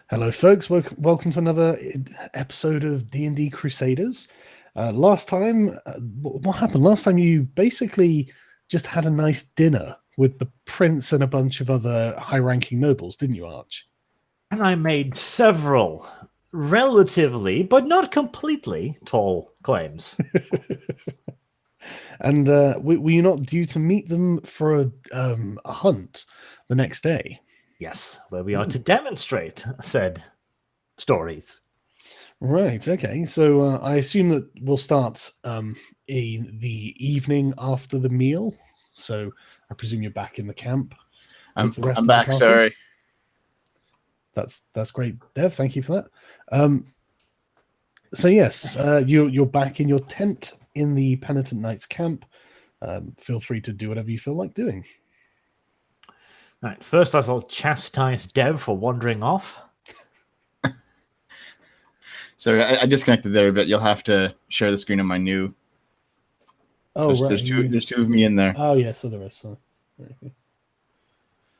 Hello, folks. Welcome to another episode of D&D Crusaders. Last time, what happened? Last time you basically just had a nice dinner with the prince and a bunch of other high-ranking nobles, didn't you, Arch? And I made several relatively, but not completely, tall claims. And were you not due to meet them for a hunt the next day? Yes, where we are to demonstrate said stories. Right, okay. So I assume that we'll start in the evening after the meal. So I presume you're back in the camp I'm with the rest I'm of the back. party? Sorry. That's great, Dev. Thank you for that. So yes, you're back in your tent in the Penitent Knights camp. Feel free to do whatever you feel like doing. All right, first I shall chastise Dev for wandering off. Sorry, I disconnected there a bit. You'll have to share the screen on my new. Oh, there's, right. there's two of me in there. Oh, yes, so there is. So.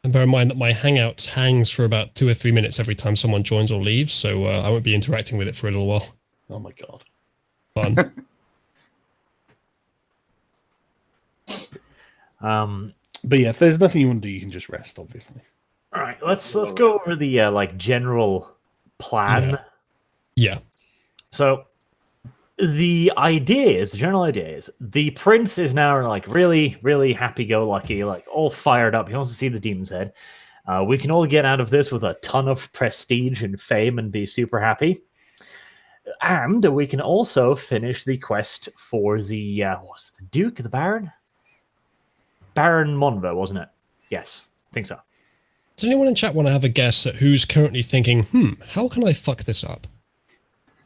And bear in mind that my Hangout hangs for about 2 or 3 minutes every time someone joins or leaves, so I won't be interacting with it for a little while. Oh my god. Fun. But yeah, if there's nothing you want to do, you can just rest, obviously. All right, let's go over the general plan. Yeah. So the general idea is the prince is now like really, really happy-go-lucky, like all fired up. He wants to see the demon's head. We can all get out of this with a ton of prestige and fame and be super happy. And we can also finish the quest for the what's the Duke, the Baron? Baron Monver, wasn't it? Yes, I think so. Does anyone in chat want to have a guess at who's currently thinking, how can I fuck this up?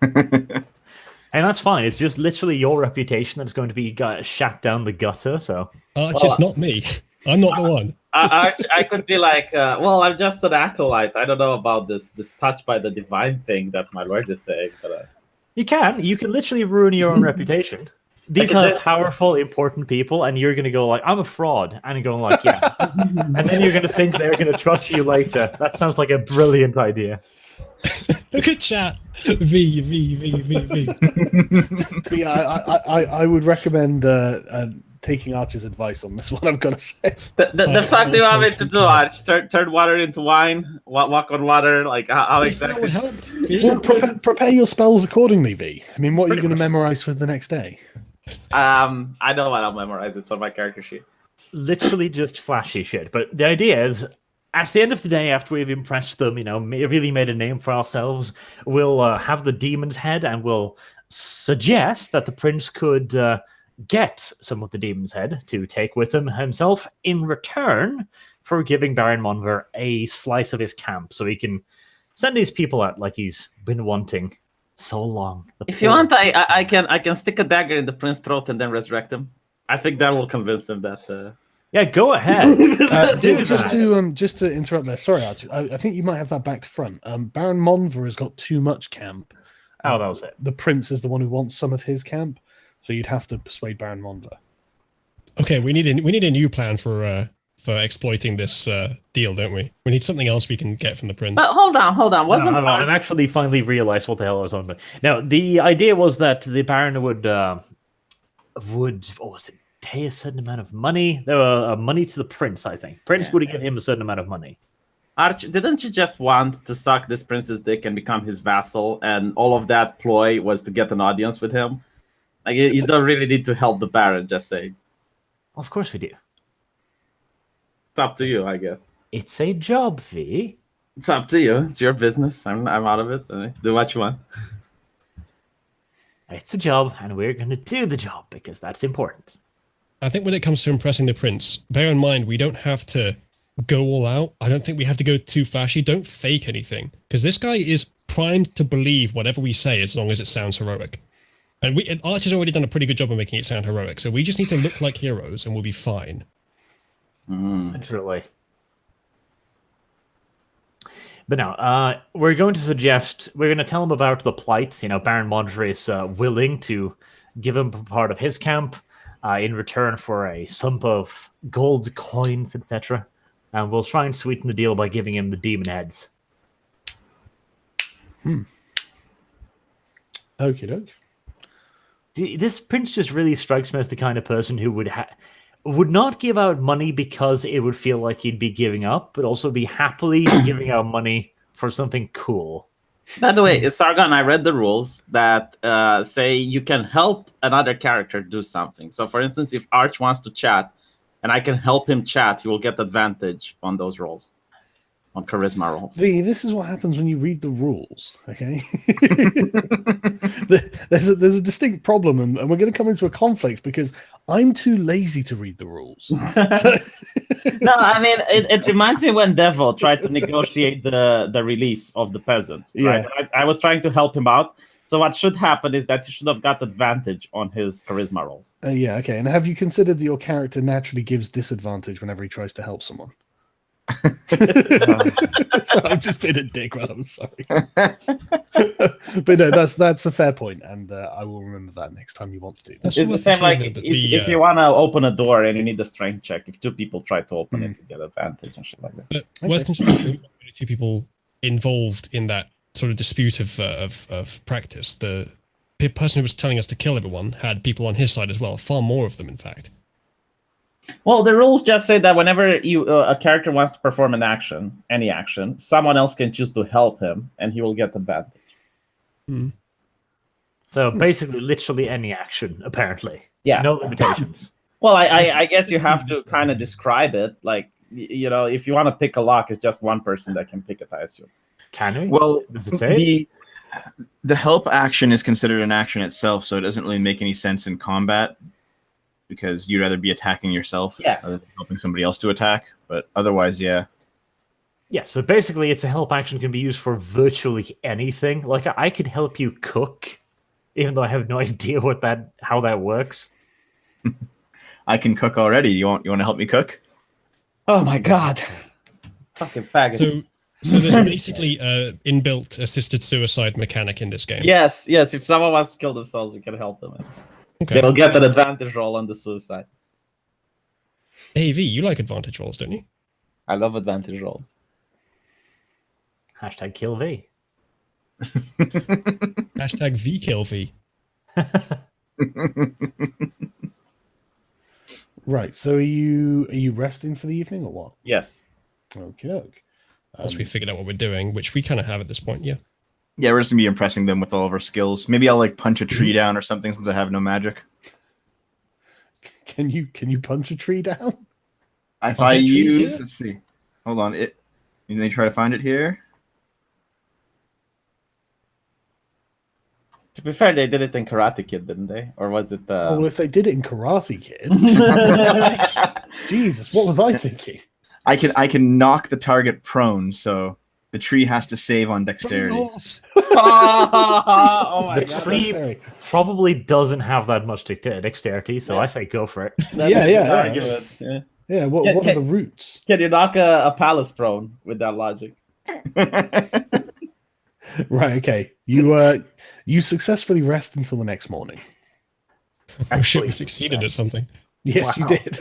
And that's fine. It's just literally your reputation that's going to be shat down the gutter. So It's just not me. I'm not the one. I could be like, well, I'm just an acolyte. I don't know about this touch by the divine thing that my lord is saying. But you can literally ruin your own reputation. These are powerful, important people, and you're going to go like, I'm a fraud. And you're going like, yeah. And then you're going to think they're going to trust you later. That sounds like a brilliant idea. Look at chat. V. Yeah, I would recommend taking Arch's advice on this one, I've got to say. The fact you want me to do, Arch, turn water into wine, walk on water, like how exactly? That would help. Well, prepare your spells accordingly, V. I mean, what are you going to memorize for the next day? I know what I'll memorize. It's on my character sheet. Literally just flashy shit. But the idea is, at the end of the day, after we've impressed them, really made a name for ourselves, we'll have the demon's head and we'll suggest that the prince could get some of the demon's head to take with him himself in return for giving Baron Monver a slice of his camp so he can send these people out like he's been wanting so long. If you want, I can stick a dagger in the prince's throat and then resurrect him. I think that will convince him that... Yeah, go ahead. Just to interrupt there, sorry, Archie. I think you might have that back to front. Baron Monver has got too much camp. Oh, that was it. The prince is the one who wants some of his camp, so you'd have to persuade Baron Monver. Okay, we need a new plan for exploiting this deal, don't we? We need something else we can get from the prince. But hold on. No, I've actually finally realized what the hell I was on about. Now, the idea was that the Baron would what was it? Pay a certain amount of money. There were money to the prince, I think. Prince would give him a certain amount of money. Arch, didn't you just want to suck this prince's dick and become his vassal, and all of that ploy was to get an audience with him? Like, you don't really need to help the Baron, just say. Well, of course we do. It's up to you, I guess. It's a job, V. It's up to you. It's your business. I'm out of it. Do what you want. It's a job, and we're going to do the job because that's important. I think when it comes to impressing the prince, bear in mind we don't have to go all out. I don't think we have to go too flashy. Don't fake anything, because this guy is primed to believe whatever we say as long as it sounds heroic. And Arch has already done a pretty good job of making it sound heroic, so we just need to look like heroes and we'll be fine. Literally. But now, we're going to tell him about the plight. Baron Monver is willing to give him part of his camp in return for a sum of gold coins, etc. And we'll try and sweeten the deal by giving him the demon heads. Okie doke. This prince just really strikes me as the kind of person who would not give out money because it would feel like he'd be giving up, but also be happily giving out money for something cool. By the way, Sargon, I read the rules that say you can help another character do something. So, for instance, if Arch wants to chat, and I can help him chat, he will get advantage on those rolls, on charisma rolls. See, this is what happens when you read the rules, okay? there's a distinct problem, and we're going to come into a conflict because I'm too lazy to read the rules. So... No, I mean, it reminds me when Devil tried to negotiate the release of the peasants. Right? Yeah. I was trying to help him out. So what should happen is that he should have got advantage on his charisma rolls. Yeah, okay. And have you considered that your character naturally gives disadvantage whenever he tries to help someone? So I've just been a dick, man. I'm sorry. But no, that's a fair point, and I will remember that next time you want to do that. That's It's the worth same like mentioning if you want to open a door and you need a strength check, if two people try to open it, you get advantage and shit like that. But Okay. worth considering, two people involved in that sort of dispute of practice. The person who was telling us to kill everyone had people on his side as well, far more of them, in fact. Well, the rules just say that whenever a character wants to perform an action, any action, someone else can choose to help him, and he will get advantage. So basically, literally any action, apparently. Yeah. No limitations. Well, I guess you have to kind of describe it. Like, if you want to pick a lock, it's just one person that can pick it, I assume. Can we? Well, Does it say? the help action is considered an action itself, so it doesn't really make any sense in combat because you'd rather be attacking yourself rather than helping somebody else to attack. But otherwise, yeah. Yes, but basically, it's a help action can be used for virtually anything. Like I could help you cook, even though I have no idea how that works. I can cook already. You want to help me cook? Oh my god. Fucking faggots. So there's basically an inbuilt assisted suicide mechanic in this game. Yes. If someone wants to kill themselves, we can help them. Okay. They'll get an advantage roll on the suicide. Hey V, you like advantage rolls, don't you? I love advantage rolls. Hashtag kill V. Hashtag VKillV. Right. So are you resting for the evening or what? Yes. Okay. Once we figured out what we're doing, which we kind of have at this point, yeah. Yeah, we're just gonna be impressing them with all of our skills. Maybe I'll like punch a tree down or something since I have no magic. Can you punch a tree down? If Are I there trees use, here? let's see, hold on, you may try to find it here. To be fair, they did it in Karate Kid, didn't they? Or was it? Well, if they did it in Karate Kid, Jesus, what was I thinking? I can knock the target prone, so the tree has to save on dexterity. Oh my The god. tree probably doesn't have that much dexterity, so I say go for it. Yeah. Yeah. What are the roots? Can you knock a palace prone with that logic? Right. Okay. You successfully rest until the next morning. Oh shit, we succeeded at something. Yes, Wow. you did.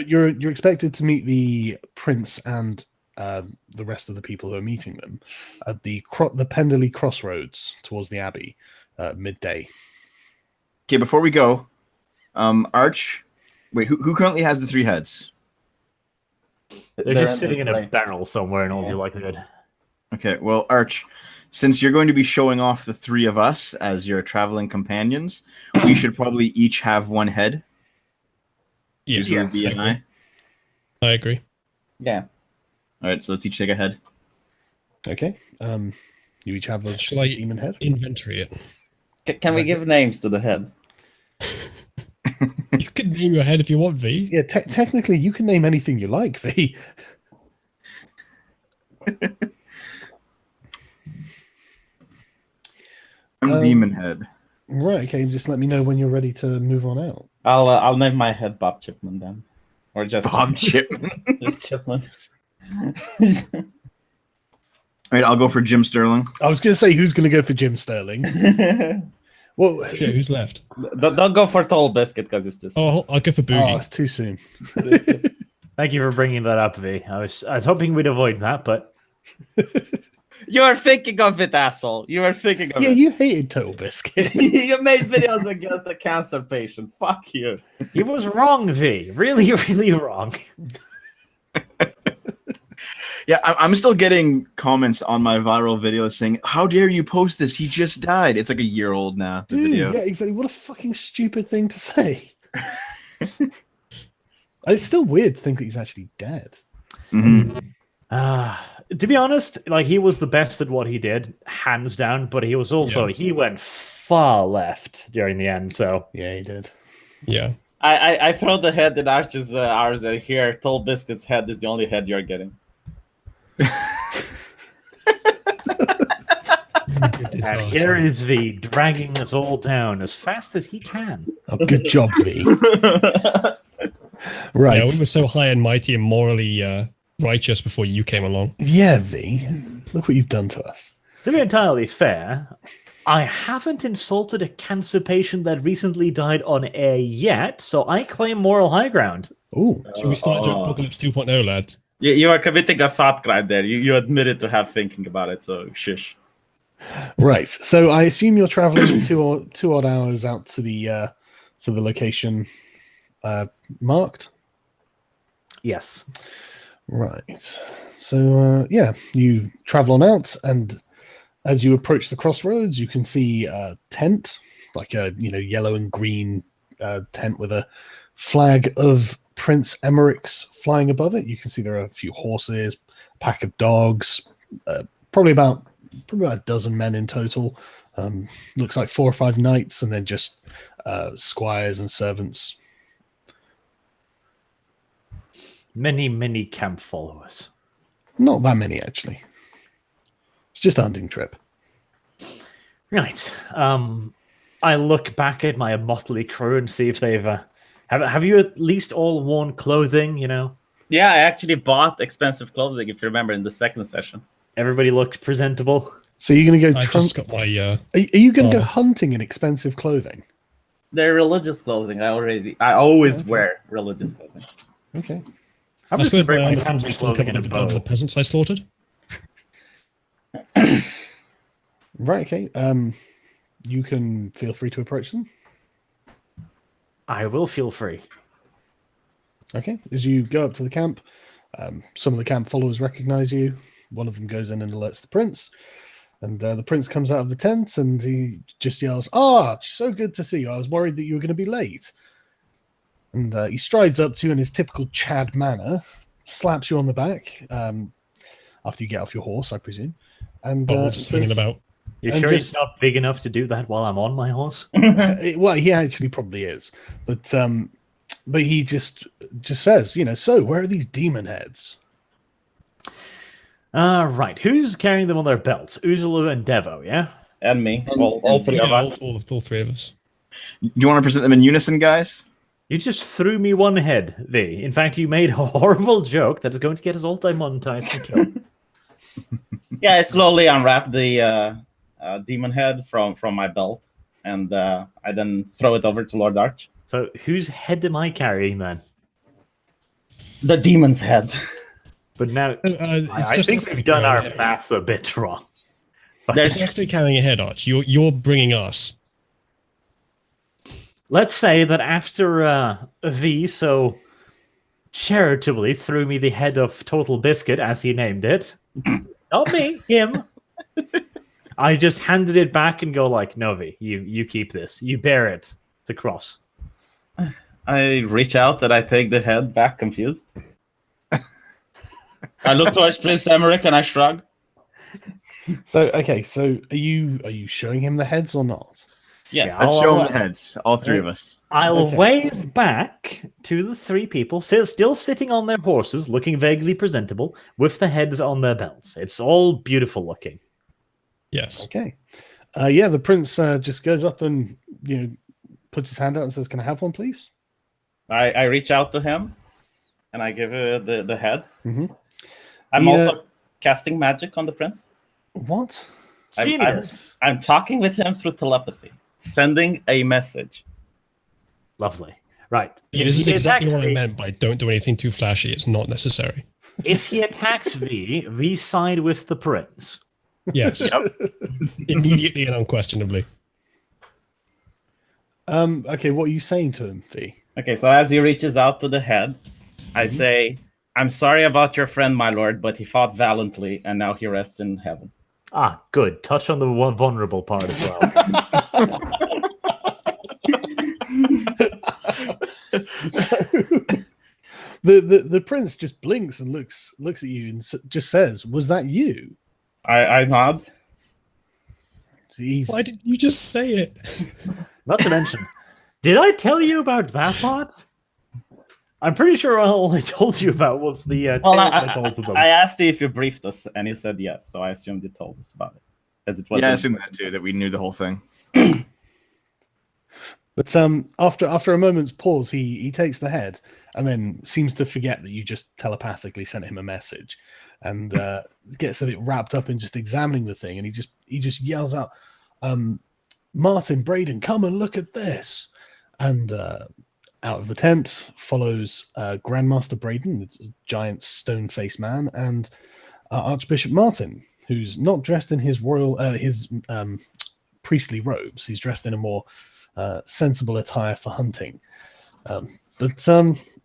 You're expected to meet the prince and the rest of the people who are meeting them at the Penderley Crossroads towards the Abbey midday. Okay, before we go, Arch, wait, who currently has the 3 heads? They're just sitting in a barrel somewhere in all due likelihood. Okay, well, Arch, since you're going to be showing off the 3 of us as your traveling companions, we should probably each have 1 head. Yeah, Usually B and I. I agree. Yeah. All right, so let's each take a head. Okay. You each have a Shall I demon head. inventory it? Can we give names to the head? You can name your head if you want, V. Yeah. Technically, you can name anything you like, V. I'm demon head. Right. Okay. Just let me know when you're ready to move on out. I'll name my head Bob Chipman then, or just Bob Chipman. just Chipman. All right, I'll go for Jim Sterling. I was going to say who's going to go for Jim Sterling. Well, Yeah, who's left? Don't go for Tall Biscuit because it's just. Oh, I'll go for Boogie. it's too soon. Thank you for bringing that up, V. I was hoping we'd avoid that, but You are thinking of it, asshole. You are thinking of Yeah, it. you hated Total Biscuit. You made videos against a cancer patient. Fuck you. He was wrong, V. Really, really wrong. Yeah, I'm still getting comments on my viral video saying, "How dare you post this? He just died." It's like a year old now. The Dude, video. yeah, exactly. What a fucking stupid thing to say. It's still weird to think that he's actually dead. Mm-hmm. To be honest, like he was the best at what he did, hands down. But he was also he went far left during the end. So Yeah, he did. Yeah. I throw the head that Arch's ours are here. Toll Biscuit's head is the only head you're getting. and here is V dragging us all down as fast as he can. Oh, good job, V. Right. Yeah, we were so high and mighty and morally righteous before you came along. Yeah, V. Look what you've done to us. To be entirely fair, I haven't insulted a cancer patient that recently died on air yet, so I claim moral high ground. Ooh. Should we start to Apocalypse 2.0, lad? You are committing a thought crime there. You admitted to have thinking about it, so shush. Right. So I assume you're traveling two odd hours out to the location marked. Yes. Right. So yeah, you travel on out, and as you approach the crossroads, you can see a tent, like a yellow and green tent with a flag of Prince Emmerich's flying above it. You can see there are a few horses, a pack of dogs, probably about a dozen men in total. Looks like 4 or 5 knights, and then just squires and servants. Many camp followers. Not that many, actually. It's just a hunting trip. Right. I look back at my motley crew and see if they've have you at least all worn clothing, Yeah, I actually bought expensive clothing, if you remember, in the second session. Everybody looked presentable. So you're going to go... I just got my... Are you going to go hunting in expensive clothing? They're religious clothing. I always wear religious clothing. Okay. I'm I just suppose bring my my armor fancy is still clothing covered and with a the blood of the bow. peasants I slaughtered. Right, okay. You can feel free to approach them. I will feel free. Okay. As you go up to the camp, some of the camp followers recognize you. One of them goes in and alerts the prince. And the prince comes out of the tent and he just yells, "Arch, so good to see you. I was worried that you were going to be late." And he strides up to you in his typical Chad manner, slaps you on the back after you get off your horse, I presume. And Bubbles swinging about. You And sure just- he's not big enough to do that while I'm on my horse? well, he actually probably is, but he just says, "So where are these demon heads?" Right. Who's carrying them on their belts? Uzulu and Devo, yeah? And me. All three of Yeah, us. all 3 of us. Do you want to present them in unison, guys? You just threw me one head, V. In fact, you made a horrible joke that is going to get us all demonetized and killed. Yeah, I slowly unwrap the demon head from my belt, and I then throw it over to Lord Arch. So whose head am I carrying then? The demon's head. But now, It's I just think us we've three done our carrying a head. math a bit wrong. There's It's us 3 carrying a head, Arch. You're bringing us. Let's say that after V so charitably threw me the head of Total Biscuit, as he named it, not me, him, I just handed it back and go like, "No, V, you keep this. You bear it. It's a cross." I reach out and I take the head back, confused. I look towards Prince Emmerich and I shrug. So are you showing him the heads or not? Yes. Yeah, Let's I'll- show them the heads, all 3 of us. I'll Okay. wave back to the 3 people still sitting on their horses, looking vaguely presentable, with the heads on their belts. It's all beautiful looking. Yes. Okay. Yeah, the prince just goes up and puts his hand out and says, "Can I have one, please?" I reach out to him and I give the head. Mhm. I'm Yeah. also casting magic on the prince. What? Genius. I'm talking with him through telepathy, sending a message. Lovely. Right. Yeah, If this is he exactly attacks what I V- meant by don't do anything too flashy. It's not necessary. If he attacks V side with the prince. Yes. Yep. Immediately and unquestionably. Okay, what are you saying to him, Fee? Okay, so as he reaches out to the head, I Mhm. say, "I'm sorry about your friend, my lord, but he fought valiantly, and now he rests in heaven." Ah, good. Touch on the one vulnerable part as well. So the prince just blinks and looks at you and just says, "Was that you?" I nod. He's Why did you just say it? Not to mention, did I tell you about that part? I'm pretty sure all I told you about was the Well, tales I told to them. I asked you if you briefed us, and you said yes, so I assumed you told us about it. As it was Yeah, I assume that too, that we knew the whole thing. But after a moment's pause, he takes the head and then seems to forget that you just telepathically sent him a message, and gets a bit wrapped up in just examining the thing. And he just yells out, "Martin, Braden, come and look at this!" And out of the tent follows Grandmaster Braden, the giant stone-faced man, and Archbishop Martin, who's not dressed in his royal priestly robes. He's dressed in a more sensible attire for hunting.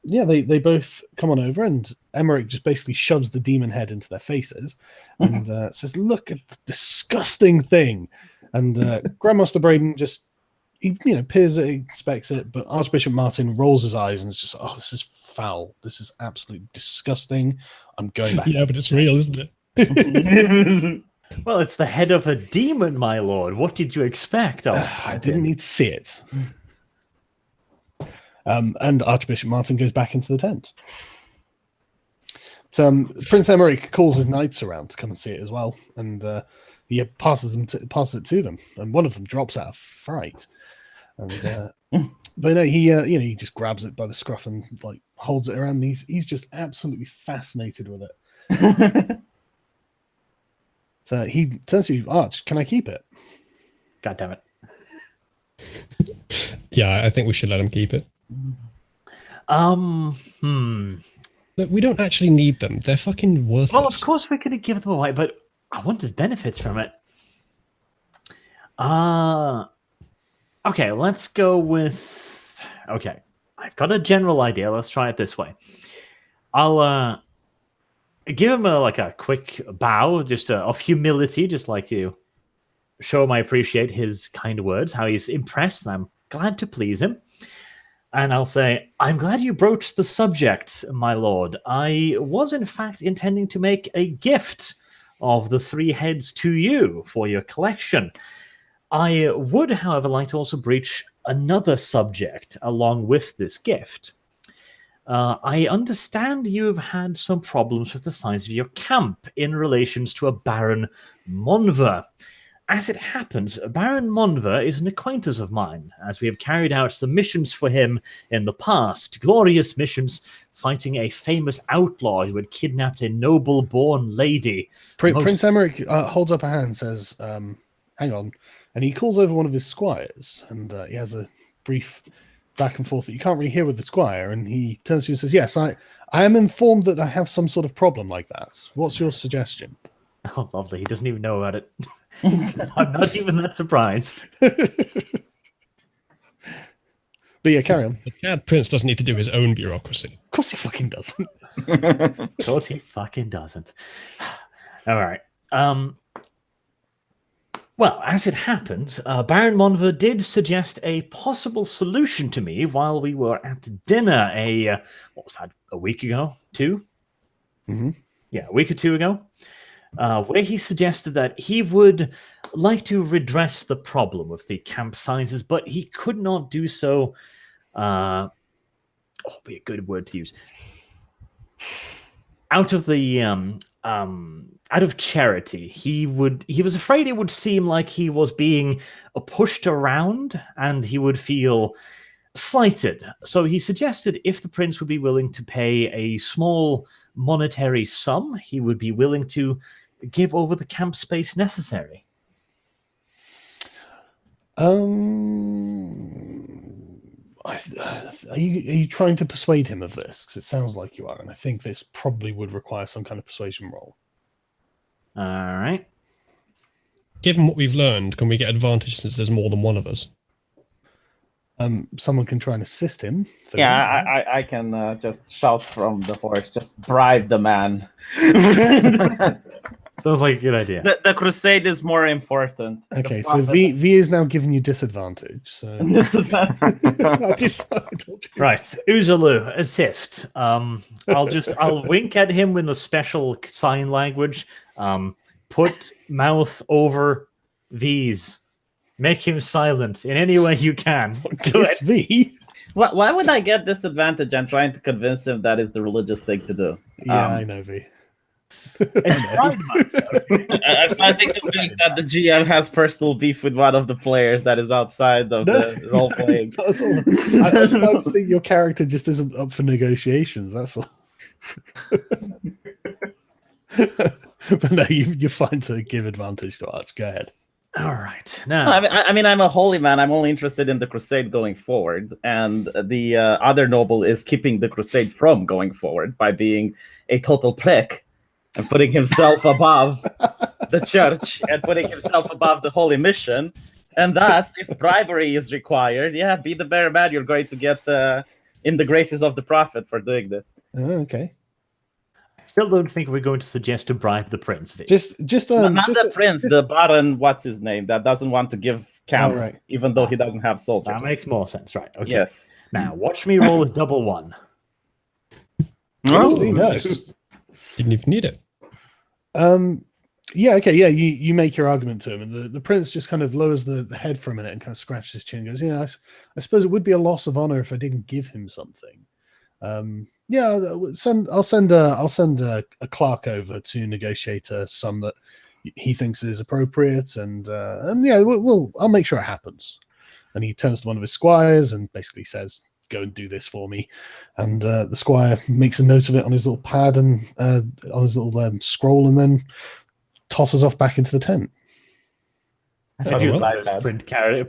Yeah, they both come on over, and Emmerich just basically shoves the demon head into their faces and says, "Look at the disgusting thing." And Grandmaster Braden just peers it, inspects it, but Archbishop Martin rolls his eyes and is just, "Oh, this is foul. This is absolutely disgusting. I'm going back." Yeah, but it's real, isn't it? Well, it's the head of a demon, my lord. What did you expect? I didn't need to see it. And Archbishop Martin goes back into the tent. Prince Emmerich calls his knights around to come and see it as well, and he passes it to them, and one of them drops out of fright. And but no, he just grabs it by the scruff and like holds it around. And he's just absolutely fascinated with it. So he turns to you, "Arch, can I keep it?" God damn it. Yeah, I think we should let him keep it. Look, we don't actually need them. They're fucking worthless. Well, of course we're going to give them away, but I wanted benefits from it. Okay, let's go with... Okay, I've got a general idea. Let's try it this way. I'll give him a quick bow, just of humility, just like to show him I appreciate his kind words, how he's impressed, and I'm glad to please him. And I'll say, "I'm glad you broached the subject, my lord. I was, in fact, intending to make a gift of the 3 heads to you for your collection. I would, however, like to also breach another subject along with this gift. I understand you've had some problems with the size of your camp in relations to a Baron Monver. As it happens, Baron Monver is an acquaintance of mine, as we have carried out some missions for him in the past, glorious missions fighting a famous outlaw who had kidnapped a noble-born lady." Prince Emmerich holds up a hand and says, "Hang on," and he calls over one of his squires, and he has a brief back and forth that you can't really hear with the squire, and he turns to you and says, "Yes, I am informed that I have some sort of problem like that. What's your suggestion?" Oh, lovely. He doesn't even know about it. I'm not even that surprised. But yeah, carry on. The Chad Prince doesn't need to do his own bureaucracy. Of course he fucking doesn't. Of course he fucking doesn't. All right. Well, as it happens, Baron Monver did suggest a possible solution to me while we were at dinner what was that, a week ago? 2? Mm-hmm. Yeah, a week or 2 ago. Where he suggested that he would like to redress the problem with the camp sizes, but he could not do so. Be a good word to use. Out of the out of charity, he was afraid it would seem like he was being pushed around, and he would feel slighted. So he suggested if the prince would be willing to pay a small monetary sum, he would be willing to give over the camp space necessary. Are you trying to persuade him of this? Because it sounds like you are, and I think this probably would require some kind of persuasion roll. All right. given what we've learned, can we get advantage since there's more than one of us? Someone can try and assist him. I can just shout from the horse, just bribe the man. Sounds like a good idea. The crusade is more important. Okay, so V is now giving you disadvantage. So Right, Uzalu, assist. I'll wink at him with the special sign language. Put mouth over V's. Make him silent in any way you can. Do it. V. Why would I get disadvantage? I'm trying to convince him that is the religious thing to do. Yeah, I know, V. It's Pride Month. I'm starting to think that the GM has personal beef with one of the players that is outside of the role playing. I think your character just isn't up for negotiations. That's all. But no, you're fine to give advantage to Arch. Go ahead. All right. Now, I mean, I'm a holy man. I'm only interested in the crusade going forward, and the other noble is keeping the crusade from going forward by being a total prick and putting himself above the church and putting himself above the holy mission. And thus, if bribery is required, be the bearer man. You're going to get in the graces of the prophet for doing this. Okay. Still don't think we're going to suggest to bribe the prince, Vic. Not the prince, the baron. What's his name? That doesn't want to give camp, even though he doesn't have soldiers. That makes more sense, right? Okay. Yes. Now watch me roll a double one. Oh, nice. Didn't even need it. Yeah. Okay. Yeah. You make your argument to him, and the prince just kind of lowers the head for a minute and kind of scratches his chin. And goes, I suppose it would be a loss of honor if I didn't give him something. I'll send a clerk over to negotiate a sum that he thinks is appropriate, and I'll make sure it happens. And he turns to one of his squires and basically says, "Go and do this for me." And the squire makes a note of it on his little pad and on his little scroll, and then tosses off back into the tent. I do like this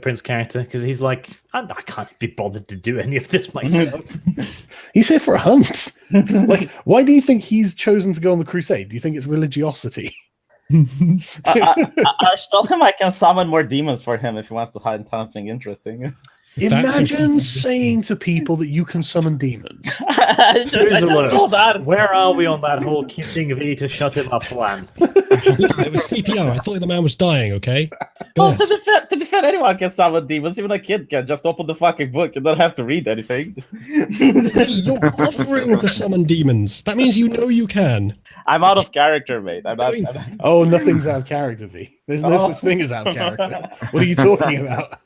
Prince character because he's like, I can't be bothered to do any of this myself. He's here for a hunt. Like, why do you think he's chosen to go on the crusade? Do you think it's religiosity? I told him I can summon more demons for him if he wants to hunt something interesting. Imagine saying to people that you can summon demons. Where are we on that whole kissing V to shut him up plan? Listen, it was CPR. I thought the man was dying, okay? To be fair, anyone can summon demons. Even a kid can. Just open the fucking book. You don't have to read anything. Hey, you're offering to summon demons. That means you know you can. I'm out of character, mate. I'm not... Oh, nothing's out of character, V. There's no such thing as out of character. What are you talking about?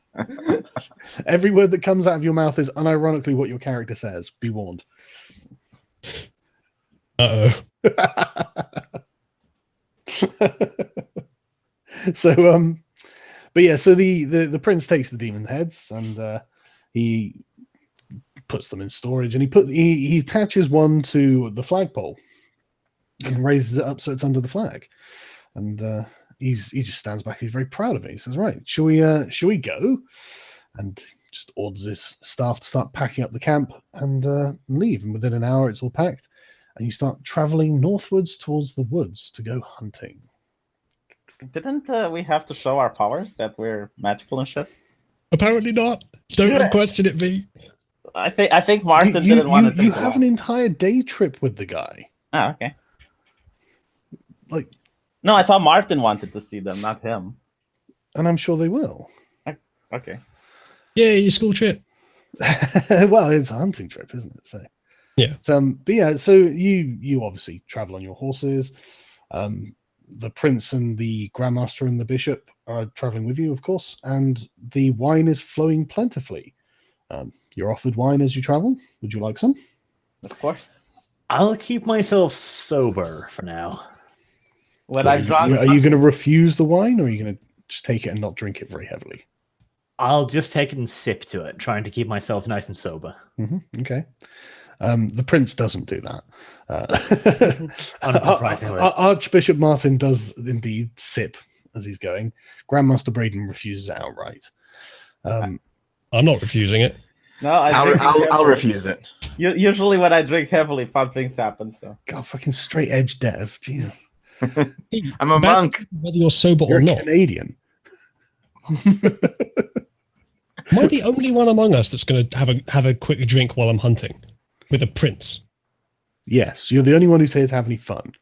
Every word that comes out of your mouth is unironically what your character says. Be warned. So the prince takes the demon heads and he puts them in storage, and he attaches one to the flagpole and raises it up so it's under the flag, and he just stands back. He's very proud of it. He says, "Right, shall we go?" And just orders his staff to start packing up the camp and leave. And within an hour, it's all packed, and you start traveling northwards towards the woods to go hunting. Didn't we have to show our powers that we're magical and shit? Apparently not. Don't question it, V. I think Martin didn't want to. You have an entire day trip with the guy. Oh, okay. Like, no, I thought Martin wanted to see them, not him. And I'm sure they will. Okay. Yeah, your school trip. Well, it's a hunting trip, isn't it? So yeah. But yeah, so you obviously travel on your horses. The prince and the grandmaster and the bishop are traveling with you, of course, and the wine is flowing plentifully. You're offered wine as you travel. Would you like some? Of course. I'll keep myself sober for now. Are you going to refuse the wine, or are you going to just take it and not drink it very heavily? I'll just take it and sip to it, trying to keep myself nice and sober. Mm-hmm. Okay. The prince doesn't do that. Unsurprisingly. Archbishop Martin does indeed sip as he's going. Grandmaster Braden refuses it outright. I'm not refusing it. No, I'll refuse it. Usually when I drink heavily, fun things happen. So God, fucking straight edge dev. Jesus. I'm a monk. Whether you're sober You're or not. Canadian. Am I the only one among us that's going to have a quick drink while I'm hunting with a prince? Yes, you're the only one who's here to have any fun.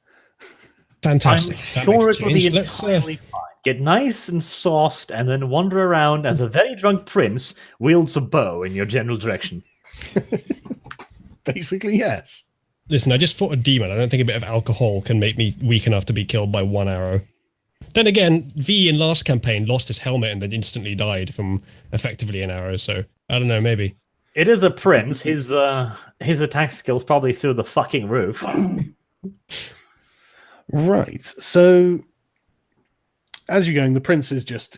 Fantastic. I'm sure it will be entirely fine. Get nice and sauced, and then wander around as a very drunk prince wields a bow in your general direction. Basically, yes. Listen, I just fought a demon. I don't think a bit of alcohol can make me weak enough to be killed by one arrow. Then again, V in last campaign lost his helmet and then instantly died from effectively an arrow, so I don't know, maybe. It is a prince. His attack skill's probably through the fucking roof. Right. So as you're going, the prince is just,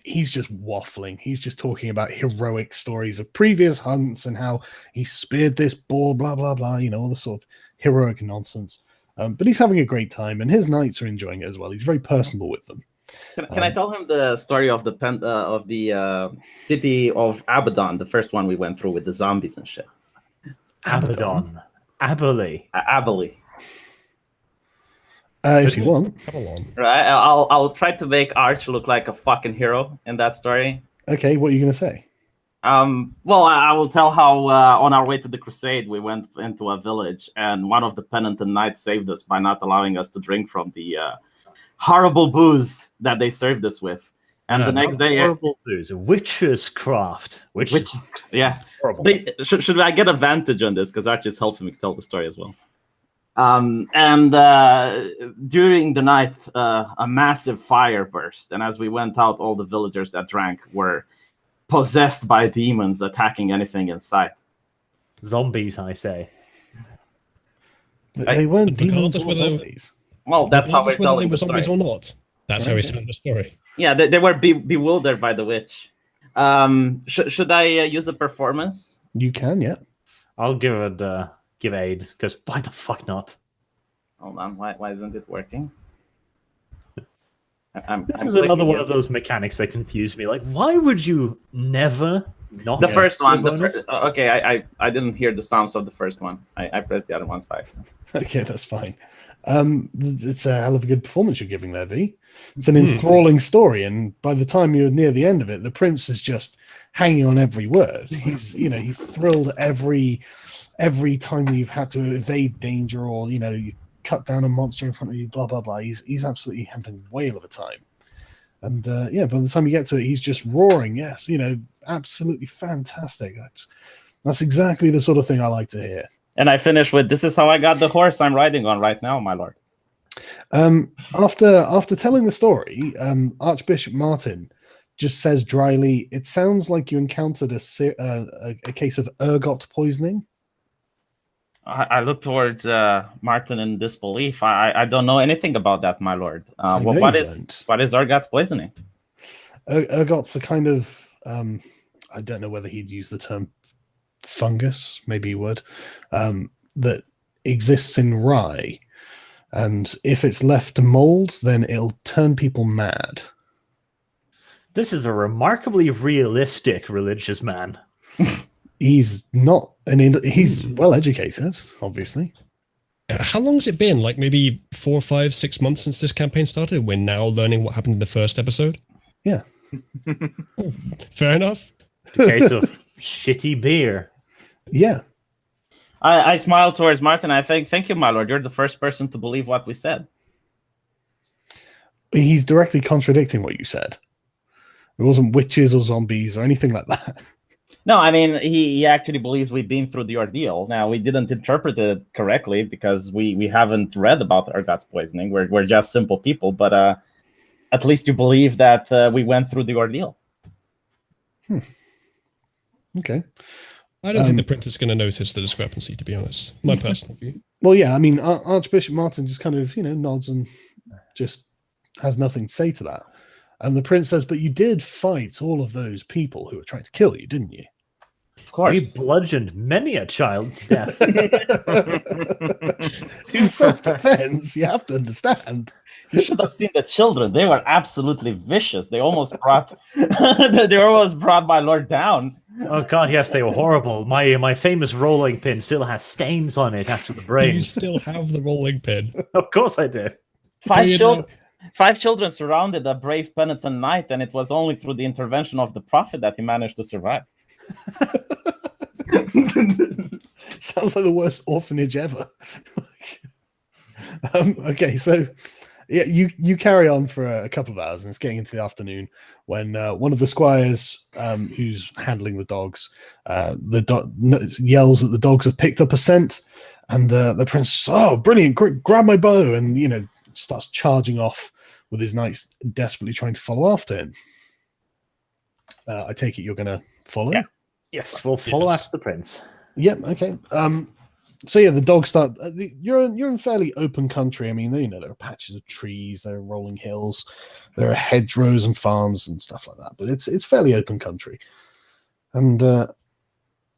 he's just waffling. He's just talking about heroic stories of previous hunts and how he speared this boar, blah, blah, blah, all the sort of heroic nonsense. But he's having a great time, and his knights are enjoying it as well. He's very personable with them. Can I tell him the story of the city of Abaddon, the first one we went through with the zombies and shit? Abaddon. Aberley. Aberley. If you want. Right, I'll try to make Arch look like a fucking hero in that story. Okay, what are you going to say? Well, I will tell how on our way to the crusade, we went into a village, and one of the penitent knights saved us by not allowing us to drink from the horrible booze that they served us with. And the next day, horrible booze, witch's craft, yeah. Horrible. Should I get advantage on this because Arch is helping me tell the story as well? During the night, a massive fire burst, and as we went out, all the villagers that drank were possessed by demons attacking anything in sight. Zombies, I say. They weren't demons or zombies. Well, that's how we tell they the were story. zombies or not. That's how he's telling the story. Yeah, they were bewildered by the witch. Should I use a performance? You can, yeah. I'll give aid, because why the fuck not? Hold on, why isn't it working? This is another one of those mechanics that confuse me. Like, why would you never not the first one? Okay, I didn't hear the sounds of the first one. I pressed the other ones by accident. Okay, that's fine. It's a hell of a good performance you're giving there, V. It's an enthralling story, and by the time you're near the end of it, the prince is just hanging on every word. He's thrilled every time you've had to evade danger, or you cut down a monster in front of you, blah blah blah. He's absolutely having a whale of a time. And by the time you get to it, he's just roaring. Yes, absolutely fantastic. That's exactly the sort of thing I like to hear. And I finish with, "This is how I got the horse I'm riding on right now, my lord." After telling the story, Archbishop Martin just says dryly, "It sounds like you encountered a case of ergot poisoning." I look towards Martin in disbelief. I don't know anything about that, my lord. What is ergot's poisoning? Ergot's a kind of I don't know whether he'd use the term fungus, maybe he would, that exists in rye, and if it's left to mold, then it'll turn people mad. This is a remarkably realistic religious man. He's not he's well educated, obviously. How long has it been? Like maybe 4, 5, 6 months since this campaign started? We're now learning what happened in the first episode? Yeah. Fair enough. A case of shitty beer. Yeah. I smile towards Martin. I think, "Thank you, my lord. You're the first person to believe what we said." He's directly contradicting what you said. It wasn't witches or zombies or anything like that. No, I mean, he actually believes we've been through the ordeal. Now, we didn't interpret it correctly because we haven't read about ergot's poisoning. We're just simple people, but at least you believe that we went through the ordeal. Okay. I don't think the prince is going to notice the discrepancy, to be honest. My personal view. Well, yeah, I mean, Archbishop Martin just kind of, nods and just has nothing to say to that. And the prince says, "But you did fight all of those people who were trying to kill you, didn't you?" Of course. We bludgeoned many a child to death. In self-defense, you have to understand. You should have seen the children. They were absolutely vicious. They almost brought my lord down. Oh god, yes, they were horrible. My famous rolling pin still has stains on it after the brains. Do you still have the rolling pin? Of course I do. 5 children surrounded a brave penitent knight, and it was only through the intervention of the prophet that he managed to survive. Sounds like the worst orphanage ever. Okay, so yeah, you carry on for a couple of hours, and it's getting into the afternoon when one of the squires, who's handling the dogs, yells that the dogs have picked up a scent, and the prince says, "Oh, brilliant! Grab my bow!" and starts charging off with his knights, desperately trying to follow after him. I take it you're going to follow. Yeah. Yes, we'll follow after the prince. Yep. Okay. So yeah, the dogs start. You're in fairly open country. I mean, there are patches of trees, there are rolling hills, there are hedgerows and farms and stuff like that. But it's fairly open country. And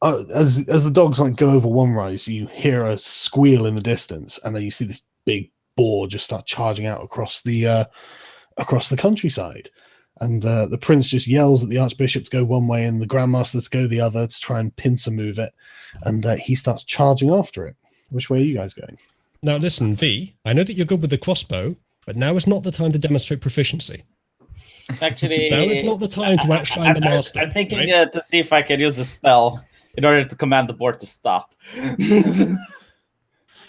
as the dogs go over one rise, you hear a squeal in the distance, and then you see this big boar just start charging out across the countryside. And the prince just yells at the archbishop to go one way and the grandmaster to go the other to try and pincer move it. And he starts charging after it. Which way are you guys going? Now listen, V, I know that you're good with the crossbow, but now is not the time to demonstrate proficiency. Actually, now is not the time to outshine the master. I'm thinking right? To see if I can use a spell in order to command the board to stop.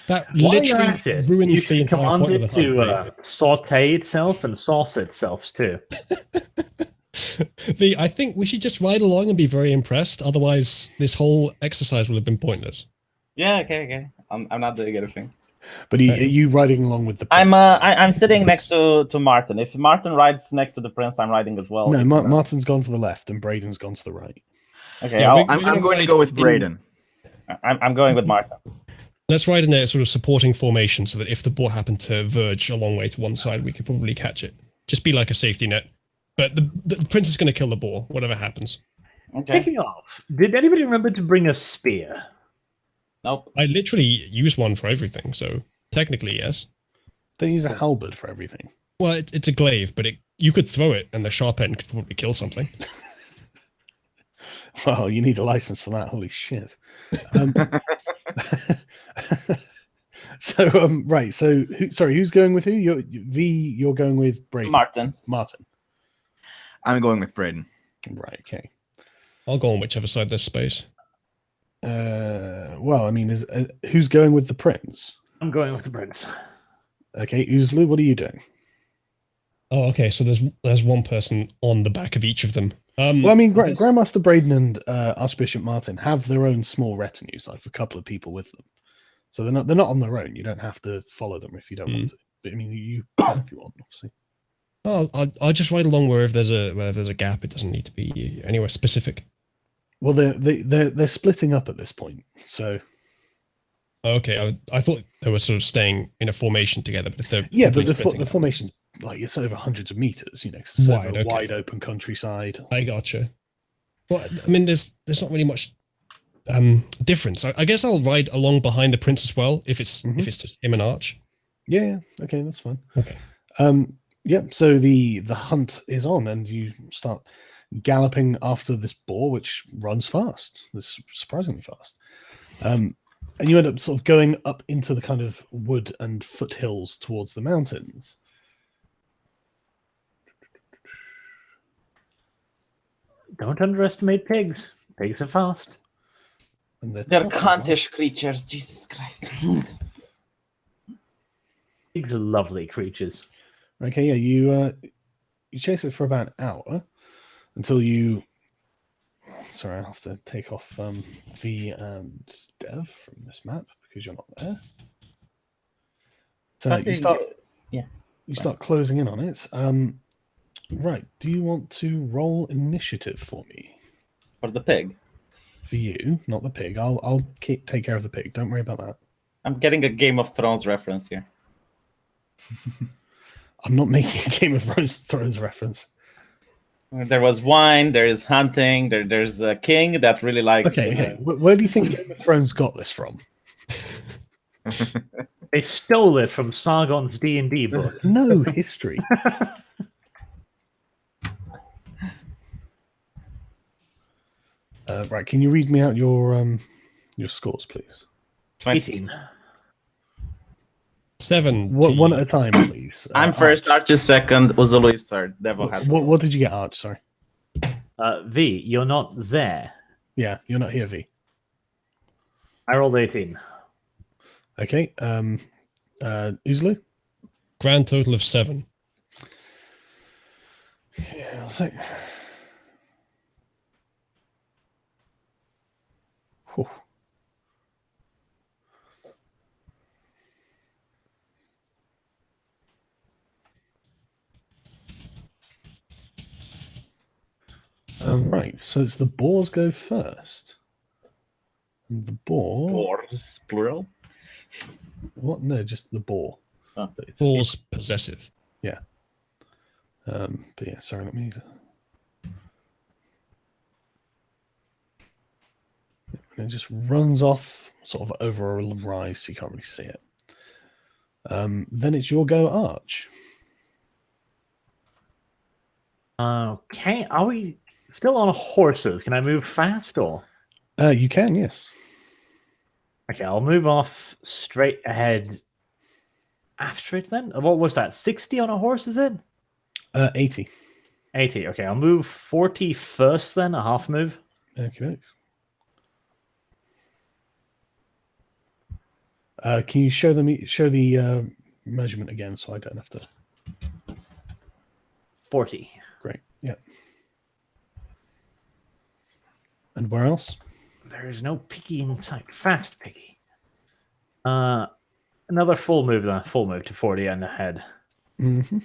That literally ruins the entire point of the to saute itself and sauce itself too. V, I think we should just ride along and be very impressed. Otherwise, this whole exercise will have been pointless. Yeah, okay. I'm not doing anything. But are you riding along with the prince? I'm sitting next to Martin. If Martin rides next to the prince, I'm riding as well. No, Martin's gone to the left and Braden's gone to the right. Okay, Yeah, I'm going to go with Braden. I'm going with Martin. Let's ride in a sort of supporting formation so that if the boar happened to verge a long way to one side, we could probably catch it. Just be like a safety net. But the prince is going to kill the boar, whatever happens. Okay. Speaking of, did anybody remember to bring a spear? Nope. I literally use one for everything, so technically, yes. Don't use a halberd for everything. Well, it's a glaive, but you could throw it and the sharp end could probably kill something. Well, you need a license for that. Holy shit. Right. So, who's going with who? You're going with Braden. Martin. I'm going with Braden. Right. Okay. I'll go on whichever side there's space. Well, I mean, who's going with the prince? I'm going with the prince. Okay, Uzlu, what are you doing? Oh, okay. So there's one person on the back of each of them. Well, I mean, Grandmaster Braden and Archbishop Martin have their own small retinues, like a couple of people with them. So they're not on their own. You don't have to follow them if you don't want to. But I mean, you can if you want, obviously. Oh, I'll just ride along wherever there's a gap. It doesn't need to be anywhere specific. Well, they're splitting up at this point. So. Okay, I thought they were sort of staying in a formation together, but if they're but the formation's it's over hundreds of meters, cause it's over a wide open countryside. I gotcha. Well, I mean, there's not really much difference. I guess I'll ride along behind the prince as well if it's just him and Arch. Yeah. Okay, that's fine. Okay. So the hunt is on, and you start galloping after this boar, which runs fast. It's surprisingly fast. And you end up sort of going up into the kind of wood and foothills towards the mountains. Don't underestimate pigs. Pigs are fast. And they're cuntish creatures, Jesus Christ. Pigs are lovely creatures. Okay, yeah, you chase it for about an hour until you... Sorry, I'll have to take off V and Dev from this map because you're not there. So you start closing in on it. Right, do you want to roll initiative for me? For the pig? For you, not the pig. I'll take care of the pig. Don't worry about that. I'm getting a Game of Thrones reference here. I'm not making a Game of Thrones reference. There was wine, there is hunting, there's a king that really likes... Okay. Where do you think Game of Thrones got this from? They stole it from Sargon's D&D book. No history. Right, can you read me out your scores, please? 20. 17. One at a time, please. I'm first, Arch. Arch is second, Uzulu is third. Devo has What did you get, Arch? Sorry. V, you're not there. Yeah, you're not here, V. I rolled 18. Okay. Uzlu? Grand total of 7. Yeah, I'll say. Whew. Right, so it's the boars go first. And the boar. Boars, plural. What? No, just the boar. Oh. But it's, Boar's possessive. yeah. But yeah, sorry, let me. And it just runs off sort of over a rise, so you can't really see it. Then it's your go, Arch. Okay, are we still on horses? Can I move fast or? You can, yes. Okay, I'll move off straight ahead after it then. What was that? 60 on a horse, is it? 80. 80. Okay, I'll move 40 first then, a half move. Okay. Can you show the measurement again so I don't have to? 40. Great. Yeah. And where else? There is no piggy in sight. Fast piggy. Another full move then. Full move to 40 and ahead. Mm-hmm.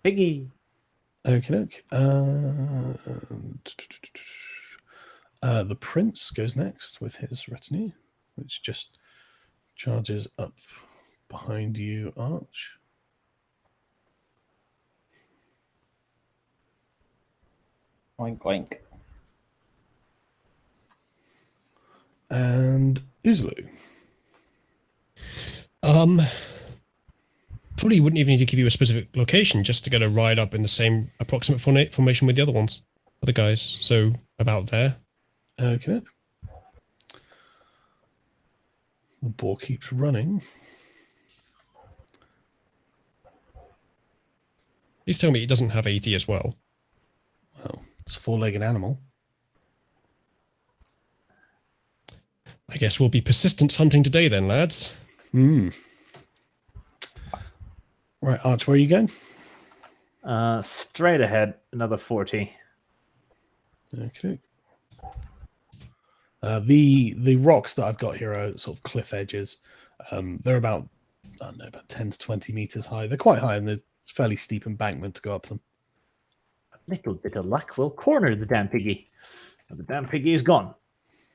Piggy. Okay. The prince goes next with his retinue, which just charges up behind you, Arch. Oink, oink. And Uzlu. Probably wouldn't even need to give you a specific location just to get a ride up in the same approximate formation with the other ones, other guys. So about there. Okay. The boar keeps running. Please tell me it doesn't have 80 as well. Well, it's a four-legged animal. I guess we'll be persistence hunting today then, lads. Hmm. Right, Arch, where are you going? Straight ahead, another 40. Okay. The rocks that I've got here are sort of cliff edges. They're about, I don't know, about 10 to 20 meters high. They're quite high, and there's a fairly steep embankment to go up them. A little bit of luck will corner the damn piggy. And the damn piggy is gone.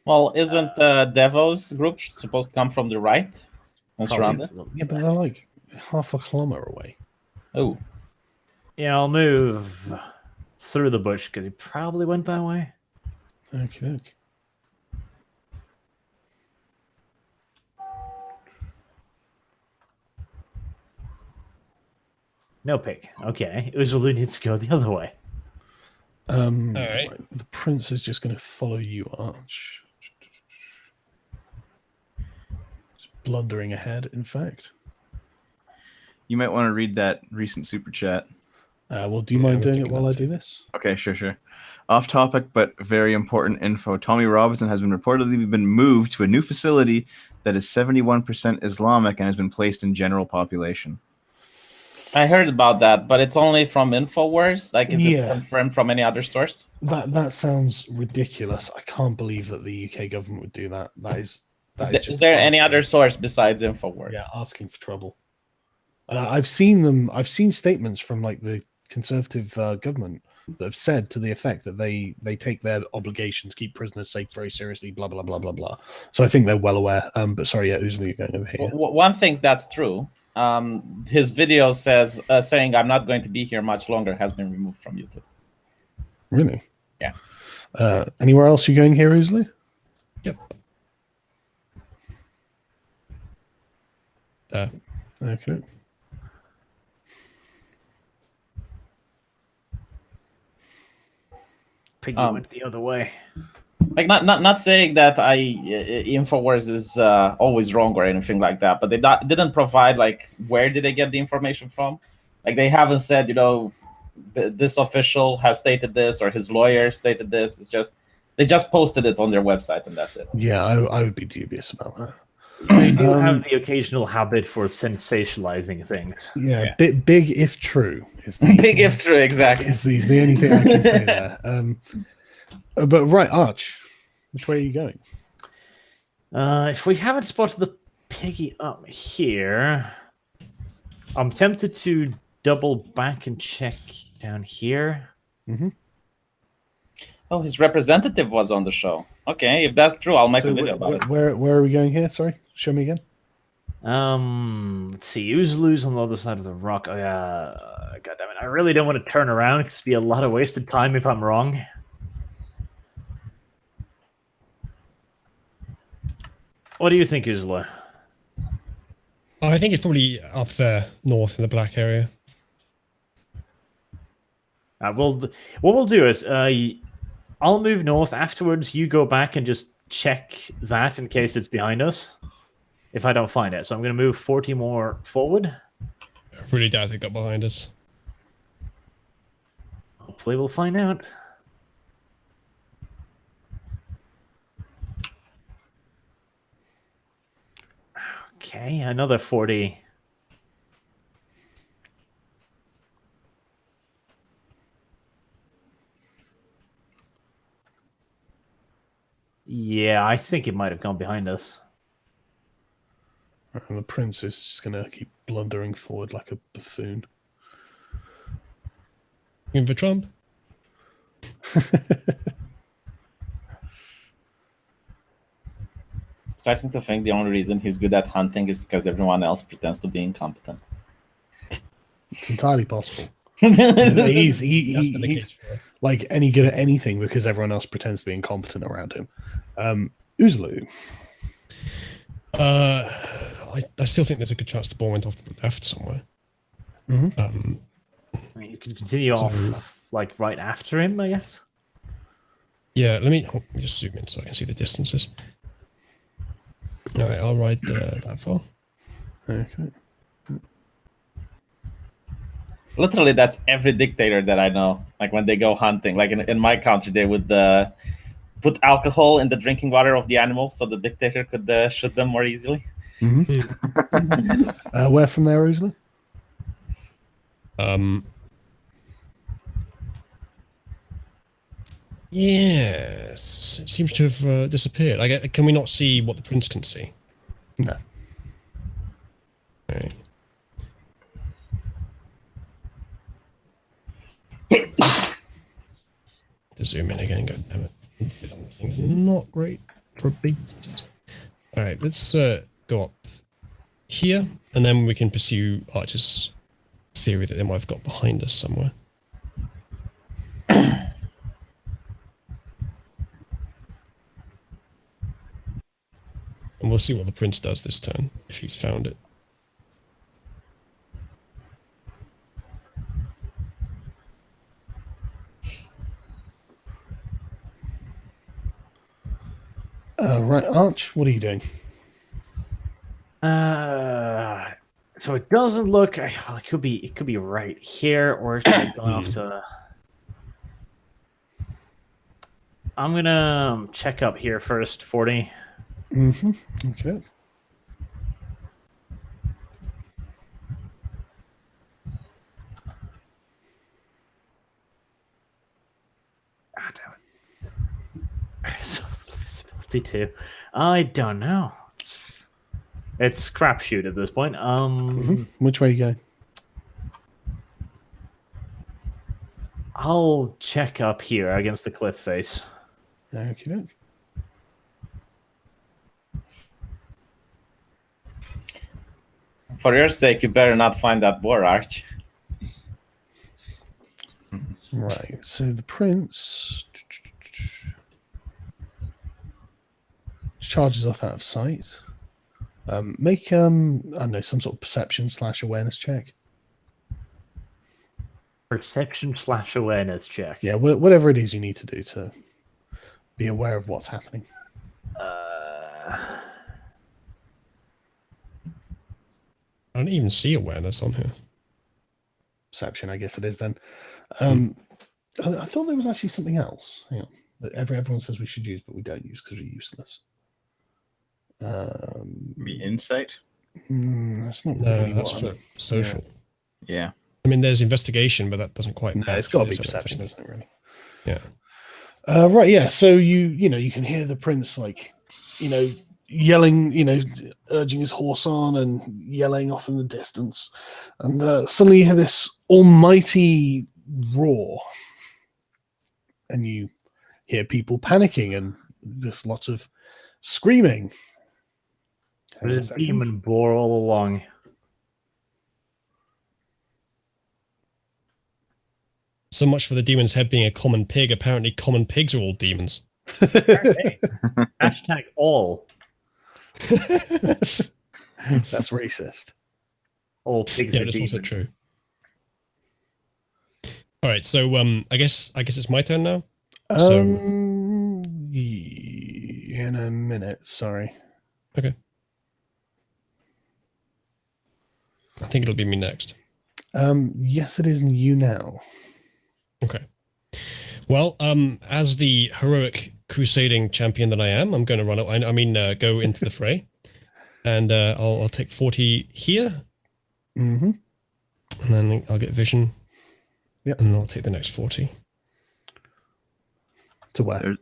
Well, isn't Devo's group supposed to come from the right and surround it? Yeah, but they're like half a kilometer away. Oh. Yeah, I'll move through the bush because he probably went that way. Okay. No pig. Okay. Uzulu needs to go the other way. All right. The prince is just going to follow you, Arch. Just blundering ahead, in fact. You might want to read that recent super chat. Well, do you Yeah, mind I was doing it thinking while I that do too. this? Okay, sure. Off topic, but very important info. Tommy Robinson has been reportedly been moved to a new facility that is 71% Islamic and has been placed in general population. I heard about that, but it's only from InfoWars. Like, is it confirmed from any other source? That sounds ridiculous. I can't believe that the UK government would do that. Is there any other source besides InfoWars? Yeah, asking for trouble. And I've seen them. I've seen statements from like the Conservative government that have said to the effect that they take their obligations, keep prisoners safe very seriously. Blah blah blah blah blah. So I think they're well aware. But sorry, yeah, Uzlu going over here. One thing that's true. His video says saying I'm not going to be here much longer has been removed from YouTube. Really? Yeah. Anywhere else you going here, Uzlu? Yep. There. Okay. Piggy went the other way. Like not saying that Infowars is always wrong or anything like that, but they didn't provide like where did they get the information from. Like they haven't said, this official has stated this or his lawyer stated this. It's just they just posted it on their website and that's it. Yeah, I would be dubious about that. They do have the occasional habit for sensationalizing things. Yeah, big if true. Big if true, exactly. Is the only thing I can say there. But right, Arch, which way are you going? If we haven't spotted the piggy up here, I'm tempted to double back and check down here. Mm-hmm. Oh, his representative was on the show. Okay, if that's true, I'll make a video about it. Where are we going here? Sorry, show me again. Let's see. Oozaloo's on the other side of the rock. Oh, yeah. God damn it. I really don't want to turn around because it'd be a lot of wasted time if I'm wrong. What do you think, Oozaloo? I think it's probably up there, north in the black area. What we'll do is I'll move north. Afterwards, you go back and just check that in case it's behind us. If I don't find it. So I'm going to move 40 more forward. I really doubt they got behind us. Hopefully we'll find out. Okay, another 40. Yeah, I think it might have gone behind us. And the prince is just going to keep blundering forward like a buffoon. In for Trump? Starting to think the only reason he's good at hunting is because everyone else pretends to be incompetent. It's entirely possible. he's like any good at anything because everyone else pretends to be incompetent around him. Oozaloo. I still think there's a good chance the ball went off to the left somewhere. Mm-hmm. I mean, you can continue off like right after him, I guess. Yeah, let me just zoom in so I can see the distances. All right, I'll ride that far. Okay. Literally, that's every dictator that I know. Like when they go hunting, like in my country, they would put alcohol in the drinking water of the animals so the dictator could shoot them more easily. Mm-hmm. Where from there, Oozaloo? Yes, it seems to have disappeared. Can we not see what the prince can see? No. Okay. To zoom in again, God damn it. Not great for a beat. Alright, let's go up here, and then we can pursue Archer's theory that they might have got behind us somewhere. And we'll see what the prince does this turn, if he's found it. Right, Arch, what are you doing? So it doesn't look. Well, it could be right here, or it could be going off to. I'm gonna check up here first. 40. Mm-hmm. Okay. Ah, damn it. So visibility too. I don't know. It's crapshoot at this point. Which way are you going? I'll check up here against the cliff face. Okay. For your sake, you better not find that boar, Arch. Right. So the prince charges off out of sight. Make I don't know, some sort of perception / awareness check. Perception/awareness check. Yeah, whatever it is you need to do to be aware of what's happening. I don't even see awareness on here. Perception, I guess it is then. I thought there was actually something else. Hang on. That everyone says we should use, but we don't use because we're useless. Be insight. That's not No, really that's what for social. Yeah. I mean, there's investigation, but that doesn't quite. No, match it's got to be this, I don't perception, think. isn't it? Really. Yeah. Right. Yeah. So you can hear the prince yelling, urging his horse on and yelling off in the distance, and suddenly you hear this almighty roar, and you hear people panicking and there's lots of screaming. There's a demon boar all along. So much for the demon's head being a common pig. Apparently, common pigs are all demons. Hey. Hashtag all. That's racist. All pigs Yeah, are that's demons. also true. All right, so I guess it's my turn now. In a minute. Sorry. Okay. I think it'll be me next. Yes, it is you now. Okay. Well, as the heroic crusading champion that I am, I'm going to run. Go into the fray, and I'll take 40 here, Mm-hmm. and then I'll get vision. Yep. And I'll take the next 40. To where?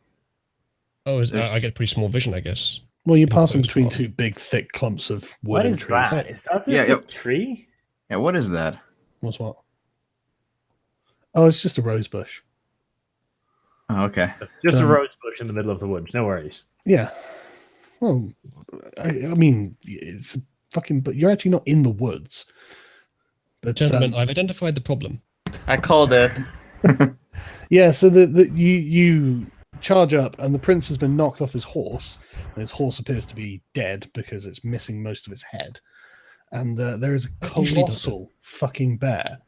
I get pretty small vision, I guess. Well, you're passing close between path. two big, thick clumps of wood What and is trees. that? Is that just Yeah, a tree? Yeah, what is that? What's what? Oh, it's just a rose bush. Oh, okay. Just a So- rose bush in the middle of the woods. No worries. Yeah. Well, I mean, it's fucking. But you're actually not in the woods. But Gentlemen, I've identified the problem. I called it. yeah. So you charge up, and the prince has been knocked off his horse. And his horse appears to be dead because it's missing most of its head. And there is a That usually does it. colossal fucking bear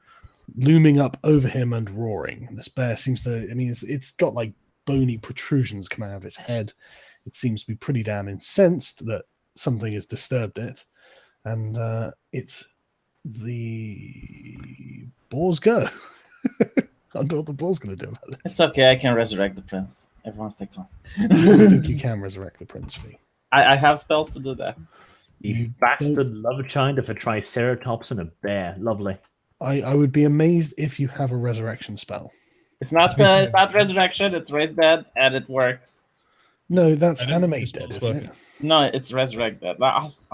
looming up over him and roaring. And this bear seems to, it's got like bony protrusions coming out of its head. It seems to be pretty damn incensed that something has disturbed it. And it's the boars go. I don't know what the boar's going to do about it. It's okay. I can resurrect the prince. Everyone stay calm. I think you can resurrect the prince, Fee. I have spells to do that. You bastard love child of a triceratops and a bear. Lovely. I would be amazed if you have a resurrection spell. It's not resurrection. It's raise dead, and it works. No, that's I don't animate think dead, the isn't spell's it? No, it's resurrect dead.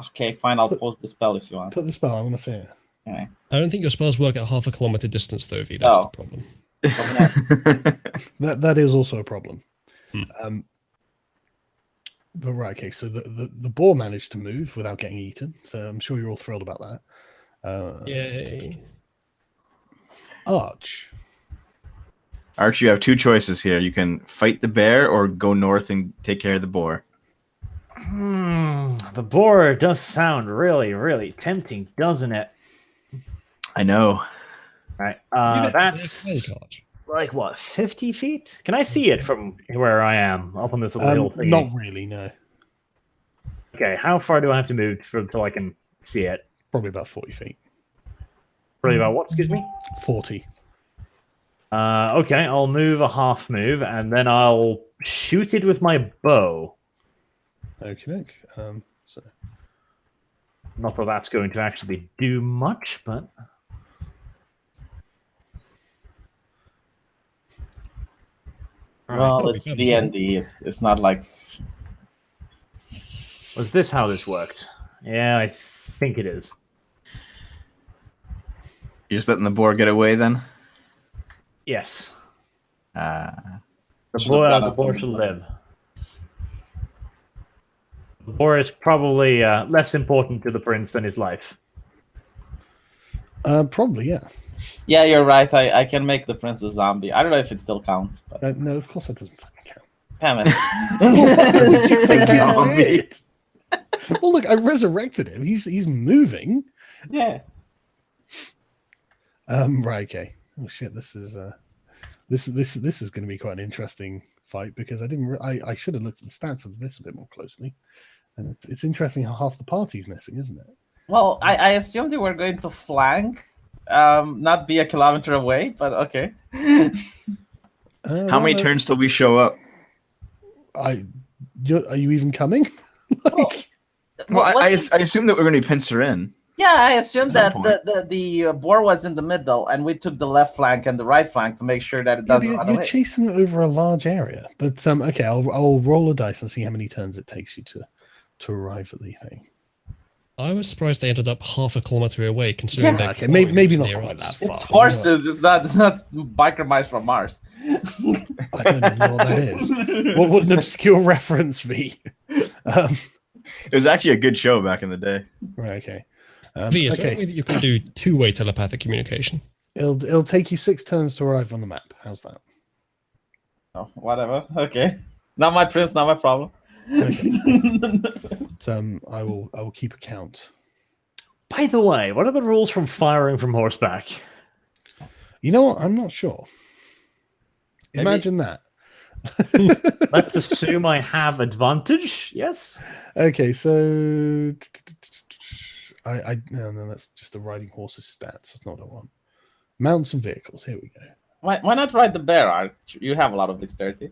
Okay, fine. I'll post the spell if you want. Put the spell, I want to see it. Anyway. I don't think your spells work at half a kilometer distance, though, V. That's Oh. the problem. That is also a problem. Hmm. But right, okay, so the boar managed to move without getting eaten, so I'm sure you're all thrilled about that. Yay. Arch. Arch, you have two choices here. You can fight the bear or go north and take care of the boar. The boar does sound really, really tempting, doesn't it? I know. Right. Yeah, That's Arch. like what, 50 feet? Can I see it from where I am up on this little hill thing? Not really, no. Okay, how far do I have to move till I can see it? Probably about 40 feet. Probably about what? Excuse me. 40. Okay, I'll move a half move and then I'll shoot it with my bow. Okay, so Not that that's going to actually do much, but Well, That'll be it's good. D&D. It's not like was this how this worked? Yeah, I think it is. You're just letting the boar get away then? Yes. Uh, The Should've boar, gone the up boar to shall the- live. The boar is probably less important to the prince than his life. probably, yeah. yeah, you're right. I can make the prince a zombie. I don't know if it still counts, but No, of course that doesn't fucking count. damn What did you think it. you did? Well, look, I resurrected him. He's moving. Yeah. Right, okay. Oh shit! This is this is going to be quite an interesting fight because I should have looked at the stats of this a bit more closely, and it's interesting how half the party's missing, isn't it? Well, I assumed you were going to flank, not be a kilometer away, but okay. How many turns till we show up? Are you even coming? I assume that we're going to pinch her in. Yeah, I assumed that the boar was in the middle, and we took the left flank and the right flank to make sure that it doesn't run away. You're chasing it over a large area, but okay, I'll roll a dice and see how many turns it takes you to arrive at the thing. I was surprised they ended up half a kilometer away, considering that. Okay, maybe not quite that far. It's horses. It's not biker mice from Mars. I don't know what that is. What would an obscure reference be? It was actually a good show back in the day. Right. Okay. V, is there any way that you can do two-way telepathic communication? It'll take you 6 turns to arrive on the map. How's that? Oh, whatever. Okay. Not my prince. Not my problem. Okay. I will keep account. By the way, what are the rules from firing from horseback? You know what? I'm not sure. Imagine that. Let's assume I have advantage. Yes. Okay, so no, that's just the riding horse's stats. That's not what I want. Mounts and vehicles. Here we go. Why not ride the bear, Arch? You have a lot of dexterity.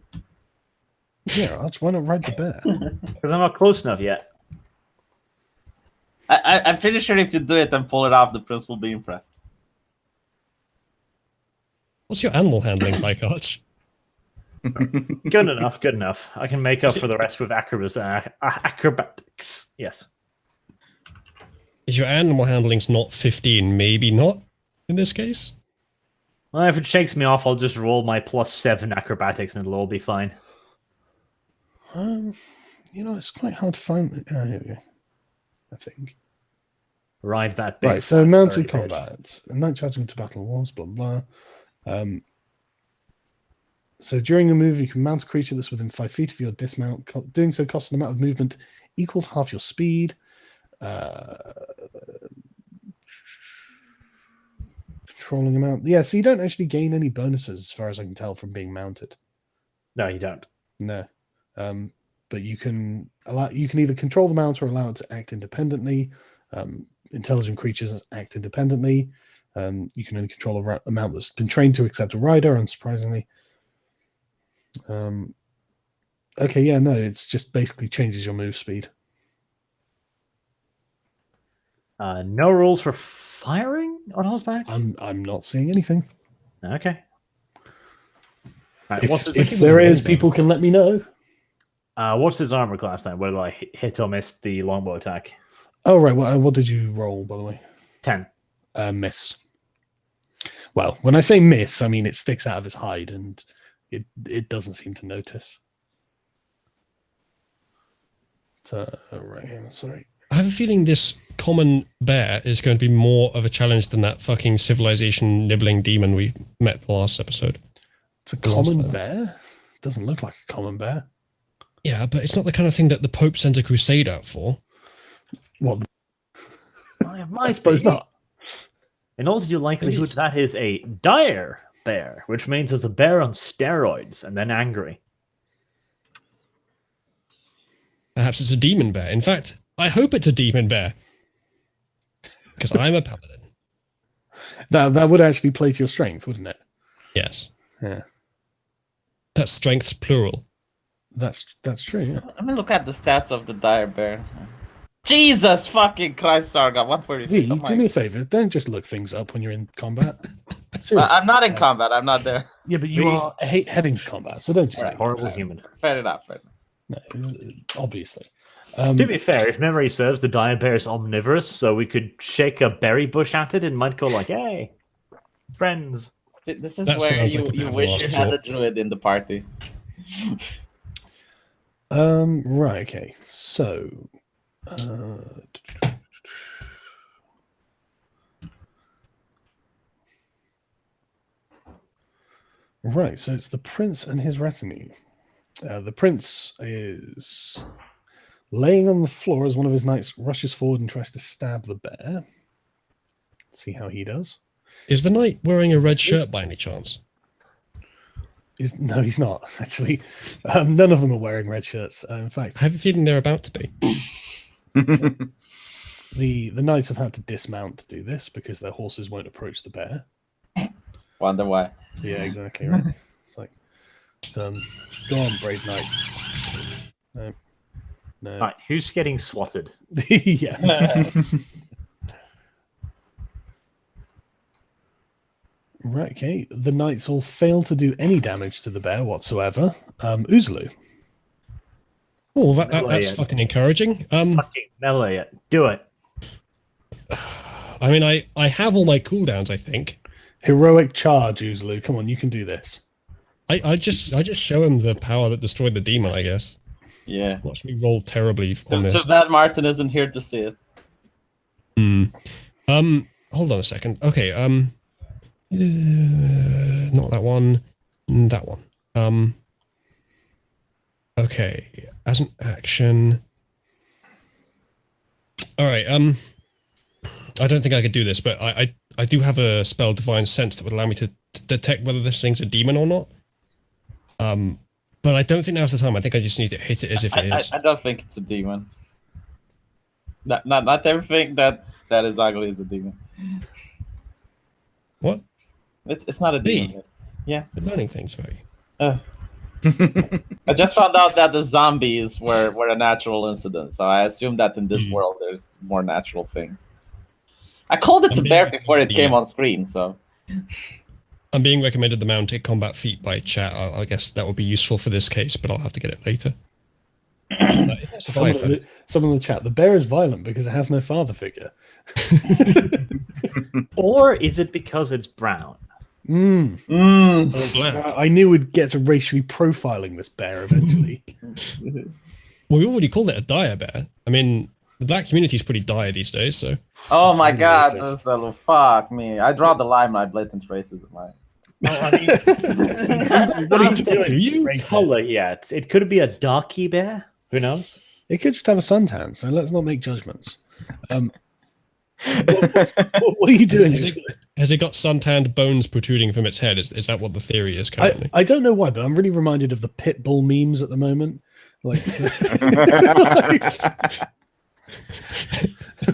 Yeah, Arch, why not ride the bear? Because I'm not close enough yet. I'm pretty sure if you do it and pull it off, the prince will be impressed. What's your animal handling like, Arch? Good enough, good enough. I can make up for the rest with acrobatics. Yes. If your animal handling's not 15, maybe not in this case? Well, if it shakes me off, I'll just roll my +7 acrobatics and it'll all be fine. It's quite hard to find. Here we go. I think. Ride that big. Right, so mounted combat. Night charging into battle wars, blah, blah. So during a move, you can mount a creature that's within 5 feet of your dismount. Doing so costs an amount of movement equal to half your speed. Controlling amount. Yeah, so you don't actually gain any bonuses as far as I can tell from being mounted. No, you don't. No. But you can either control the mount or allow it to act independently. Intelligent creatures act independently. You can only control a mount that's been trained to accept a rider, unsurprisingly. Okay, yeah, no, it's just basically changes your move speed. No rules for firing on horseback? I'm not seeing anything. Okay. Right, if there is, people can let me know. What's his armor class then? Whether I hit or miss the longbow attack? Oh, right. What did you roll, by the way? 10. Miss. Well, when I say miss, I mean it sticks out of his hide and it doesn't seem to notice. Right, sorry. I have a feeling this common bear is going to be more of a challenge than that fucking civilization nibbling demon we met the last episode. It's a common bear? It doesn't look like a common bear. Yeah, but it's not the kind of thing that the Pope sends a crusade out for. What? I suppose not. In all due likelihood, that is a dire bear, which means it's a bear on steroids and then angry. Perhaps it's a demon bear. In fact, I hope it's a demon bear. Because I'm a paladin. That would actually play to your strength, wouldn't it? Yes. Yeah. That's strength's plural. That's true, yeah. Let me look at the stats of the dire bear. Jesus fucking Christ, Sargon, what were you doing? Do me a favor, don't just look things up when you're in combat. I'm not in combat, I'm not there. Yeah, but you are heading to combat, so don't just do horrible human. Fair enough. No, obviously. To be fair, if memory serves, the dire bear is omnivorous, so we could shake a berry bush at it and it might go like, hey, friends. This is where you wish you had a druid in the party. Right, okay. So right, so it's the prince and his retinue. The prince is laying on the floor as one of his knights rushes forward and tries to stab the bear. See how he does. Is the knight wearing a red shirt by any chance? No, he's not, actually. None of them are wearing red shirts. In fact, I have a feeling they're about to be. the knights have had to dismount to do this because their horses won't approach the bear. Wonder why. Yeah, exactly right. It's like, go on, brave knights. No. All right, who's getting swatted? Yeah. Right, okay. The knights all fail to do any damage to the bear whatsoever. Uzlu. Oh, that's fucking encouraging. Fucking melee it. Do it. I mean, I have all my cooldowns, I think. Heroic charge, Uzlu. Come on, you can do this. I just show him the power that destroyed the demon, I guess. Yeah. Watch me roll terribly on this. Too bad Martin isn't here to see it. Hold on a second. Okay, not that one. That one. Okay, as an action. All right. I don't think I could do this, but I do have a spell, Divine Sense, that would allow me to detect whether this thing's a demon or not. But I don't think now's the time. I think I just need to hit it as if it is. I don't think it's a demon. Not everything that is ugly is a demon. What? It's not a demon. Yeah. You're learning things about you. I just found out that the zombies were a natural incident, so I assume that in this world there's more natural things. I called it a bear before it came on screen, so. I'm being recommended the mounted combat feat by chat. I guess that would be useful for this case, but I'll have to get it later. Someone in the chat, the bear is violent because it has no father figure. Or is it because it's brown? I knew we'd get to racially profiling this bear eventually. Well, we already called it a dire bear. I mean, the black community is pretty dire these days, so. Oh my god, this little fuck me. I draw the line by blatant racism. Well, I mean, what are you doing? Do you? Color, yeah. It could be a darky bear. Who knows? It could just have a suntan, so let's not make judgments. What are you doing? Has it got suntanned bones protruding from its head? Is that what the theory is currently? I don't know why, but I'm really reminded of the pit bull memes at the moment. Like,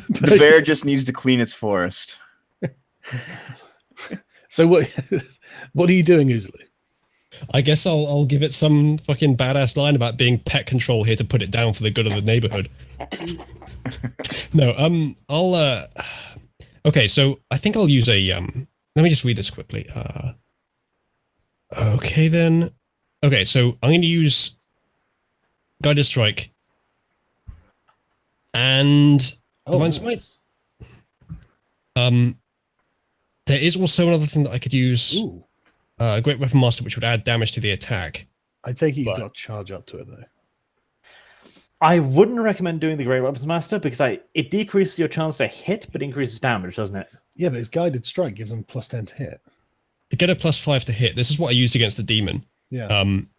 the bear just needs to clean its forest. So what are you doing, Uzlu? I guess I'll give it some fucking badass line about being pet control here to put it down for the good of the neighborhood. No, okay, so I think I'll use a let me just read this quickly. Okay then. Okay, so I'm going to use Guided Strike and Divine Smite. There is also another thing that I could use. Great Weapon Master, which would add damage to the attack. I take it you've got to charge up to it though. I wouldn't recommend doing the Great Weapons Master because it decreases your chance to hit, but increases damage, doesn't it? Yeah, but his Guided Strike gives him +10 to hit. To get a +5 to hit. This is what I used against the demon. Yeah. I'm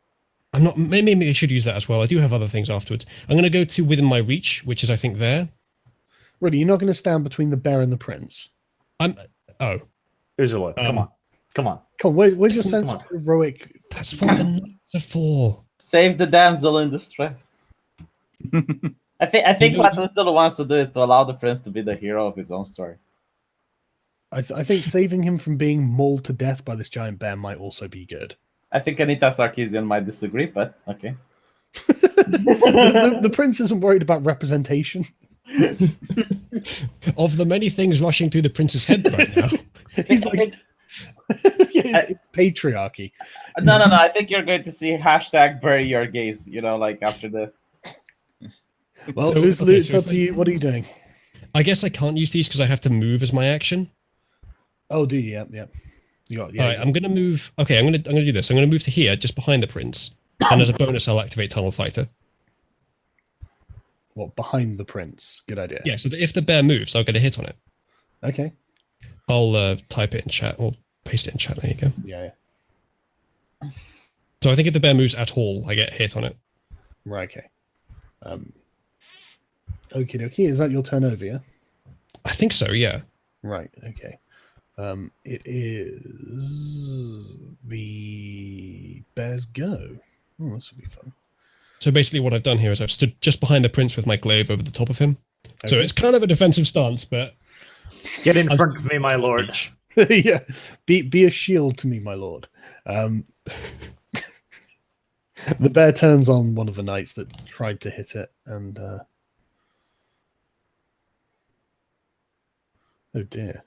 not. Maybe I should use that as well. I do have other things afterwards. I'm going to go to within my reach, which is I think there. Really, you're not going to stand between the bear and the prince. Oh. Usually, come on. Come on, where's your sense of heroic? That's what the knights are for. Save the damsel in distress. I think what Lucilla wants to do is to allow the prince to be the hero of his own story. I think saving him from being mauled to death by this giant bear might also be good. I think Anita Sarkeesian might disagree, but okay. the prince isn't worried about representation. Of the many things rushing through the prince's head right now. He's like, patriarchy. No. I think you're going to see #bury your gaze, like after this. Well, it's up to you. What are you doing? I guess I can't use these because I have to move as my action. Oh, do you? Yeah. All right, I'm going to move. Okay, I'm going to do this. I'm going to move to here, just behind the prince. And as a bonus, I'll activate Tunnel Fighter. What, behind the prince? Good idea. Yeah, so that if the bear moves, I'll get a hit on it. Okay. I'll type it in chat or paste it in chat. There you go. Yeah. So I think if the bear moves at all, I get a hit on it. Right. Okay. Okie dokie. Is that your turn over? Yeah. I think so. Yeah. Right. Okay. It is the bear's go. Oh, this will be fun. So basically what I've done here is I've stood just behind the prince with my glaive over the top of him. Okay. So it's kind of a defensive stance, but... Get in front of me, my lord. Yeah, be a shield to me, my lord. The bear turns on one of the knights that tried to hit it, and oh dear.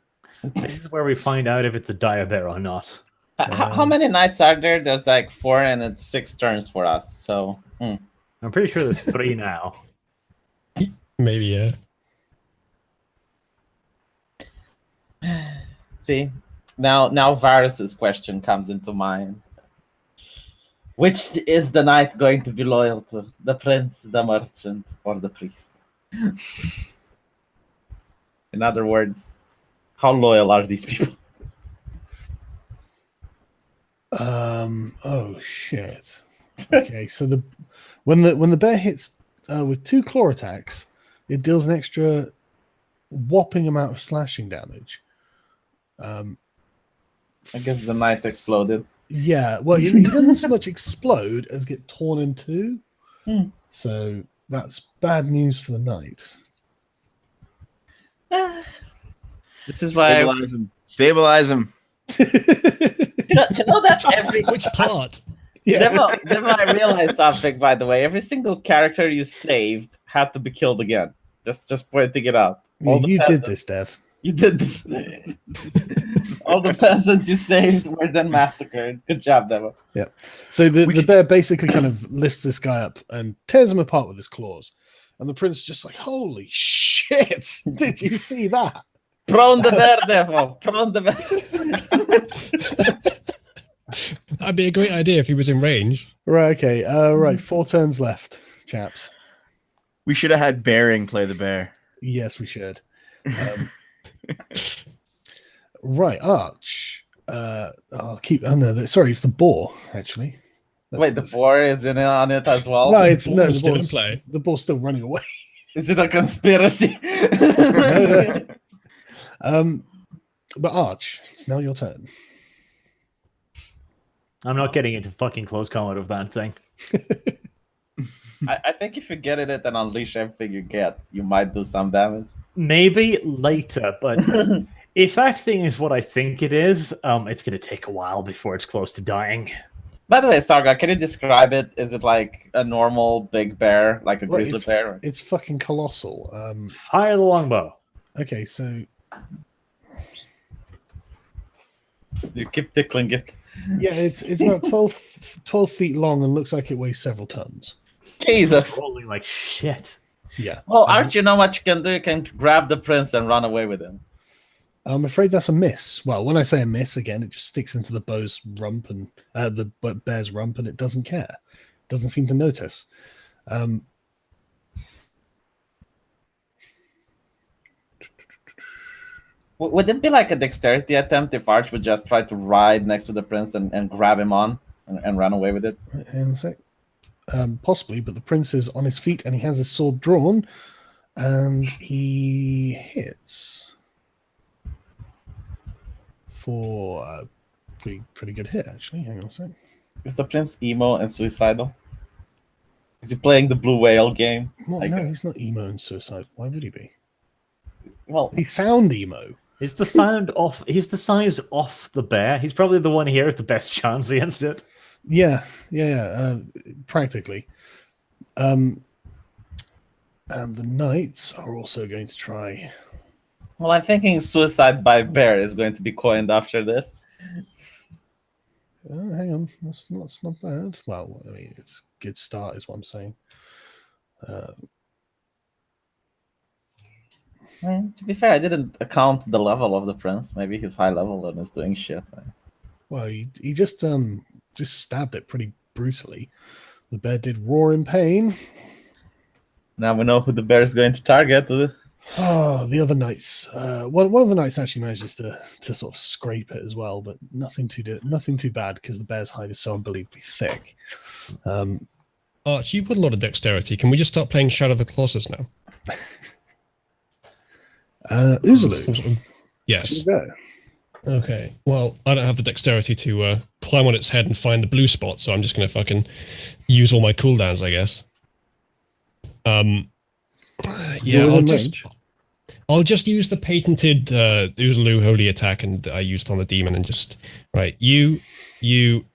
This is where we find out if it's a dire bear or not. How many knights are there? There's like 4, and it's 6 turns for us. So I'm pretty sure there's 3 now. Maybe, yeah. See, now Varus's question comes into mind. Which is the knight going to be loyal to? The prince, the merchant, or the priest? In other words, how loyal are these people? Oh shit. Okay, so when the bear hits with 2 claw attacks, it deals an extra whopping amount of slashing damage. I guess the knight exploded. Yeah, well, he doesn't so much explode as get torn in 2. So that's bad news for the knight. This is why Stabilize him. you know that every which part? Yeah. Devil, I realized something, by the way. Every single character you saved had to be killed again. Just pointing it out. You did this, Dev. You did this. All the peasants you saved were then massacred. Good job, Devil. Yeah. So the bear basically kind of lifts this guy up and tears him apart with his claws. And the prince is just like, holy shit! Did you see that? Prone the bear, Devil. Prone the bear. That'd be a great idea if he was in range. Right, okay. Right, 4 turns left, chaps. We should have had Bearing play the bear. Yes, we should. Right, Arch. I'll keep. Oh no, sorry, it's the boar. Actually, wait, the boar is in on it as well. No, it's no. Still in play. The boar's still running away. Is it a conspiracy? No. But Arch, it's now your turn. I'm not getting into fucking close combat with that thing. I think if you get in it and unleash everything you get, you might do some damage. Maybe later, but if that thing is what I think it is, it's going to take a while before it's close to dying. By the way, Sarga, can you describe it? Is it like a normal big bear, like a grizzly bear? It's fucking colossal. Fire the longbow. Okay, so... You keep tickling it. Yeah, it's about 12 feet long and looks like it weighs several tons. Jesus. Rolling like shit. Yeah. Well, Arch, you know what you can do? You can grab the prince and run away with him. I'm afraid that's a miss. Well, when I say a miss, again, it just sticks into the bow's rump and the bear's rump, and it doesn't care. Doesn't seem to notice. Would it be like a dexterity attempt if Arch would just try to ride next to the prince and grab him on and run away with it? Hang on a sec. Possibly, but the prince is on his feet and he has his sword drawn, and he hits for a pretty good hit, actually. Hang on a sec. Is the prince emo and suicidal? Is he playing the blue whale game? Well, no, he's not emo and suicidal. Why would he be? Well, he sound emo. Is the sound off? He's the size off the bear. He's probably the one here with the best chance against it. Yeah, practically. And the knights are also going to try. Well, I'm thinking suicide by bear is going to be coined after this. Hang on, that's not bad. Well, I mean, it's a good start, is what I'm saying. To be fair, I didn't account the level of the prince. Maybe he's high level and is doing shit. Well, he just stabbed it pretty brutally. The bear did roar in pain. Now we know who the bear is going to target. Oh, the other knights. One of the knights actually manages to sort of scrape it as well, but nothing too bad because the bear's hide is so unbelievably thick. Arch, you put a lot of dexterity. Can we just start playing Shadow of the Colossus now? Uzulu. Yes. Okay. Well, I don't have the dexterity to climb on its head and find the blue spot, so I'm just gonna fucking use all my cooldowns, I guess. Yeah, You're within range. I'll just use the patented Oozaloo Holy attack and I used on the demon and just right, you,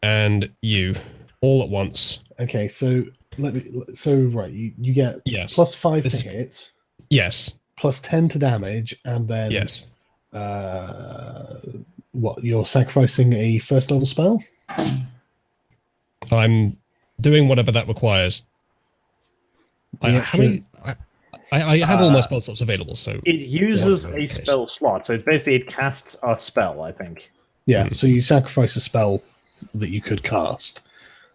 and you, all at once. Okay, so right, you get Yes. +5 to hit, Yes. +10 to damage, and then Yes. what? You're sacrificing a first level spell? I'm doing whatever that requires. I have all my spell slots available, so It uses Yeah, a okay. spell slot, so it's basically it casts a spell, I think. Yeah, so you sacrifice a spell that you could cast,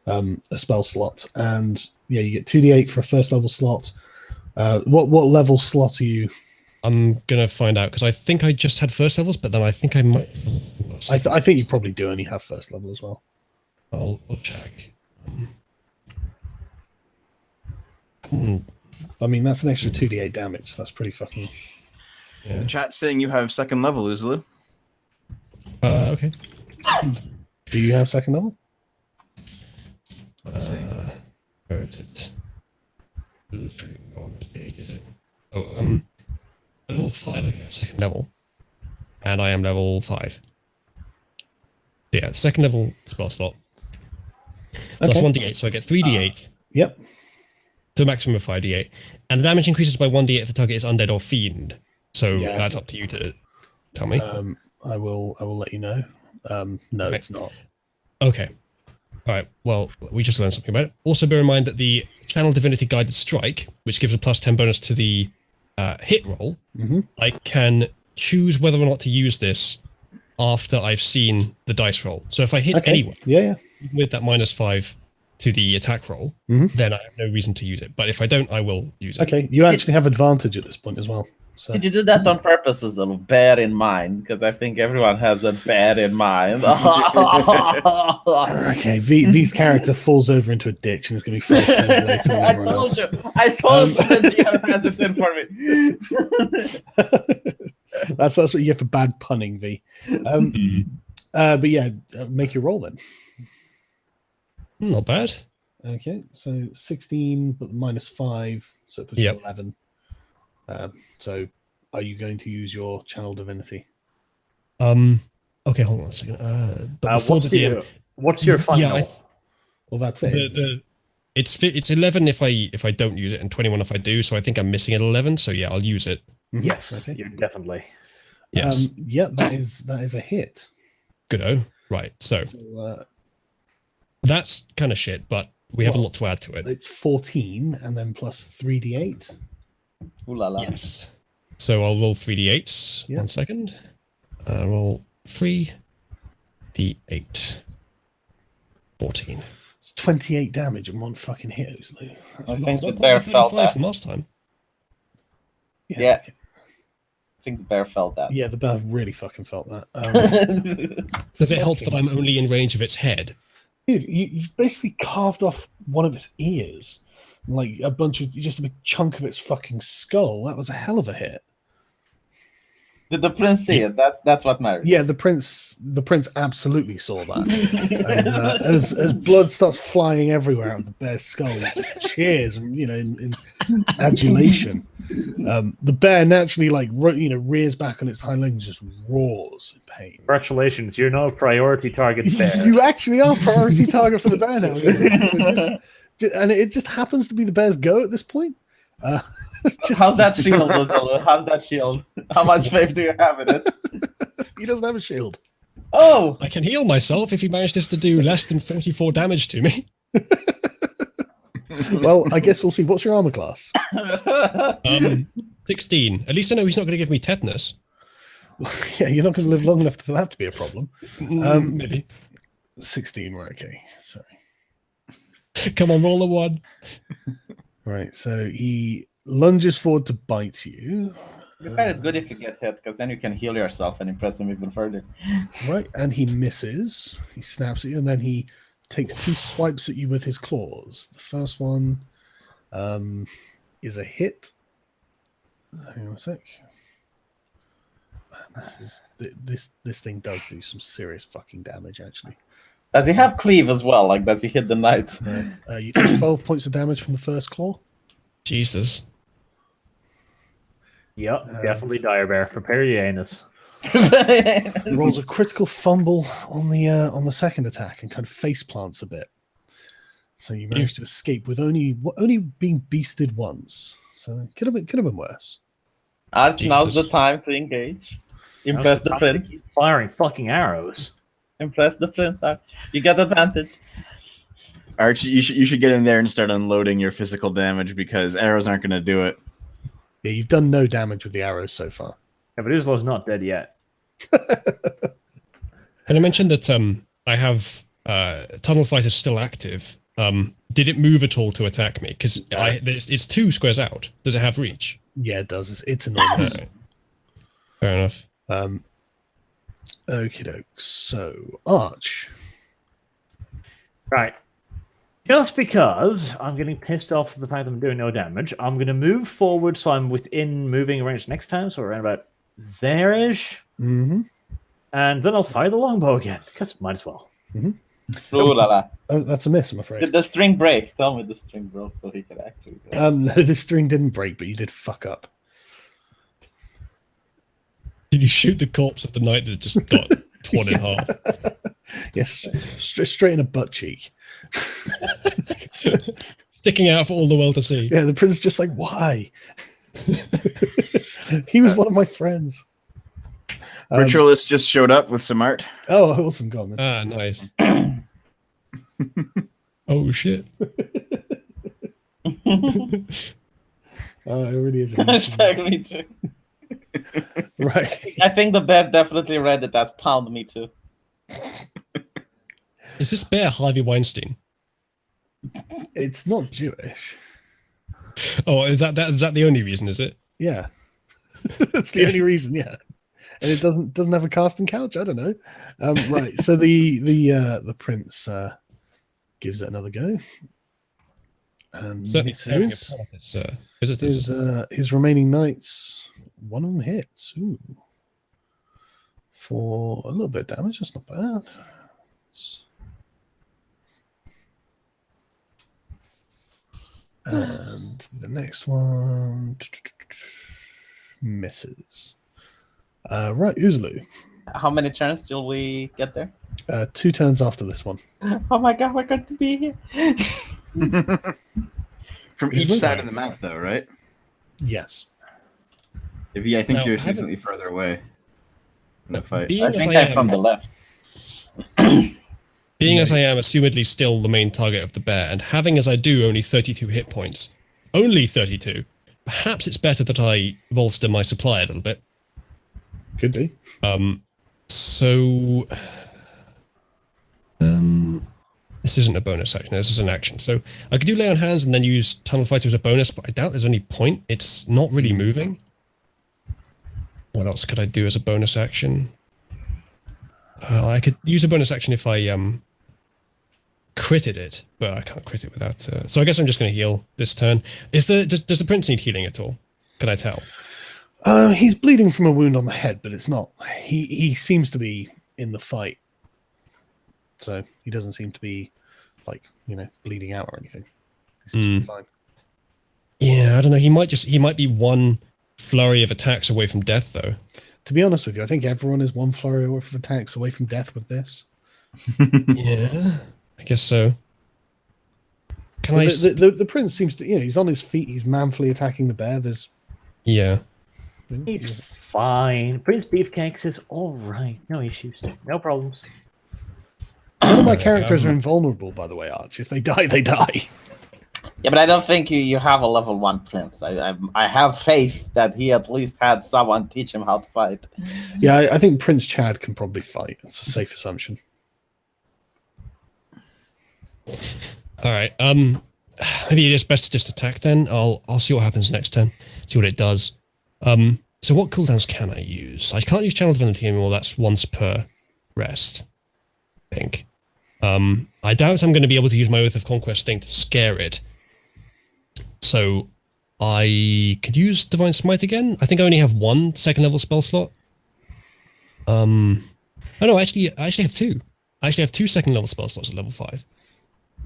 a spell slot, and yeah, you get 2d8 for a first level slot. What level slot are you? I'm gonna find out because I think I just had first levels, but then I think I might. I think you probably do only have first level as well. I'll check. I mean, that's an extra 2d8 damage. So that's pretty fucking. Yeah. The chat's saying you have second level, Uzalu. Okay. Do you have second level? Let's see. Where is it? Oh, level 5, I guess, second level. And I am level 5. Yeah, second level spell slot. Plus Okay. 1d8, so I get 3d8 Yep. to a maximum of 5d8. And the damage increases by 1d8 if the target is undead or fiend. So Yeah. that's up to you to tell me. I will let you know. No, Okay. it's not. Okay. All right. Well, we just learned something about it. Also, bear in mind that the Channel Divinity Guided Strike, which gives a +10 bonus to the hit roll, I can choose whether or not to use this after I've seen the dice roll. So if I hit anyone Yeah. with that -5 to the attack roll, then I have no reason to use it. But if I don't, I will use it. Okay, you actually have advantage at this point as well. So. Did you do that on purpose, Uzalu? Bear in mind, because I think everyone has a bear in mind. Okay, V's character falls over into a ditch and is going to be 5 turns later than I everyone told else. you. I told you that GM has it in for me. That's what you get for bad punning, V. But yeah, make your roll then. Not bad. Okay, so 16, but -5, so it puts you 11. So are you going to use your Channel Divinity? Okay, hold on a second. But before the DM, what's your final? Well, that's it. It's 11 if I don't use it and 21 if I do. So I think I'm missing at 11. So yeah, I'll use it. Yes, Okay. you're definitely. Yes. Yeah, that is a hit. Good. Right. So that's kind of shit, but we have a lot to add to it. It's 14 and then plus 3d8. Ooh la la. Yes. So I'll roll 3d8s. Yeah. 1 second. Roll 3d8. 14. It's 28 damage in one fucking hit, Uzalu. I think the Not bear quite the felt 35 that. from last time. Yeah. I think the bear felt that. Yeah, the bear really fucking felt that. Does it help that I'm only in range of its head? Dude, you basically carved off one of its ears. Like just a big chunk of its fucking skull. That was a hell of a hit. Did the prince see it? That's what matters. Yeah, the prince absolutely saw that. And, as blood starts flying everywhere out of the bear's skull, he cheers and in adulation. The bear naturally rears back on its hind legs and just roars in pain. Congratulations, you're now a priority target bear. You actually are priority target for the bear now. And it just happens to be the bear's go at this point. How's that shield, Uzalu? How's that shield? How much faith do you have in it? He doesn't have a shield. Oh! I can heal myself if he manages to do less than 44 damage to me. Well, I guess we'll see. What's your armor class? 16. At least I know he's not going to give me tetanus. Yeah, you're not going to live long enough for that to be a problem. Maybe. 16, right, okay. Sorry. Come on, roll a 1. Right, so he lunges forward to bite you. It's good if you get hit, because then you can heal yourself and impress him even further. Right, and he misses. He snaps at you, and then he takes 2 swipes at you with his claws. The first one is a hit. Hang on a sec. Man, this thing does do some serious fucking damage, actually. Does he have cleave as well? Like, does he hit the knights? You take 12 points of damage from the first claw. Jesus. Yep, definitely dire bear. Prepare your anus. He rolls a critical fumble on the second attack and kind of face plants a bit. So you manage to escape with only being beasted once. So it could have been worse. Arch, now's the time to engage. Impress the prince. Keep firing fucking arrows. Impress the prince, Arch. You get advantage. Arch, you should get in there and start unloading your physical damage because arrows aren't going to do it. Yeah, you've done no damage with the arrows so far. Yeah, but Uzlo's not dead yet. And I mentioned that I have Tunnel Fighter still active. Did it move at all to attack me? Because it's 2 squares out. Does it have reach? Yeah, it does. It's enormous. Right. Fair enough. Okie doke. So, Arch. Right. Just because I'm getting pissed off at the fact that I'm doing no damage, I'm going to move forward so I'm within moving range next time, so around about there-ish. Mm-hmm. And then I'll fire the longbow again, because might as well. Mm-hmm. Ooh la la. Oh, that's a miss, I'm afraid. Did the string break? Tell me the string broke so he could actually go. No, the string didn't break, but you did fuck up. Did you shoot the corpse of the knight that just got torn in half? Yes, straight in a butt cheek. Sticking out for all the world to see. Yeah, the prince is just like, why? He was one of my friends. Ritualist just showed up with some art. Oh, awesome, go on then. Ah, nice. Oh, shit. Oh, it really is. Hashtag me too. Right. I think the bear definitely read it as pound me too. Is this bear Harvey Weinstein? It's not Jewish. Oh, is that the only reason, is it? Yeah. That's the only reason, yeah. And it doesn't have a casting couch? I don't know. Right. So the prince gives it another go. And Certainly tearing misses. apart its visitors. His remaining knights, one of them hits. Ooh. For a little bit of damage, that's not bad. And the next one misses. Right, Uzlu. How many turns till we get there? 2 turns after this one. Oh my god, we're going to be here. From each side of the map, though, right? Yes. I think Now, you're significantly further away in the fight. Being I as think I I'm from am, the left. being as I am assumedly still the main target of the bear, and having as I do only 32 hit points, only 32, perhaps it's better that I bolster my supply a little bit. Could be. So this isn't a bonus action, this is an action. So I could do Lay on Hands and then use Tunnel Fighter as a bonus, but I doubt there's any point. It's not really moving. What else could I do as a bonus action? I could use a bonus action if I critted it, but I can't crit it without... so I guess I'm just going to heal this turn. Does the prince need healing at all? Can I tell? He's bleeding from a wound on the head, but it's not. He seems to be in the fight. So he doesn't seem to be, bleeding out or anything. He seems to be fine. Yeah, I don't know. He might be one flurry of attacks away from death, though. To be honest with you, I think everyone is one flurry of attacks away from death with this. Yeah, I guess so. The prince seems to, he's on his feet. He's manfully attacking the bear. Yeah. He's fine. Prince Beefcakes is all right. No issues. No problems. None of my characters are invulnerable, by the way, Arch. If they die, they die. Yeah, but I don't think you have a level 1 prince. I have faith that he at least had someone teach him how to fight. Yeah, I think Prince Chad can probably fight. It's a safe assumption. All right. Maybe it is best to just attack then. I'll see what happens next turn. See what it does. So what cooldowns can I use? I can't use Channel Divinity anymore. That's once per rest, I think. I doubt I'm going to be able to use my Oath of Conquest thing to scare it. So I could use Divine Smite again. I think I only have 1 second level spell slot. Oh no, actually, I actually have two. I actually have 2 second level spell slots at level 5.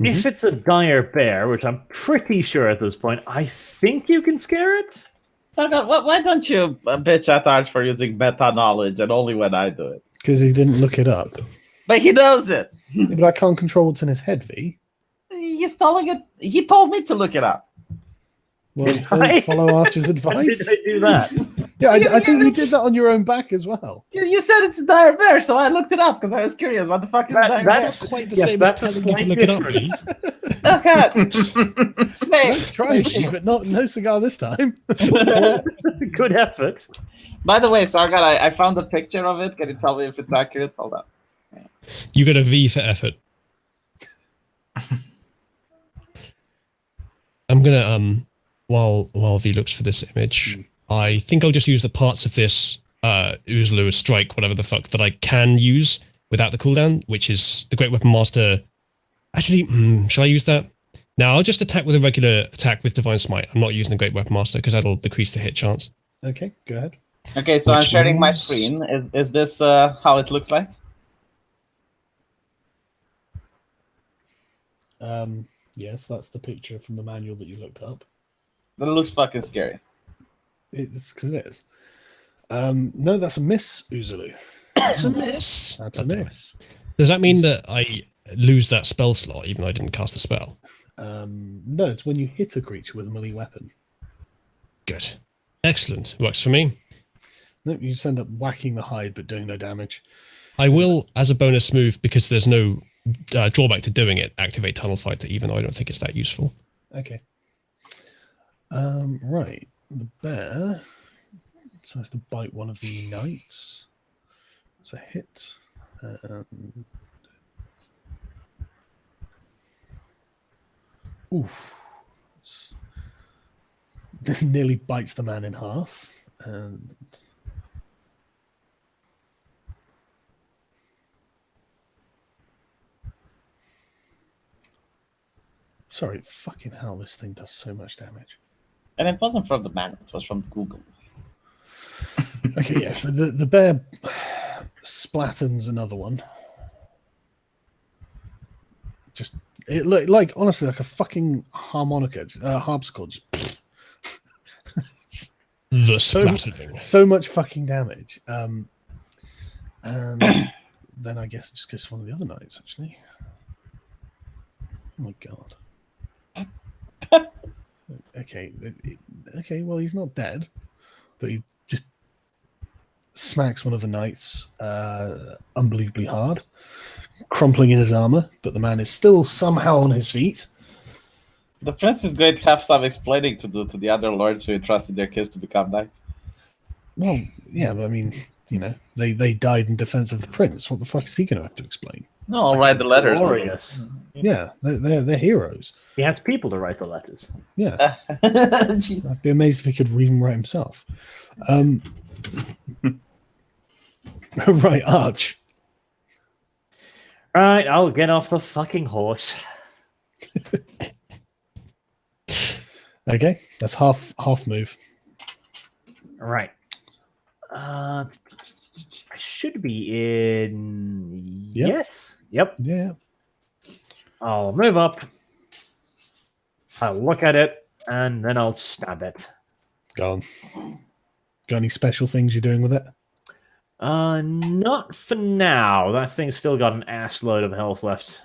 If it's a dire bear, which I'm pretty sure at this point, I think you can scare it. Sargon, why don't you bitch at Arch for using meta knowledge and only when I do it? Because he didn't look it up. But he knows it. Yeah, but I can't control what's in his head, V. He's telling it. He told me to look it up. Well, don't follow Archer's When advice. did I do that? Yeah, I think you did that on your own back as well. You said it's a dire bear, so I looked it up because I was curious. What the fuck is a dire bear? That's quite the same as telling you to look it up, please. Oh god. Same. Try me, but no cigar this time. Good effort. By the way, Sargon, I found a picture of it. Can you tell me if it's accurate? Hold up. You got a V for effort. I'm gonna while V looks for this image, I think I'll just use the parts of this Uzlu strike, whatever the fuck, that I can use without the cooldown, which is the Great Weapon Master. Actually, shall I use that? Now I'll just attack with a regular attack with Divine Smite. I'm not using the Great Weapon Master because that'll decrease the hit chance. Okay, go ahead. Okay, so I'm Which sharing my means- screen. Is this how it looks like? Yes, that's the picture from the manual that you looked up. That looks fucking scary. It's because it is. No, that's a miss, Uzulu. That's a miss. That's a miss. Does that mean that I lose that spell slot even though I didn't cast the spell? No, it's when you hit a creature with a melee weapon. Good. Excellent. Works for me. No, you just end up whacking the hide but doing no damage. I will, as a bonus move, because there's no drawback to doing it, activate Tunnel Fighter, even though I don't think it's that useful. Okay. Right. The bear decides to bite one of the knights. It's a hit. Oof. Nearly bites the man in half. And sorry, fucking hell, this thing does so much damage. And it wasn't from the manual, it was from Google. Okay, yeah, so the bear splattens another one. Just it looked like, honestly, like a fucking harpsichord. Just The So- splattering. so much fucking damage. And then I guess it just goes to one of the other knights, actually. Oh my god. Okay, okay. Well, he's not dead, but he just smacks one of the knights unbelievably hard, crumpling in his armor. But the man is still somehow on his feet. The prince is going to have some explaining to do to the other lords who entrusted their kids to become knights. Well, yeah, but I mean, you know, they died in defense of the prince. What the fuck is he going to have to explain? No, I'll write the letters. Glorious. Yeah, they're heroes. He has people to write the letters. Yeah, Jesus. I'd be amazed if he could read and write himself. Right, Arch. Right, I'll get off the fucking horse. Okay, that's half move. Right. I should be in. Yep. Yes. Yep. Yeah. I'll move up. I'll look at it, and then I'll stab it. Go on. Got any special things you're doing with it? Not for now. That thing's still got an ass load of health left.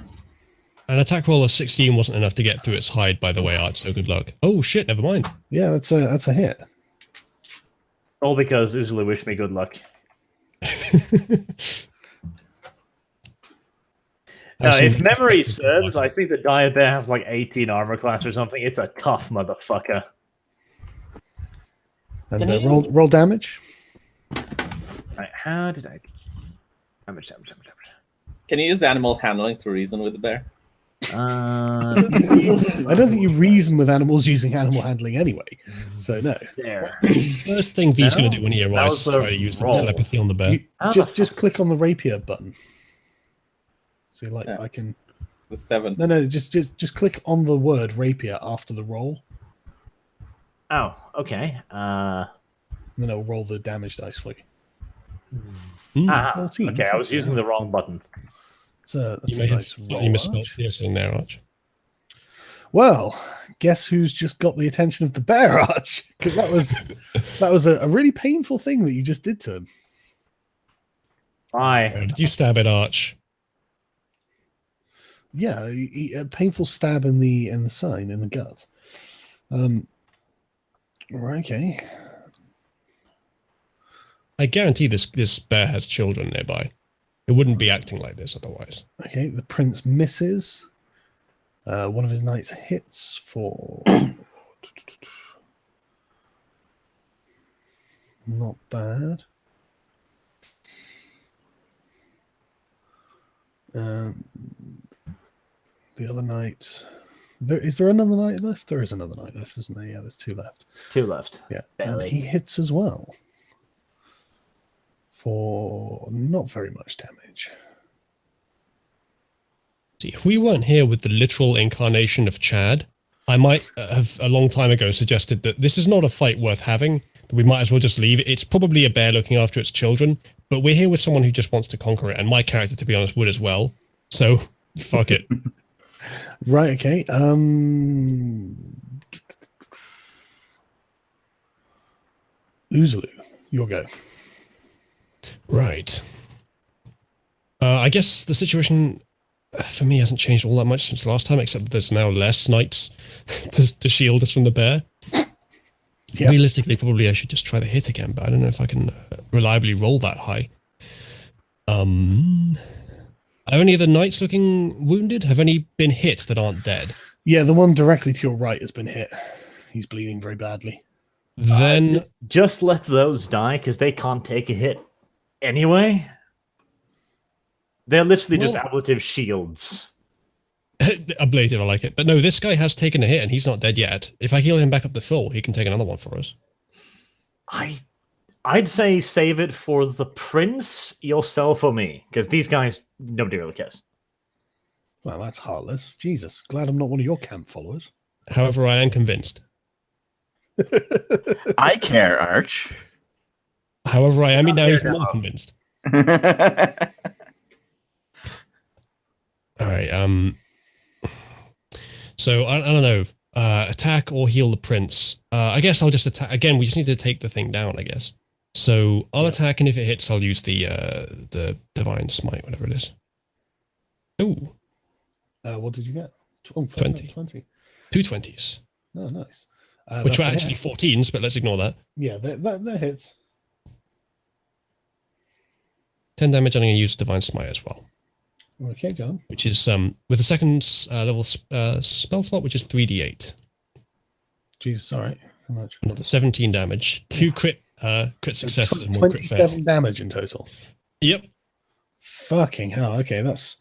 An attack roll of 16 wasn't enough to get through its hide, by the way, Art, so good luck. Oh shit, never mind. Yeah, that's a hit. All because Uzulu wished me good luck. Now, if memory serves, I think the Dire Bear has like 18 armor class or something. It's a tough motherfucker. And Can you roll damage. Right, how did I... Damage. Can you use animal handling to reason with the bear? I don't think you reason with animals using animal handling anyway. So no. There. First thing V's No, going to do when he that arrives was is a try to use the roll. telepathy on the bear. You How the just fuck- click on the rapier button. So like Yeah. I can The 7. no just click on the word rapier after the roll, Oh, okay. and then it'll roll the damage dice for you. Ah, 14. okay, I was using the wrong button. That's You a may nice have roll, you misspelled Arch. piercing there, Arch. Well, guess who's just got the attention of the bear, Arch? Because that was a really painful thing that you just did to him. Why? Did you stab at Arch? Yeah, a painful stab in the side, in the gut. Okay. I guarantee this bear has children nearby. It wouldn't be acting like this otherwise. Okay, the prince misses. One of his knights hits for not bad. The other knights. Is there another knight left? There is another knight left, isn't there? Yeah, there's 2 left. It's 2 left. Yeah, Barely. and he hits as well for not very much damage. See, if we weren't here with the literal incarnation of Chad, I might have a long time ago suggested that this is not a fight worth having, that we might as well just leave it. It's probably a bear looking after its children, but we're here with someone who just wants to conquer it, and my character, to be honest, would as well. So, fuck it. Right, okay. Uzulu, your go. Right. I guess the situation for me hasn't changed all that much since last time, except that there's now less knights to shield us from the bear. Yep. Realistically, probably I should just try the hit again, but I don't know if I can reliably roll that high. Are any of the knights looking wounded? Have any been hit that aren't dead? Yeah, the one directly to your right has been hit. He's bleeding very badly. Then just let those die, because they can't take a hit anyway. They're literally just ablative shields. Ablative, I like it. But no, this guy has taken a hit and he's not dead yet. If I heal him back up to full, he can take another one for us. I'd say save it for the prince, yourself, or me, because these guys, nobody really cares. Well, that's heartless. Jesus, glad I'm not one of your camp followers. However, I am convinced. I care, Arch. However, I am now even more convinced. All right. So I don't know. Attack or heal the prince. I guess I'll just attack again. We just need to take the thing down, I guess. So I'll attack, and if it hits, I'll use the divine smite, whatever it is. Ooh. What did you get? 20. 2 20s. Oh, nice. Which were actually 14s, but let's ignore that. Yeah, that hits. 10 damage, and I'm going to use divine smite as well. Okay, go on. Which is with the second level spell slot, which is 3d8. Jesus, all right. How much? Another 17 damage. 2 crit successes and 1 crit fail. 27 damage in total. Yep. Fucking hell. Okay, that's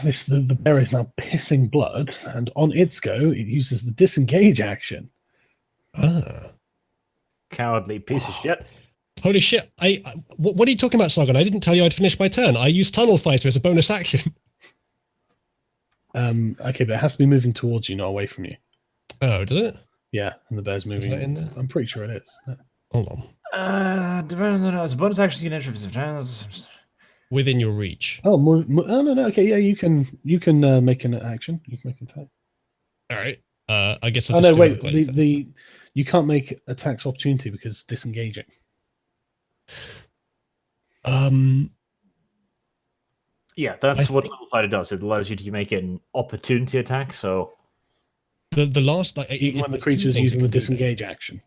the bear is now pissing blood, and on its go, it uses the disengage action. Cowardly piece of shit. Holy shit! What are you talking about, Sargon? I didn't tell you I'd finished my turn. I used Tunnel Fighter as a bonus action. Okay, but it has to be moving towards you, not away from you. Oh, did it? Yeah, and the bear's moving. Is that in there? I'm pretty sure it is. No. Hold on. As a bonus action, you can enter Within your reach. Oh, no. Okay, yeah, you can make an action. You can make an attack. All right. I guess I'll just do wait. You can't make attacks of opportunity because it's disengaging. Yeah, that's what Level Fighter does. It allows you to make an opportunity attack. So the last even when the creature's using the disengage action.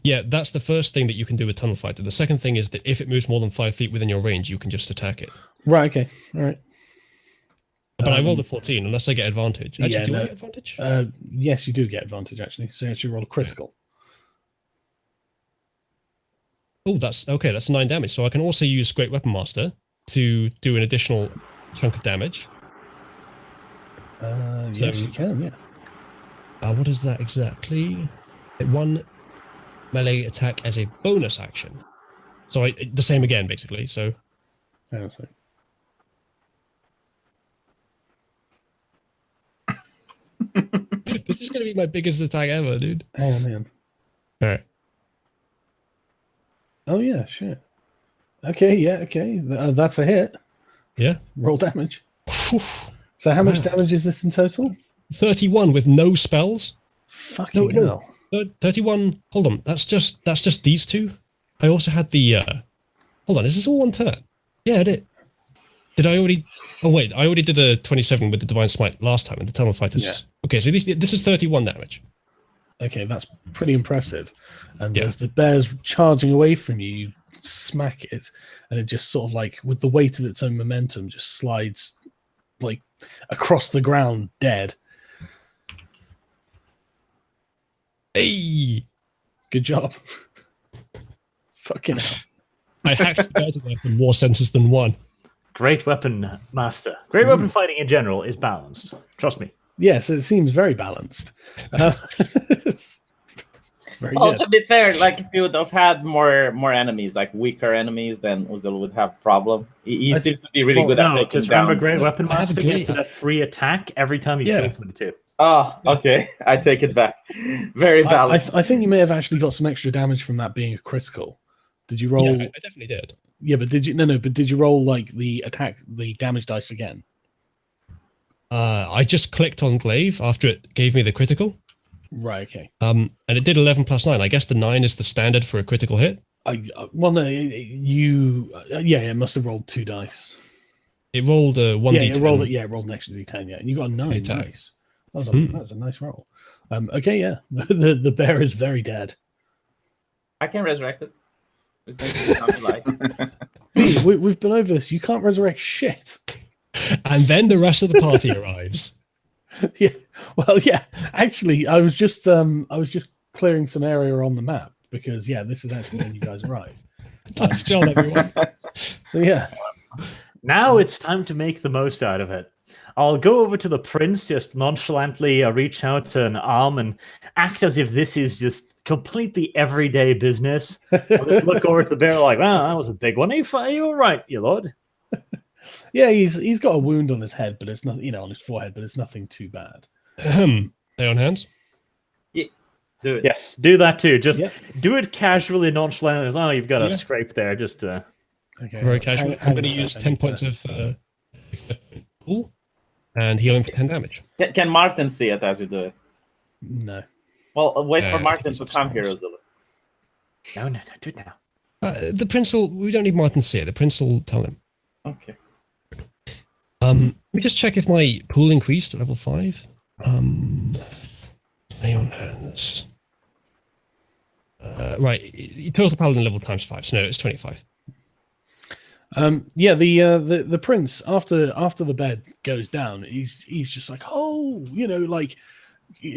Yeah, that's the first thing that you can do with Tunnel Fighter. The second thing is that if it moves more than 5 feet within your range, you can just attack it. Right. Okay. All right. But I rolled a 14, unless I get advantage. Actually, do I get advantage? Yes, you do get advantage, actually. So you actually roll a critical. Oh, that's okay. That's 9 damage. So I can also use Great Weapon Master to do an additional chunk of damage. Yes, you can, yeah. What is that exactly? 1 melee attack as a bonus action. So the same again, basically. So. Hang on a second. This is going to be my biggest attack ever, dude. Oh, man. All right. Oh yeah, shit. Okay, yeah, okay. That's a hit. Yeah. Roll damage. Whew. So how much damage is this in total? 31 with no spells. Fucking No. hell. 31. Hold on. That's just these two. I also had the. Hold on. Is this all one turn? Yeah, it is. Did I already? Oh wait, I already did the 27 with the Divine Smite last time in the Tunnel Fighters. Yeah. Okay, so this is 31 damage. Okay, that's pretty impressive. And Yeah. as the bear's charging away from you, you smack it, and it just sort of like, with the weight of its own momentum, just slides like across the ground, dead. Hey, Good job. Fucking hell. I hacked better in more senses than one. Great weapon, master. Great weapon fighting in general is balanced. Trust me. Yes, it seems very balanced. It's very Well, good. to be fair, like if you would have had more enemies, like weaker enemies, then Uzil would have problem. He seems to be really good at taking because down. remember, great weapon I have a master great- gets that free attack every time you kill somebody too. Oh, okay. I take it back. Very balanced. I think you may have actually got some extra damage from that being a critical. Did you roll? Yeah, I definitely did. Yeah, but did you? No, but did you roll like the damage dice again? I just clicked on Glaive after it gave me the critical. Right. Okay. And it did 11 plus 9. I guess the 9 is the standard for a critical hit. Well, no, you. It must have rolled 2 dice. It rolled a 1d10. It rolled an extra d10. Yeah, and you got a 9. Attack. Nice. That was a nice roll. Okay, yeah, the bear is very dead. I can resurrect it. It's going to be something like. We've been over this. You can't resurrect shit. And then the rest of the party arrives. Yeah. Well, yeah. Actually, I was just clearing some area on the map because this is actually when you guys arrive. Nice job, everyone. So yeah. Now it's time to make the most out of it. I'll go over to the prince, just nonchalantly reach out to an arm and act as if this is just completely everyday business. I'll just look over to the bear like, wow, that was a big one. Are you all right, your lord? Yeah, he's got a wound on his head, but it's not, on his forehead, but it's nothing too bad. Lay on hands. Yeah, do it. Yes, do that too. Just do it casually, nonchalantly. Oh, you've got a Yeah. scrape there. Just Okay. Very casual. I'm going to use 10 points of pool and heal him for 10 damage. Can Martin see it as you do it? No. Well, wait for I Martin think to come here, it's Uzil. no, do it now. The prince will... We don't need Martin to see it. The prince will tell him. Okay. Let me just check if my pool increased to level 5. Lay on hands. Right. Total paladin level times 5. So no, it's 25. The prince after the bed goes down, he's just like,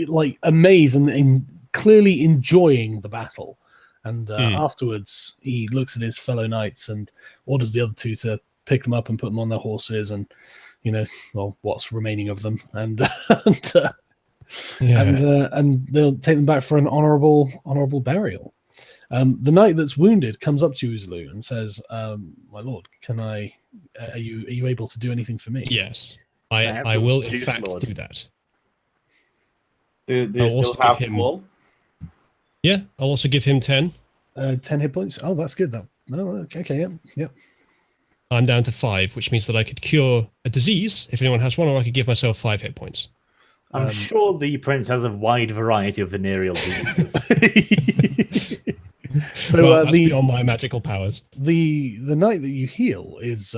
like amazed and clearly enjoying the battle. And afterwards, he looks at his fellow knights and orders the other 2 to pick them up and put them on their horses, and what's remaining of them, and and they'll take them back for an honorable burial. The knight that's wounded comes up to you, Uzlu, and says, "My lord, are you able to do anything for me?" Yes. I will, in fact, do that. Do you still have the wall? Yeah, I'll also give him 10. 10 hit points. Oh, that's good, though. No, okay, yeah. I'm down to 5, which means that I could cure a disease if anyone has one, or I could give myself 5 hit points. I'm sure the prince has a wide variety of venereal diseases. So that's beyond my magical powers. The knight that you heal is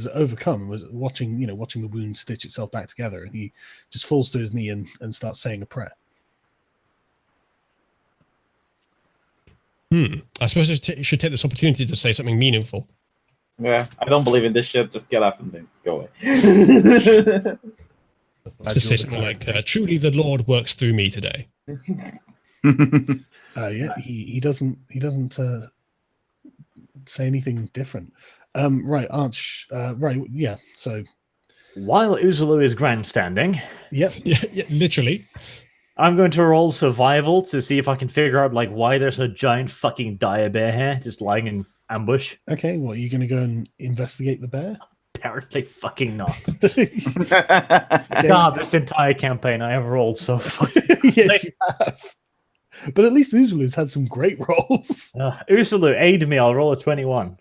overcome, was watching the wound stitch itself back together, and he just falls to his knee and starts saying a prayer. I suppose I should take this opportunity to say something meaningful. Yeah, I don't believe in this shit. Just get up and then go away. Just say something like, truly the Lord works through me today. He doesn't say anything different. Right, Arch. Right, yeah. So while Uzulu is grandstanding, yeah, literally, I'm going to roll survival to see if I can figure out why there's a giant fucking dire bear here just lying in ambush. Okay, what, are you going to go and investigate the bear? Apparently fucking not. Okay. God, this entire campaign I have rolled so fucking... Yes, you have. But at least Uzulu's had some great rolls. Usulu, aid me. I'll roll a 21.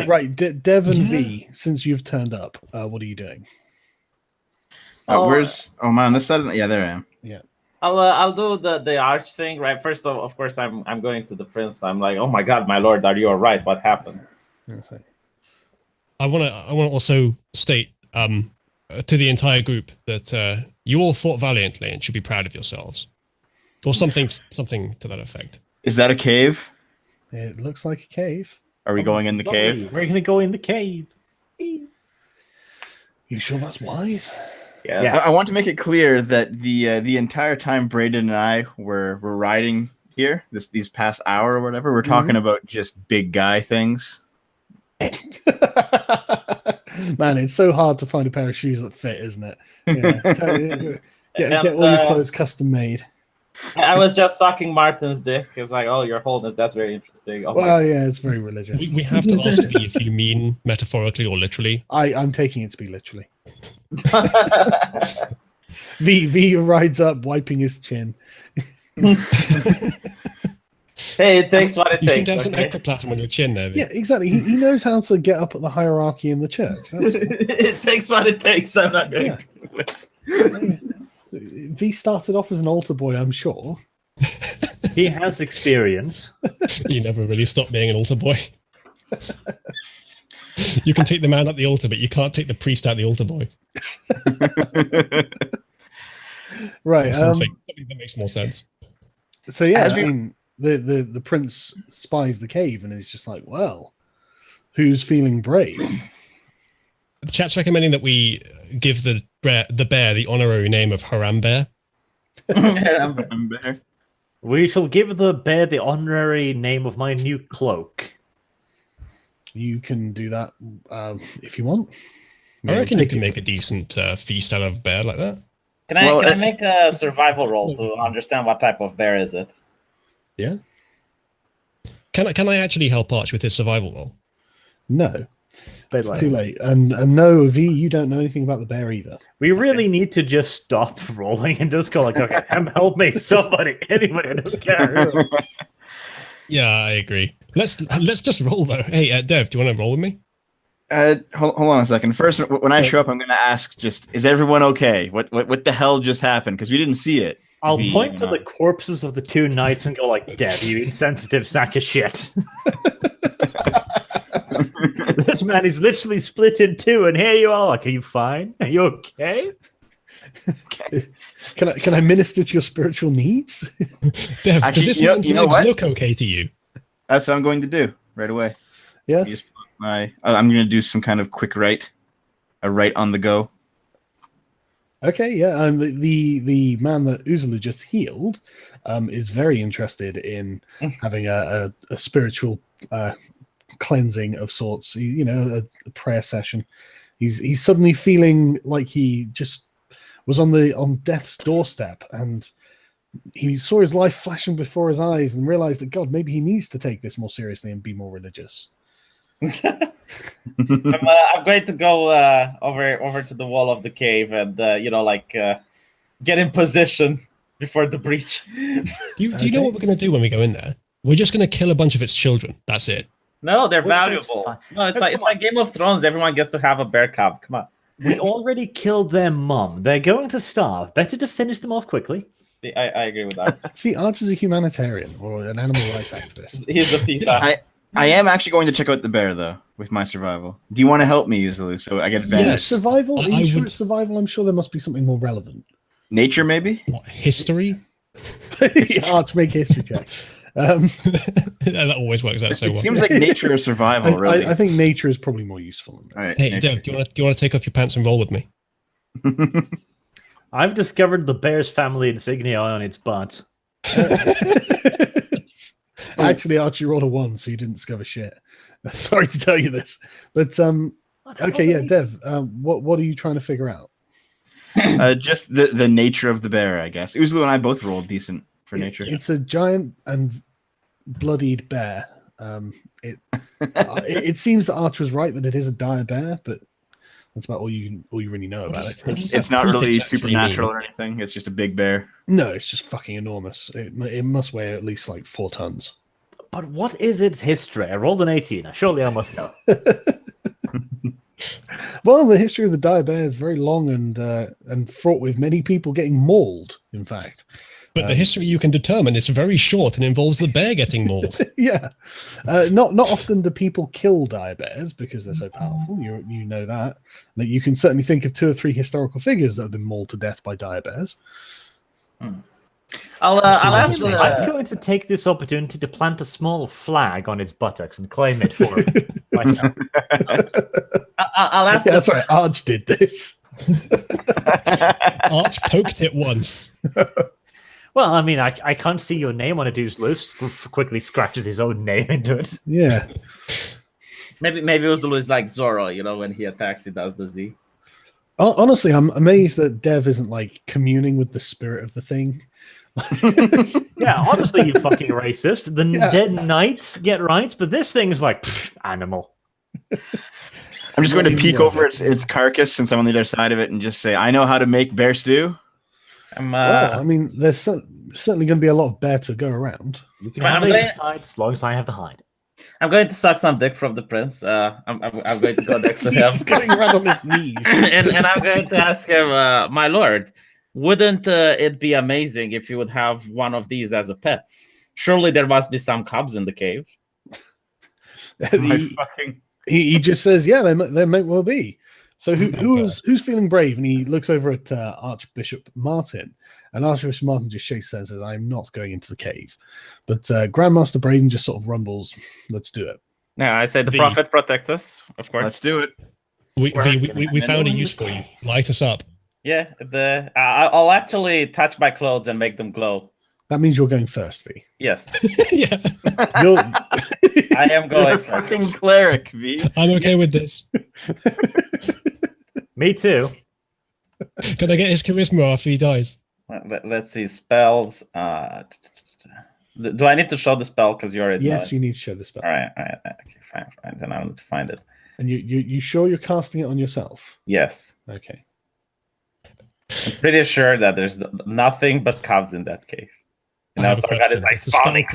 Right, Dev and V, since you've turned up, what are you doing? Where's? Oh man, this side. Yeah, there I am. Yeah. I'll do the arch thing, right? First of course, I'm going to the prince. I'm like, oh my god, my lord, are you all right? What happened? I want to also state to the entire group that you all fought valiantly and should be proud of yourselves, or something to that effect. Is that a cave? It looks like a cave. Are we going in the cave? We're gonna go in the cave. You sure that's wise? Yes. I want to make it clear that the entire time Braden and I were riding here, these past hour or whatever, we're talking about just big guy things. Man, it's so hard to find a pair of shoes that fit, isn't it? Yeah. Get all your clothes custom made. I was just sucking Martin's dick. It was like, oh, your holiness, that's very interesting. Oh, well, yeah, it's very religious. We have to ask V if you mean metaphorically or literally. I'm taking it to be literally. V rides up, wiping his chin. Hey, it takes what it You takes. seem to have some ectoplasm on your chin there. V. Yeah, exactly. He knows how to get up at the hierarchy in the church. That's It takes what it takes. I'm not going to. V started off as an altar boy, I'm sure. He has experience. You never really stop being an altar boy. You can take the man at the altar, but you can't take the priest at the altar boy. Right. Something that makes more sense. So yeah, I mean, the prince spies the cave and is just like, well, who's feeling brave? The chat's recommending that we give the bear the honorary name of Haram Bear. We shall give the bear the honorary name of my new cloak. You can do that if you want. I reckon you can make a decent feast out of bear like that. Can I make a survival roll to understand what type of bear is it? Yeah. Can I actually help Arch with his survival roll? No. It's too late. And no, V, you don't know anything about the bear either. We really need to just stop rolling and just go like, okay, help me, somebody, anybody, I don't care. Yeah, I agree. Let's just roll though. Hey, Dev, do you want to roll with me? Hold on a second. First, when I show up, I'm going to ask: is everyone okay? What the hell just happened? Because we didn't see it. I'll point to the corpses of the two knights and go like, Dev, you insensitive sack of shit. This man is literally split in two, and here you are. Like, are you fine? Are you okay? Can I minister to your spiritual needs? Dev, do this man's legs look okay to you? That's what I'm going to do right away. Yeah. I'm going to do some kind of quick rite, a rite on the go. Okay, yeah. And the man that Uzulu just healed is very interested in having a spiritual cleansing of sorts. A prayer session. He's suddenly feeling like he just was on death's doorstep, and he saw his life flashing before his eyes and realized that God, maybe he needs to take this more seriously and be more religious. I'm going to go over to the wall of the cave and get in position before the breach. Do you know what we're going to do when we go in there? We're just going to kill a bunch of its children. That's it. No, they're valuable. No, it's like Game of Thrones. Everyone gets to have a bear cub. Come on. We already killed their mom. They're going to starve. Better to finish them off quickly. I agree with that. See, Arch is a humanitarian or an animal rights activist. He's a piece of... I am actually going to check out the bear, though, with my survival. Do you want to help me, Uzulu, so I get advantage? Yes. Survival? Are you sure it's survival? I'm sure there must be something more relevant. Nature, maybe? What, history? Arch, make history check. That always works out so well. It seems like nature or survival, really. I think nature is probably more useful than this. All right, hey, nature. Dev, do you want to take off your pants and roll with me? I've discovered the bear's family insignia on its butt. Actually, Archie rolled a 1, so you didn't discover shit. Sorry to tell you this, but okay, yeah, Dev, what are you trying to figure out? Just the nature of the bear, I guess. Uzulu and I both rolled decent for nature. It's a giant and bloodied bear. It seems that Arch was right that it is a dire bear, but That's about all you really know about it. It's not really prefix actually supernatural mean? or anything. It's just a big bear. No, it's just fucking enormous. It must weigh at least like 4 tons. But what is its history? I rolled an 18. Surely I must know. Well, the history of the dire bear is very long and fraught with many people getting mauled. In fact, But the history you can determine is very short and involves the bear getting mauled. yeah, not often do people kill dire bears because they're so powerful. You know that. That you can certainly think of 2 or 3 historical figures that have been mauled to death by dire bears. I'll actually. I'm going to take this opportunity to plant a small flag on its buttocks and claim it for myself. I'll ask. Yeah, that's right. Arch did this. Arch poked it once. Well, I mean, I can't see your name on a dude's loose. Quickly scratches his own name into it. Yeah. Maybe Uzulu is like Zoro, when he attacks, he does the Z. Honestly, I'm amazed that Dev isn't like communing with the spirit of the thing. Yeah, honestly, you fucking racist. The dead knights get rights, but this thing's like animal. I'm just going to peek over its carcass since I'm on the other side of it and just say, I know how to make bear stew. Well, I mean, there's certainly going to be a lot of bear to go around. You can have the inside as long as I have the hide. I'm going to suck some dick from the prince. I'm going to go next to him. He's getting around on his knees. and I'm going to ask him, my lord, wouldn't it be amazing if you would have one of these as a pet? Surely there must be some cubs in the cave. He just says, yeah, there may well be. So who's feeling brave? And he looks over at Archbishop Martin, and Archbishop Martin just shakes his head and says, I'm not going into the cave. But Grandmaster Braden just sort of rumbles, let's do it. Yeah, I say the prophet protects us, of course. Let's do it. We found a use for you. Light us up. Yeah, I'll actually touch my clothes and make them glow. That means you're going first, V. Yes. Yeah. I am going You're a fucking cleric, V. I'm okay with this. Me too. Can I get his charisma after he dies? Let's see. Spells. Do I need to show the spell? Because you already Yes, you need to show the spell. All right. Okay, fine. Then I need to find it. And you sure you're casting it on yourself? Yes. Okay. I'm pretty sure that there's nothing but cubs in that cave. That is like spawning.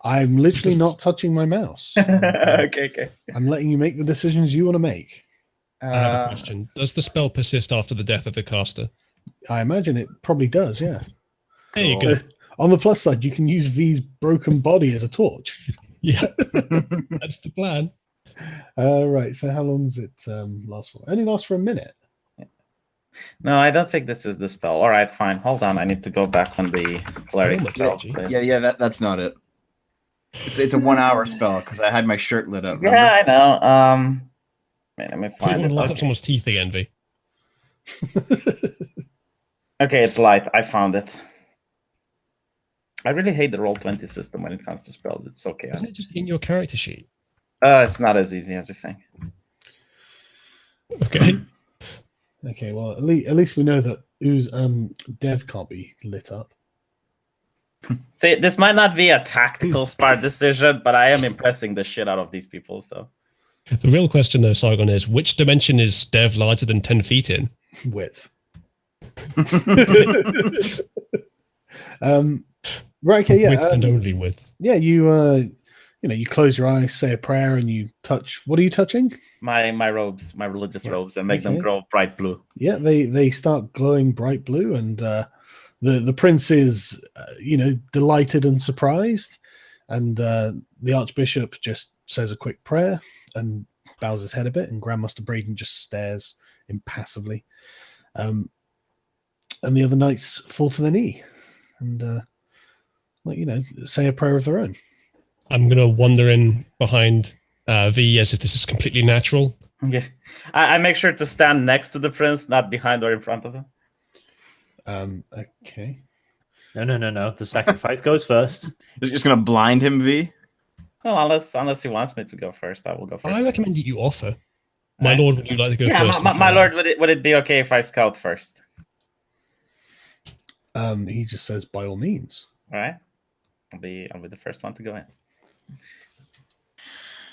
I'm literally not touching my mouse. Okay. I'm letting you make the decisions you want to make. I have a question. Does the spell persist after the death of the caster? I imagine it probably does, yeah. There you go. On the plus side, you can use V's broken body as a torch. Yeah, that's the plan. Right, so how long does it last for? It only lasts for a minute. No, I don't think this is the spell. All right, fine. Hold on. I need to go back on the cleric spell. Yeah, that's not it. It's a 1 hour spell because I had my shirt lit up. Yeah, I know. Wait, let me find it. Lock up someone's teeth again, V. Okay, it's light. I found it. I really hate the Roll20 system when it comes to spells. It's okay. Isn't it just in your character sheet? It's not as easy as you think. Okay. Okay, well, at least we know that Dev can't be lit up. See, this might not be a tactical smart decision, but I am impressing the shit out of these people. So the real question, though, Sargon, is which dimension is Dev larger than 10 feet in? Width. Right. Okay. Yeah. Width and only width. Yeah. You close your eyes, say a prayer, and you touch. What are you touching? My robes, my religious robes, and make them glow bright blue. Yeah. They start glowing bright blue, and the prince is delighted and surprised, and the archbishop just says a quick prayer and bows his head a bit, and Grandmaster Braden just stares impassively, and the other knights fall to their knee and say a prayer of their own. I'm gonna wander in behind V as if this is completely natural. Yeah, I make sure to stand next to the prince, not behind or in front of him. Okay. No. The sacrifice goes first. You're just gonna blind him, V? Well, unless he wants me to go first, I will go first. I recommend that you offer. My lord, would you like to go first? My lord, would it be okay if I scout first? He just says, by all means. All right. I'll be the first one to go in.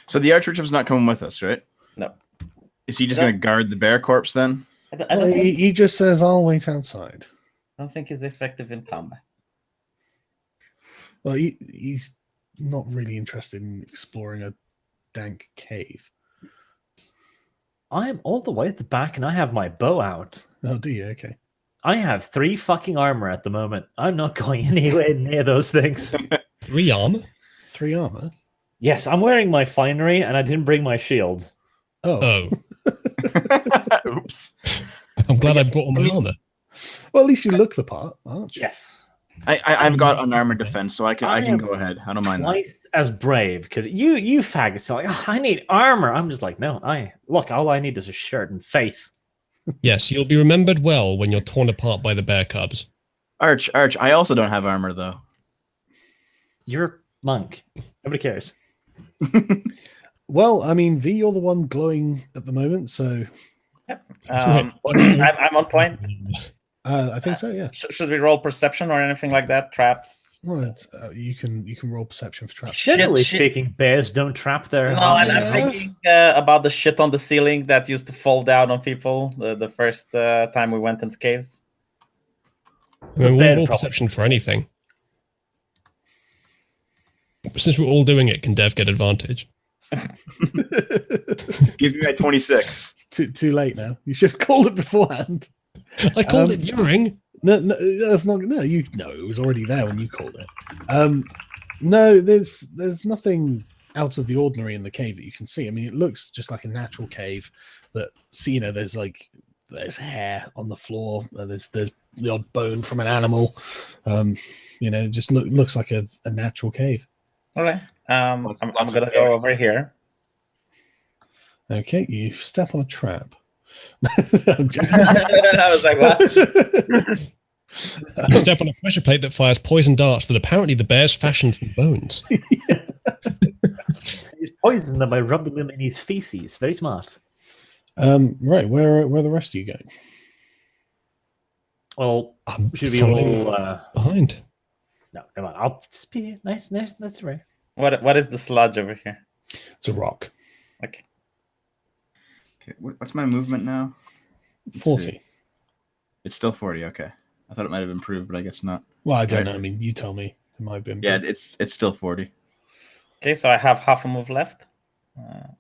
So the archbishop's not coming with us, right? No. Is he just going to guard the bear corpse then? I don't think, he just says, "I'll wait outside." I don't think he's effective in combat. Well, he's not really interested in exploring a dank cave. I am all the way at the back, and I have my bow out. Oh, do you? Okay. I have 3 fucking armor at the moment. I'm not going anywhere near those things. 3 armor? 3 armor? Yes, I'm wearing my finery, and I didn't bring my shield. Oh. Oops. I'm glad I brought all my armor. Well, at least you look the part, Arch. Yes. I've got unarmored defense, so I can go ahead. I don't mind that. Twice as brave, because you faggots are like, oh, I need armor. I'm just like, no, all I need is a shirt and faith. Yes, you'll be remembered well when you're torn apart by the bear cubs. Arch, I also don't have armor though. You're a monk. Nobody cares. Well, I mean, V, you're the one glowing at the moment, so I'm on point. I think so. Yeah. Should we roll perception or anything like that? Traps? Well, you can roll perception for traps. Generally speaking, bears don't trap their. No, and I'm thinking about the shit on the ceiling that used to fall down on people the first time we went into caves. I mean, we'll roll perception for anything. Since we're all doing it, can Dev get advantage? Give me a 26. Too late now. You should have called it beforehand. I called it during. No, that's not. No, it was already there when you called it. No, there's nothing out of the ordinary in the cave that you can see. I mean, it looks just like a natural cave. There's hair on the floor. There's the odd bone from an animal. It just looks like a natural cave. Okay. I'm gonna go over here. Okay, you step on a trap. I was like, what? You step on a pressure plate that fires poison darts that apparently the bears fashioned from bones. He's poisoned them by rubbing them in his feces. Very smart. Right, where are the rest of you going? Well, should we following all behind? No, come on. I'll spear. Nice to read. What is the sludge over here? It's a rock. Okay. Okay, what's my movement now? 40. It's still 40. Okay, I thought it might have improved, but I guess not. Well, I don't know. I mean, you tell me. It might be. Yeah, it's still 40. Okay, so I have half a move left,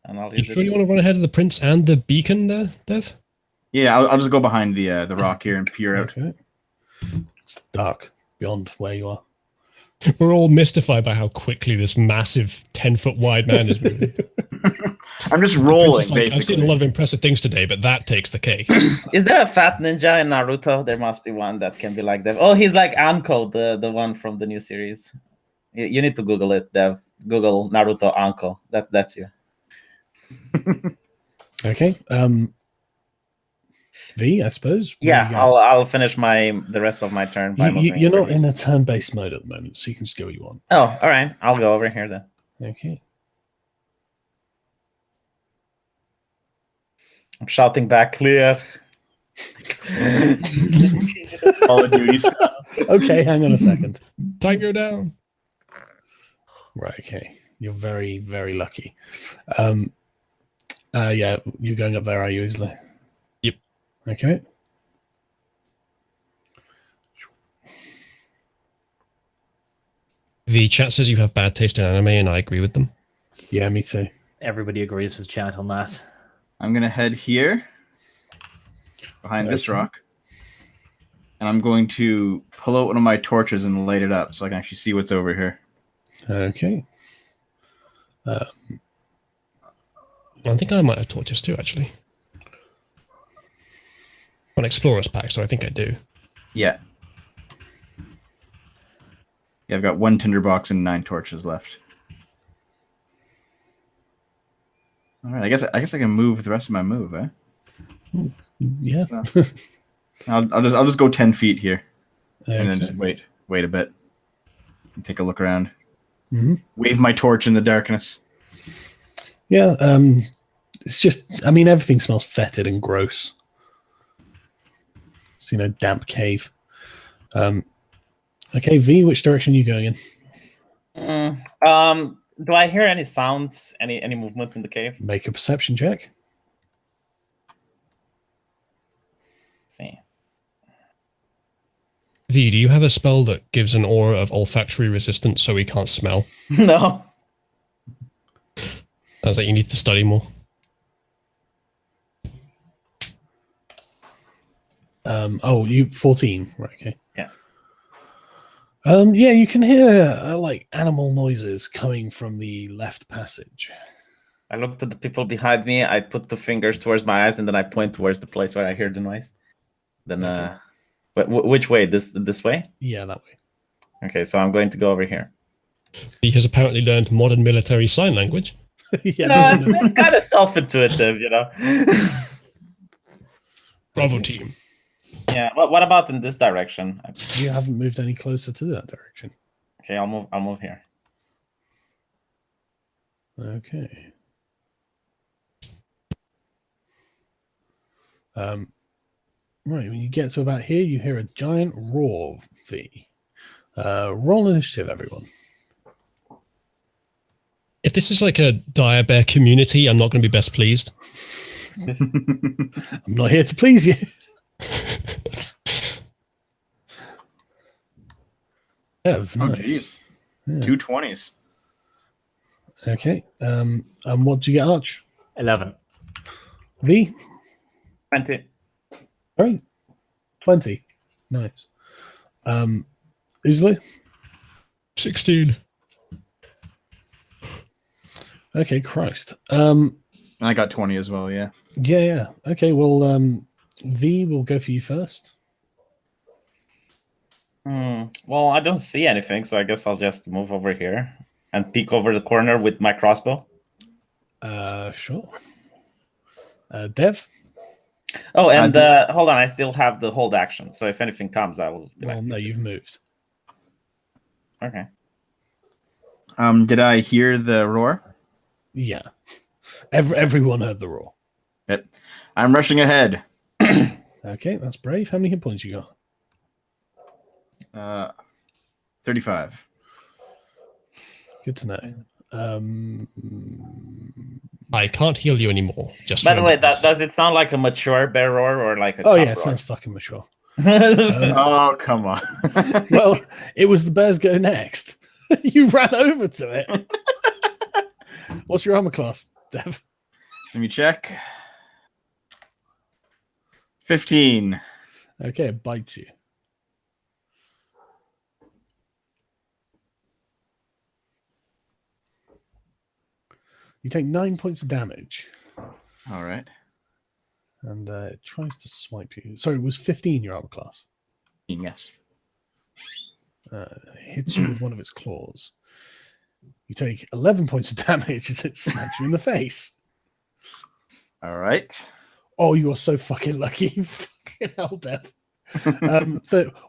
and I'll use You sure you want to run ahead of the prince and the beacon there, Dev? Yeah, I'll just go behind the rock here and peer out. Okay. It's dark beyond where you are. We're all mystified by how quickly this massive 10-foot wide man is moving. I'm just rolling, Like, basically. I've seen a lot of impressive things today, but that takes the cake. Is there a fat ninja in Naruto? There must be one that can be like Dev. Oh, he's like Anko, the one from the new series. You need to Google it, Dev. Google Naruto Anko. That's you. Okay. V, I suppose. Yeah, I'll finish the rest of my turn by moving. You're not in a turn-based mode at the moment, so you can just go where you want. Oh, all right. I'll go over here then. Okay. I'm shouting back, clear. Call of Duty stuff. Okay, hang on a second. Tiger down. Right, okay. You're very, very lucky. Yeah, you're going up there, are you, Isley? Yep. Okay. The chat says you have bad taste in anime, and I agree with them. Yeah, me too. Everybody agrees with chat on that. I'm gonna head here behind this rock, and I'm going to pull out one of my torches and light it up so I can actually see what's over here. Okay. I think I might have torches too, actually. An explorer's pack, so I think I do. Yeah. Yeah, I've got 1 tinderbox and 9 torches left. All right, I guess I can move the rest of my move, eh? Yeah. So, I'll just go 10 feet here, and then Okay. just wait a bit, and take a look around. Mhm. Wave my torch in the darkness. Yeah, it's just, I mean, everything smells fetid and gross. It's, damp cave. Okay, V, which direction are you going in? Do I hear any sounds, any movement in the cave? Make a perception check. see. V, do you have a spell that gives an aura of olfactory resistance so we can't smell? No. I was like, you need to study more. You 14, right? Okay. Yeah. Yeah, you can hear like animal noises coming from the left passage. I look to the people behind me. I put the fingers towards my eyes, and then I point towards the place where I hear the noise. Then, Okay. but which way? This way? Yeah, that way. Okay, so I'm going to go over here. He has apparently learned modern military sign language. Yeah, No, it's kind of self-intuitive, you know. Bravo team. Yeah. What about in this direction? you haven't moved any closer to that direction. Okay, I'll move here. Okay. Right, when you get to about here, you hear a giant roar, V. Roll initiative, everyone. If this is like a dire bear community, I'm not going to be best pleased. I'm not here to please you. Ev, Oh, nice. jeez. Yeah. 2 20s. Okay. And what did you get, Arch? 11. V? 20. Right. 20. Nice. Usually? 16. Okay, Christ. And I got 20 as well, yeah. Yeah. Okay, well, V will go for you first. Well, I don't see anything, so I guess I'll just move over here and peek over the corner with my crossbow. Sure. Dev? Oh, and hold on, I still have the hold action, so if anything comes, I will. Well, no, you've moved. Okay. Did I hear the roar? Yeah. Everyone heard the roar. Yep. I'm rushing ahead. Okay, that's brave. How many hit points you got? 35. Good to know. I can't heal you anymore. Just By the way, remember does it sound like a mature bear roar or like a Oh, cub yeah, roar? it sounds fucking mature. Oh, come on. Well, it was the bears go next. You ran over to it. What's your armor class, Dev? Let me check. 15. Okay, it bites you. You take 9 points of damage. All right. And it tries to swipe you. Sorry, it was 15 your armor class. Yes. It hits you with one of its claws. You take 11 points of damage as it smacks you in the face. All right. Oh, you are so fucking lucky. Fucking hell, Death.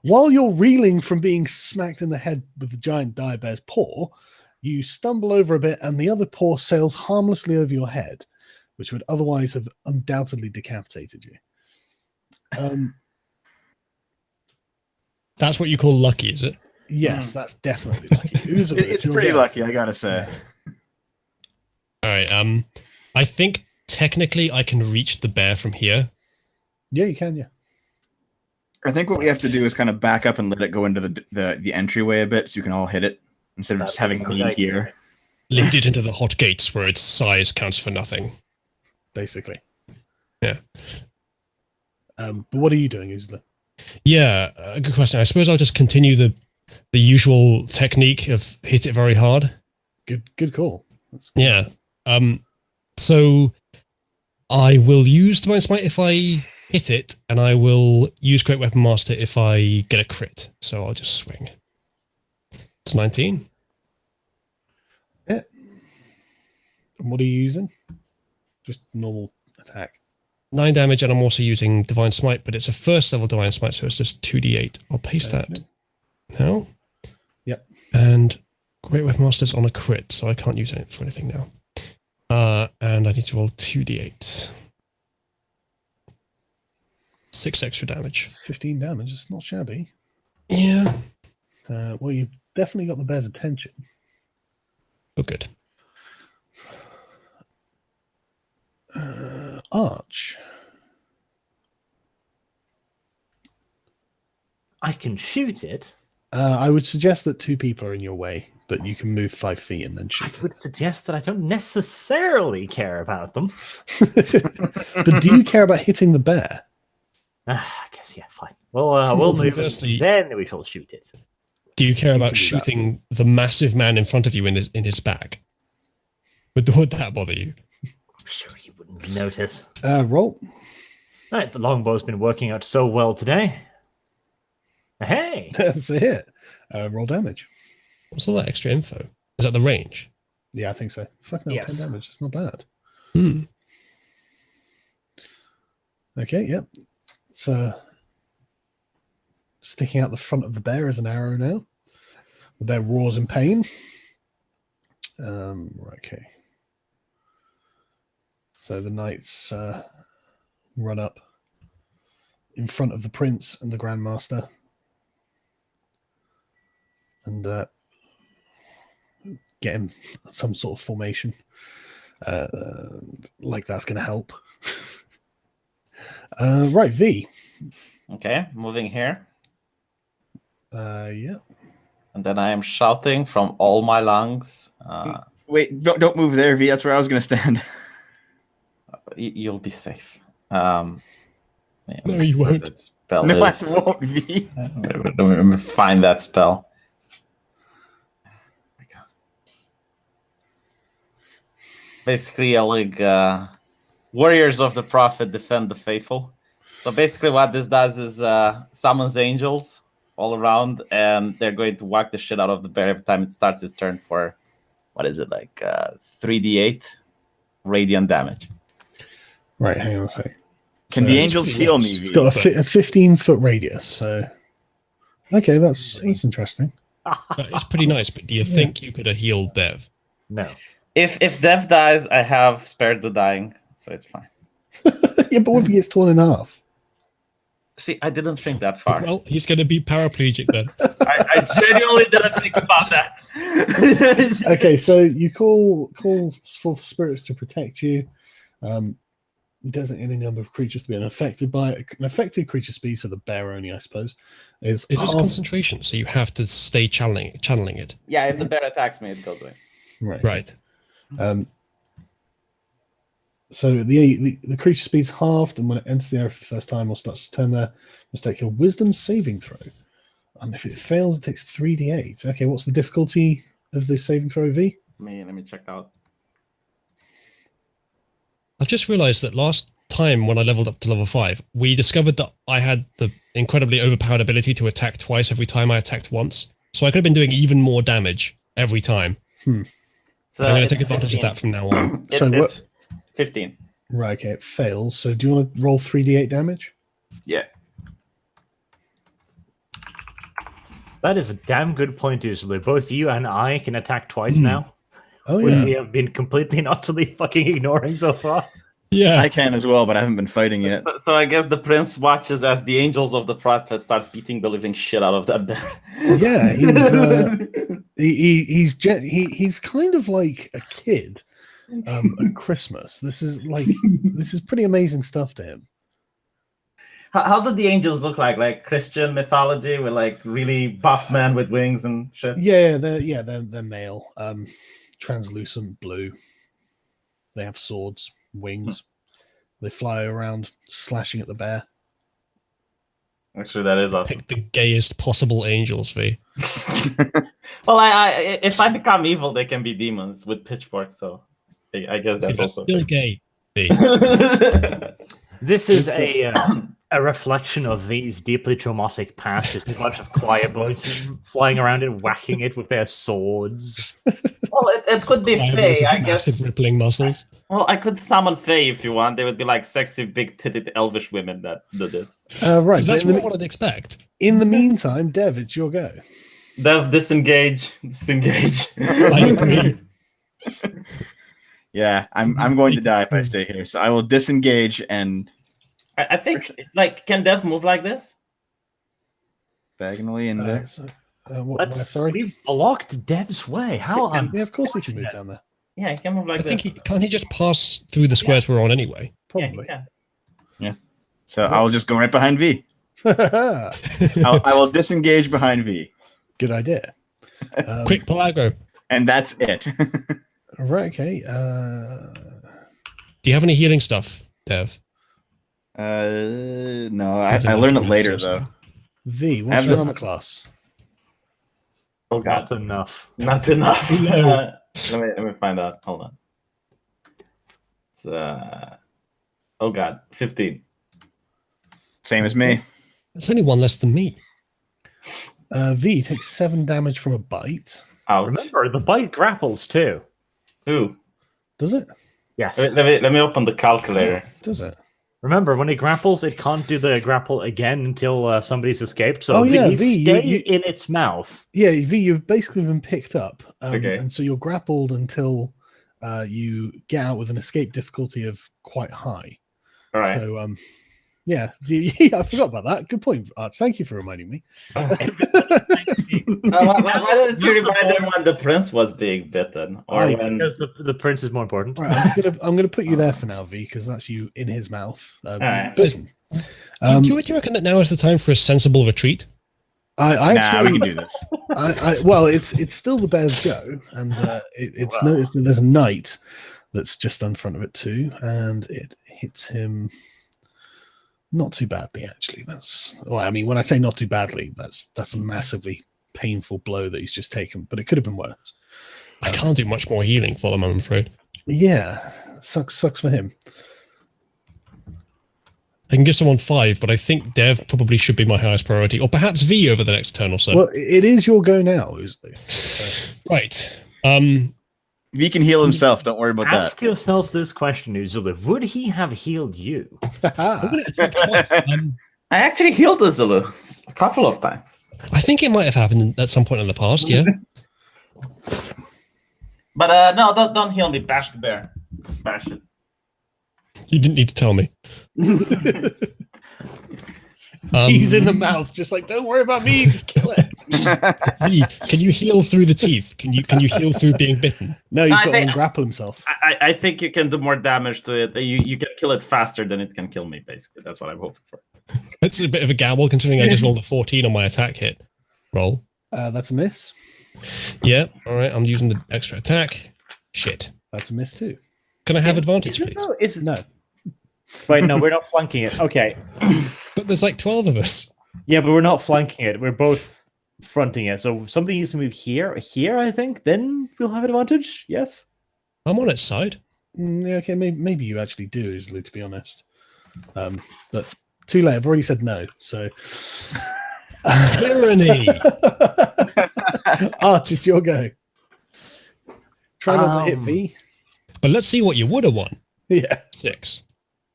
While you're reeling from being smacked in the head with the giant dire bear's paw, you stumble over a bit and the other paw sails harmlessly over your head, which would otherwise have undoubtedly decapitated you. That's what you call lucky, is it? Yes, that's definitely lucky. It's pretty lucky, I gotta say. All right. I think technically I can reach the bear from here. Yeah, you can, yeah. I think what we have to do is kind of back up and let it go into the entryway a bit so you can all hit it instead of just having me here. Lead it into the hot gates where its size counts for nothing. Basically. Yeah. But what are you doing, Isla? Yeah, good question. I suppose I'll just continue the usual technique of hit it very hard. Good call. That's good. Yeah. So I will use Divine Smite if I hit it, and I will use Great Weapon Master if I get a crit. So I'll just swing. It's 19. Yeah. And what are you using? Just normal attack. 9 damage, and I'm also using Divine Smite, but it's a first level Divine Smite, so it's just 2d8. I'll paste that now. Yep. And Great Weapon Master's on a crit, so I can't use it for anything now. And I need to roll 2d8. 6 extra damage. 15 damage. It's not shabby. Yeah. Well, you've definitely got the bear's attention. Oh, good. Arch. I can shoot it. I would suggest that 2 people are in your way, but you can move 5 feet and then I shoot. would suggest that I don't necessarily care about them. But do you care about hitting the bear? I guess, yeah, fine. Well, we'll move Conversely- it, then we shall shoot it. Do you care about can do that. shooting the massive man in front of you in his back? Would that bother you? I'm sure he wouldn't notice. Roll. Right, the longbow's been working out so well today. Hey! That's a hit. Roll damage. What's all that extra info? Is that the range? Yeah, I think so. Fucking hell, 10 Yes. damage. It's not bad. Hmm. Okay, yep. So sticking out the front of the bear is an arrow now. The bear roars in pain. Right, okay. So the knights run up in front of the prince and the grandmaster, and get him some sort of formation. Like that's going to help. Right, V. Okay, moving here. Yeah. And then I am shouting from all my lungs. Wait, don't move there, V. That's where I was going to stand. You'll be safe. Yeah, No, you won't. that spell No, I is. won't, V. Let me find that spell. Basically, like warriors of the prophet defend the faithful. So basically, what this does is summons angels all around, and they're going to whack the shit out of the bear every time it starts its turn for, what is it, like 3d8 radiant damage. Right, hang on a second. Can So the angels heal me, It's V? got a 15-foot radius, so okay, that's interesting. It's pretty nice, but do you think you could have healed Dev? No. If Dev dies, I have spared the dying, so it's fine. Yeah, but what if he gets torn in half? See, I didn't think that far. Well, he's going to be paraplegic then. I genuinely didn't think about that. Okay, so you call for spirits to protect you. You designate any number of creatures to be unaffected by it. An affected creature speed, so the bear only, I suppose, is It is half- concentration, so you have to stay channeling it. Yeah, if the bear attacks me, it goes away. right. So the creature speed's halved, and when it enters the area for the first time or starts to turn there, must take a wisdom saving throw. And if it fails, it takes 3d8. Okay, what's the difficulty of the saving throw, V? Let me check out. I've just realized that last time when I leveled up to level 5, we discovered that I had the incredibly overpowered ability to attack twice every time I attacked once. So I could have been doing even more damage every time. So I'm going to take advantage of that from now on. So what? It's 15. Right, okay, it fails. So do you want to roll 3d8 damage? Yeah. That is a damn good point, usually. Both you and I can attack twice now, Oh, which yeah. we have been completely and utterly fucking ignoring so far. Yeah. I can as well, but I haven't been fighting yet. So I guess the prince watches as the angels of the prophet start beating the living shit out of that bear. Yeah, he's kind of like a kid at Christmas. This is pretty amazing stuff to him. How did the angels look like? Like Christian mythology with like really buff men with wings and shit? Yeah, they're male, translucent blue. They have swords, wings. They fly around, slashing at the bear. Actually, that is awesome. Pick the gayest possible angels, V. Well, if I become evil, they can be demons with pitchforks. So I guess that's also Still gay, V. This is a reflection of these deeply traumatic past. Just a bunch of choir boys flying around and whacking it with their swords. Well, it could be Fae, I guess. Massive rippling muscles. Well, I could summon Fae if you want. They would be like sexy, big-titted elvish women that do this. Right, 'Cause that's but what I'd expect. in the meantime, Dev, it's your go. Dev, disengage. I agree. Yeah, I'm going to die if I stay here. So I will disengage and I think, like, can Dev move like this? diagonally and there. Sorry. We've blocked Dev's way. How? Yeah, of course he can move down there. Yeah, he can move like I think this. can't he just pass through the squares we're on anyway? Yeah, he Probably. can. So I'll just go right behind V. I will disengage behind V. Good idea. Quick Pelago. And that's it. Right, okay. Do you have any healing stuff, Dev? No, I learned it later, though. V, what's your armor class? Oh god, Not enough. not enough. No. Let me find out. Hold on. It's oh god, 15. Same as me. That's only one less than me. V takes 7 damage from a bite. Ouch. Remember, the bite grapples too. Ooh. Does it? Yes. Let me open the calculator. Does it? Remember, when it grapples, it can't do the grapple again until somebody's escaped. So V, stay in its mouth. Yeah, V, you've basically been picked up. Okay. And so you're grappled until you get out with an escape difficulty of quite high. All right. So, yeah, I forgot about that. Good point, Arch. Thank you for reminding me. Why didn't you remind them when the prince was being bitten, or when? Because the prince is more important. Right, I'm gonna put you there for now, V, because that's you in his mouth. right. Bitten. Do you reckon that now is the time for a sensible retreat? I Nah, actually, we can do this. well, it's still the bear's go, and it's noticed that there's a knight that's just in front of it too, and it hits him not too badly. Actually, I mean, when I say not too badly, that's a massively painful blow that he's just taken, but it could have been worse. I can't do much more healing for them, I'm afraid. Yeah, sucks for him. I can give someone 5, but I think Dev probably should be my highest priority, or perhaps V over the next turn or so. Well, it is your go now, isn't it? Right. V can heal himself. Don't worry about Ask that. yourself this question, Uzula. Would he have healed you? I'm gonna attack twice. I actually healed the Zulu a couple of times. I think it might have happened at some point in the past, yeah. But no, don't heal me. Bash the bear. Just bash it. You didn't need to tell me. He's in the mouth, just like, don't worry about me, just kill it. V, can you heal through the teeth? Can you heal through being bitten? No, he's got to grapple himself. I think you can do more damage to it. You can kill it faster than it can kill me, basically. That's what I'm hoping for. That's a bit of a gamble, considering I just rolled a 14 on my attack hit roll. That's a miss. Yeah, all right, I'm using the extra attack. Shit. That's a miss too. Can I have advantage, please? No. Wait, no, we're not flanking it. Okay. But there's like 12 of us. Yeah, but we're not flanking it. We're both fronting it. So something needs to move here, I think. Then we'll have advantage. Yes. I'm on its side. Yeah, okay, maybe you actually do, Islu, to be honest. But too late. I've already said no. So Tyranny. Arch, it's your go. Try not to hit V. But let's see what you would have won. Yeah, 6.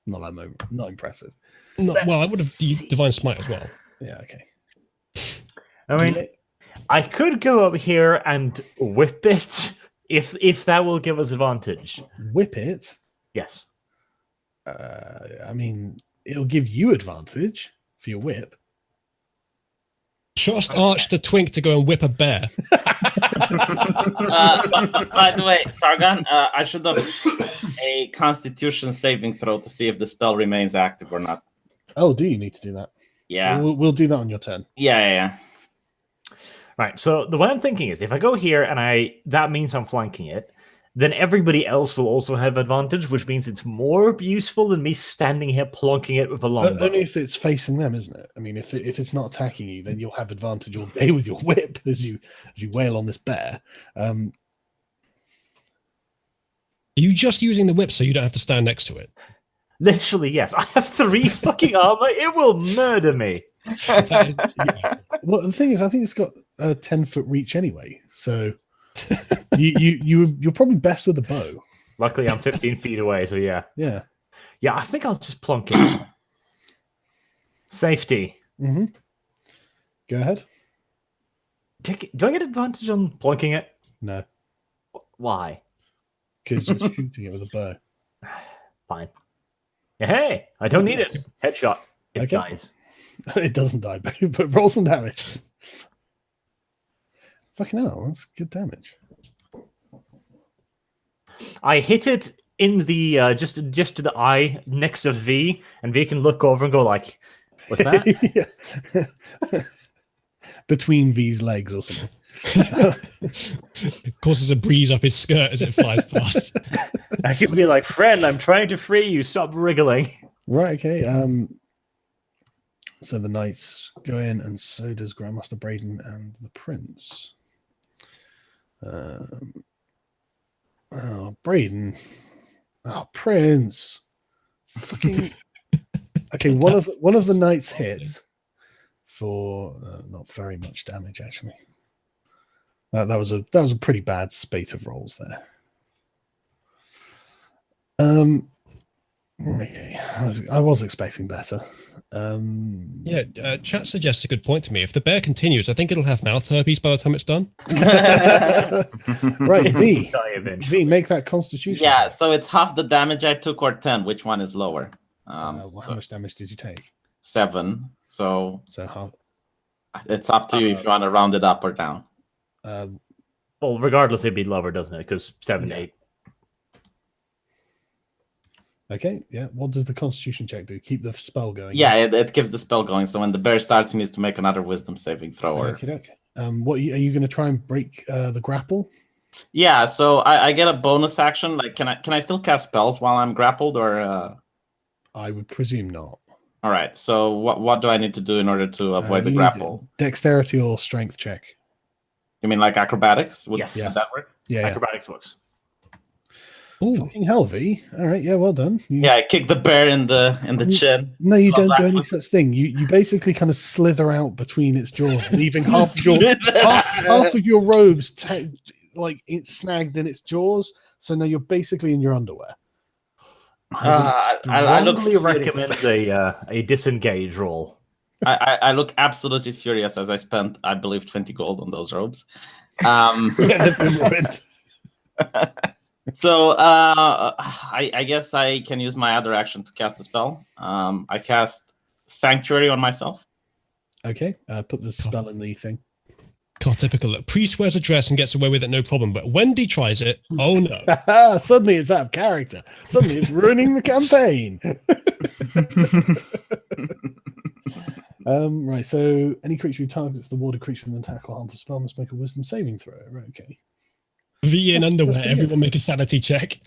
not impressive. Well, I would have Divine Smite as well. Yeah, okay. I mean, I could go up here and whip it if that will give us advantage. Whip it. Yes. I mean, it'll give you advantage for your whip. Just Arch the Twink to go and whip a bear. By the way, Sargon, I should have a Constitution saving throw to see if the spell remains active or not. Oh, do you need to do that? Yeah. We'll do that on your turn. Yeah. Right. So the way I'm thinking is, if I go here and that means I'm flanking it, then everybody else will also have advantage, which means it's more useful than me standing here plonking it with a longbow. Only if it's facing them, isn't it? I mean, if it's not attacking you, then you'll have advantage all day with your whip as you wail on this bear. Are you just using the whip so you don't have to stand next to it? Literally, yes. I have 3 fucking armor. It will murder me. Yeah. Well, the thing is, I think it's got a 10-foot reach anyway. So you're probably best with a bow. Luckily, I'm 15 feet away. So yeah. Yeah. Yeah, I think I'll just plonk it. Safety. Mm-hmm. Go ahead. Do I get advantage on plonking it? No, Why? because you're shooting it with a bow. Fine. Hey, I don't need it. Headshot. It Okay. dies. It doesn't die, but roll some damage. Fucking hell, that's good damage. I hit it in the just to the eye next to V, and V can look over and go like, What's that? Yeah. Between V's legs or something. It causes a breeze up his skirt as it flies past. I could be like, friend, I'm trying to free you. Stop wriggling. Right, okay. So the knights go in, and so does Grandmaster Braden and the prince. Braden. Oh, Prince. Fucking. Okay, one of the knights hits for not very much damage, actually. That was a pretty bad spate of rolls there. Okay. I was expecting better. Chat suggests a good point to me. If the bear continues, I think it'll have mouth herpes by the time it's done. Right, V. Die eventually. V, make that Constitution. Yeah, check. so it's half the damage I took or 10. Which one is lower? How much damage did you take? 7. So So it's up to you if you want to round it up or down. Well, regardless, it'd be lower, doesn't it? Because 7, 8. okay, yeah. What does the Constitution check do? Keep the spell going. Yeah, it keeps the spell going. So when the bear starts, he needs to make another wisdom saving throw. Okay. What are you going to try and break the grapple? Yeah, so I get a bonus action. Like, can I still cast spells while I'm grappled, or? I would presume not. All right. So what do I need to do in order to avoid the You grapple? need Dexterity or strength check. You mean like acrobatics? Would Yes. that work? Yeah. Acrobatics works. Ooh, Fucking hell, V. All right, yeah, well done. Yeah, I kick the bear in the chin. No, you Love don't do that. any such thing. You basically kind of slither out between its jaws, leaving half of your robes like it's snagged in its jaws. So now you're basically in your underwear. I look strongly recommend a disengage roll. I look absolutely furious as I spent, I believe, 20 gold on those robes. Yeah, they've been ruined. So I guess I can use my other action to cast a spell. I cast Sanctuary on myself. Okay, put the spell in the thing. God, typical. Look, priest wears a dress and gets away with it, no problem. But Wendy tries it. Oh no! Suddenly it's out of character. Suddenly it's ruining the campaign. Right. So any creature who targets the warded creature with an attack or harmful spell must make a Wisdom saving throw. Right. Okay. V in underwear. pretty Everyone make a sanity check.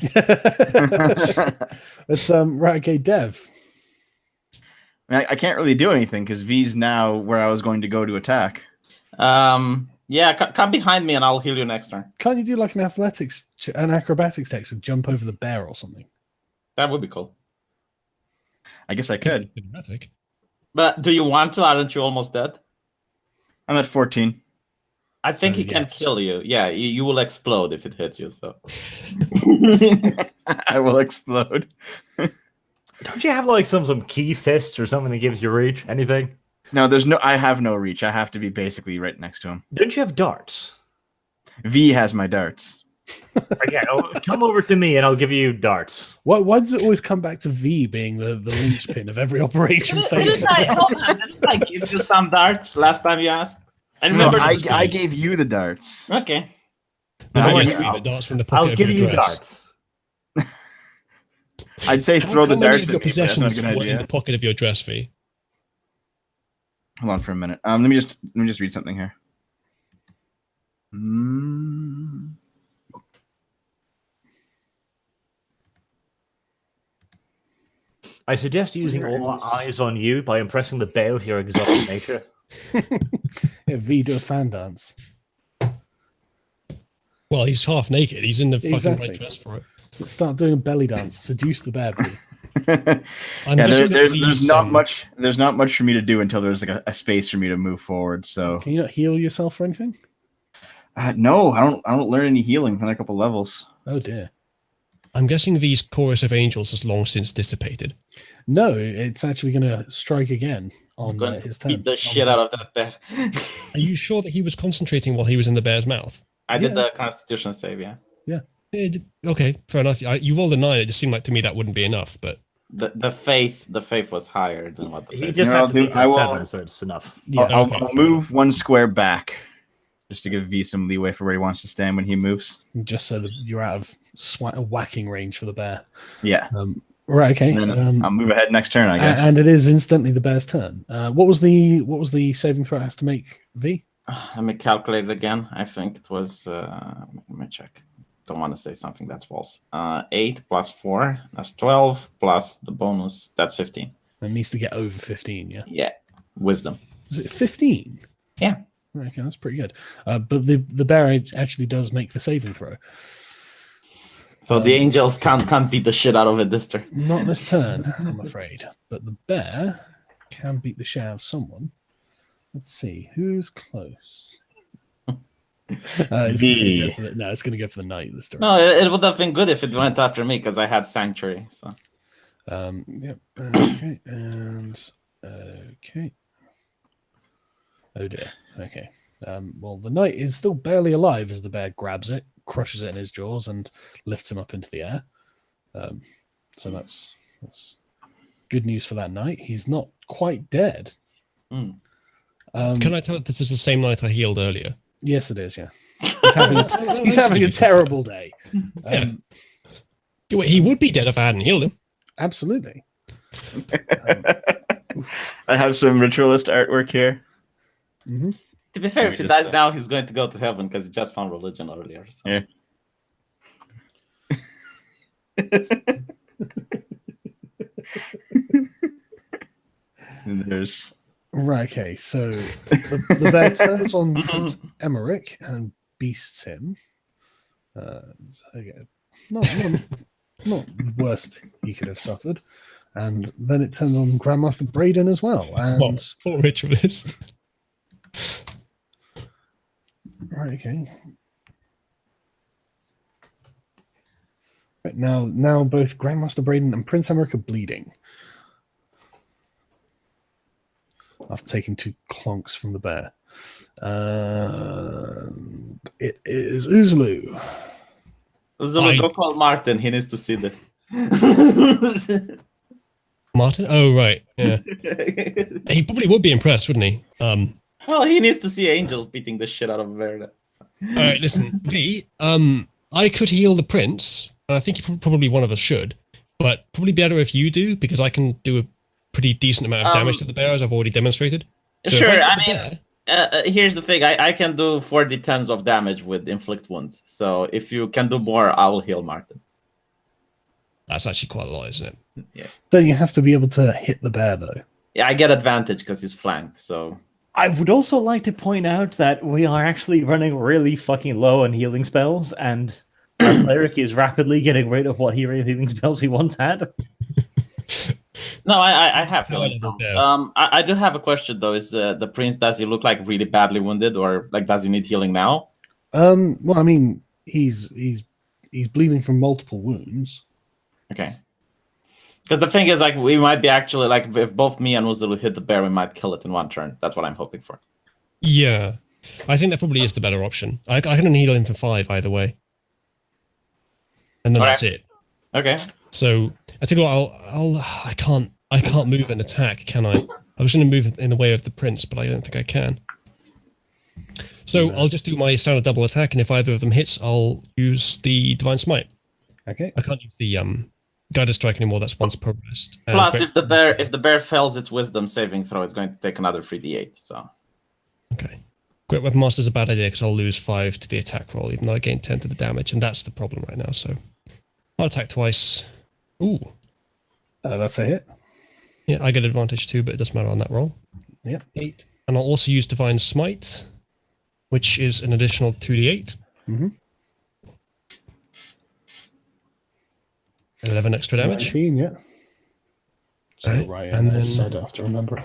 Let's right. Okay, Dev. I can't really do anything because V's now where I was going to go to attack. Yeah, come behind me and I'll heal you next turn. Can't you do like an acrobatics check to jump over the bear or something? That would be cool. I guess I could. Dramatic. But do you want to? Aren't you almost dead? I'm at 14. I think So, he can yes. kill you. Yeah, you will explode if it hits you. So I will explode. Don't you have like some key fist or something that gives you reach? Anything? No, I have no reach. I have to be basically right next to him. Don't you have darts? V has my darts. Okay, come over to me and I'll give you darts. Why does it always come back to V being the linchpin of every operation? didn't I give you some darts last time you asked? I No, remember. I gave you the darts. Okay. No, I'll I give the darts from the I'll pocket give of your you dress. darts. I'd say throw the How many darts of your at me, but that's not a possessions good were in idea. the pocket of your dress, V? Hold on for a minute. Let me just read something here. I suggest using all eyes on you by impressing the bear with your exotic nature. Yeah, V do a fan dance. Well, he's half naked. He's in the fucking Exactly. right dress for it. Let's start doing a belly dance. Seduce the bear. V. I'm Yeah, guessing that there's V's, not much. There's not much for me to do until there's like a space for me to move forward. So Can you not heal yourself or anything? no, I don't learn any healing for a couple levels. Oh dear. I'm guessing V's chorus of angels has long since dissipated. No, it's actually going to strike again on I'm going his to turn. beat the shit out of that bear. Are you sure that he was concentrating while he was in the bear's mouth? I did Yeah. the Constitution save, yeah. Okay, fair enough. You rolled a 9. It just seemed like to me that wouldn't be enough, but The faith was higher than what the He faith. just You know, had I'll to do- beat I the will- 7, so it's enough. Yeah. I'll move one square back, just to give V some leeway for where he wants to stand when he moves. Just so that you're out of whacking range for the bear. Yeah. Right. Okay. And then I'll move ahead next turn, I guess. And it is instantly the bear's turn. What was the saving throw it has to make, V? Let me calculate it again. I think it was. Let me check. Don't want to say something that's false. 8 plus 4, that's 12, plus the bonus, that's 15. It needs to get over 15, yeah? Yeah. Wisdom. Is it 15? Yeah. Okay, that's pretty good. But the bear actually does make the saving throw. So the angels can't beat the shit out of it this turn. Not this turn, I'm afraid. But the bear can beat the shit out of someone. Let's see, who's close? It's going to go for the knight this turn. No, it would have been good if it went after me because I had sanctuary. So. Yep. Okay. And okay. Oh dear. Okay. Well, the knight is still barely alive as the bear grabs it, crushes it in his jaws, and lifts him up into the air. So that's good news for that knight. He's not quite dead. Mm. Can I tell that this is the same knight I healed earlier? Yes, it is. Yeah. He's having a terrible day. He would be dead if I hadn't healed him. Absolutely. I have some ritualist artwork here. Mm-hmm. To be fair, if he dies now, he's going to go to heaven because he just found religion earlier. So. Yeah. And there's Right, okay, so the bear turns on Prince Emmerich and beasts him. Not the worst he could have suffered. And then it turned on Grandmaster Braden as well. And poor Ritualist. Right, okay. Right, now both Grandmaster Braden and Prince Emmerich are bleeding. After taking 2 clonks from the bear. It is Uzlu. Uzlu, go call Martin. He needs to see this. Martin? Oh, right. Yeah. He probably would be impressed, wouldn't he? Well, he needs to see angels beating the shit out of Verda. All right, listen, V. I could heal the prince, and I think probably one of us should, but probably better if you do, because I can do a pretty decent amount of damage to the bear, as I've already demonstrated. So sure, here's the thing. I can do 4d10s of damage with inflict wounds. So if you can do more, I will heal Martin. That's actually quite a lot, isn't it? Yeah. Don't you have to be able to hit the bear, though? Yeah, I get advantage because he's flanked, so... I would also like to point out that we are actually running really fucking low on healing spells, and our cleric is rapidly getting rid of what healing spells he once had. No, I have healing spells. I do have a question though. Is the prince, does he look like really badly wounded, or like does he need healing now? Well, I mean, he's bleeding from multiple wounds. Okay. Because the thing is, like, we might be actually like, if both me and Uzulu hit the bear, we might kill it in one turn. That's what I'm hoping for. Yeah, I think that probably is the better option. I can heal him for 5 either way, and then that's it. Okay. So I tell you what, I can't move and attack, can I? I was going to move in the way of the prince, but I don't think I can. So I'll just do my standard double attack, and if either of them hits, I'll use the divine smite. Okay. I can't use the guided strike anymore. That's once per rest. Plus, if the bear fails its wisdom saving throw, it's going to take another 3d8. So. Okay. Great Weapon Master is a bad idea because I'll lose 5 to the attack roll, even though I gain 10 to the damage, and that's the problem right now. So I'll attack twice. Ooh. That's a hit. Yeah, I get advantage too, but it doesn't matter on that roll. Yeah. 8. And I'll also use Divine Smite, which is an additional 2d8. Mm-hmm. 11 extra damage. 19, yeah. So right, and then so I don't have to remember it.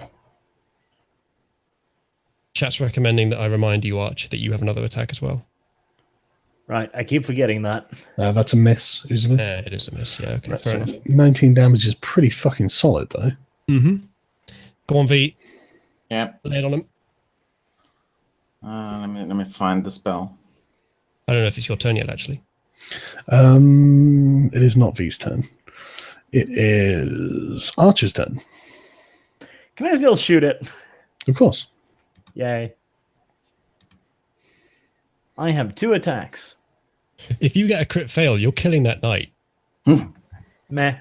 Chat's recommending that I remind you, Arch, that you have another attack as well. Right, I keep forgetting that. That's a miss, isn't it? It is a miss, yeah, okay, Right, fair so enough. 19 damage is pretty fucking solid, though. Mm-hmm. Go on, V. Yeah. Lay it on him. Let me find the spell. I don't know if it's your turn yet, actually. It is not V's turn. It is Archer's turn. Can I still shoot it? Of course. Yay. I have 2 attacks. If you get a crit fail, you're killing that knight. Meh.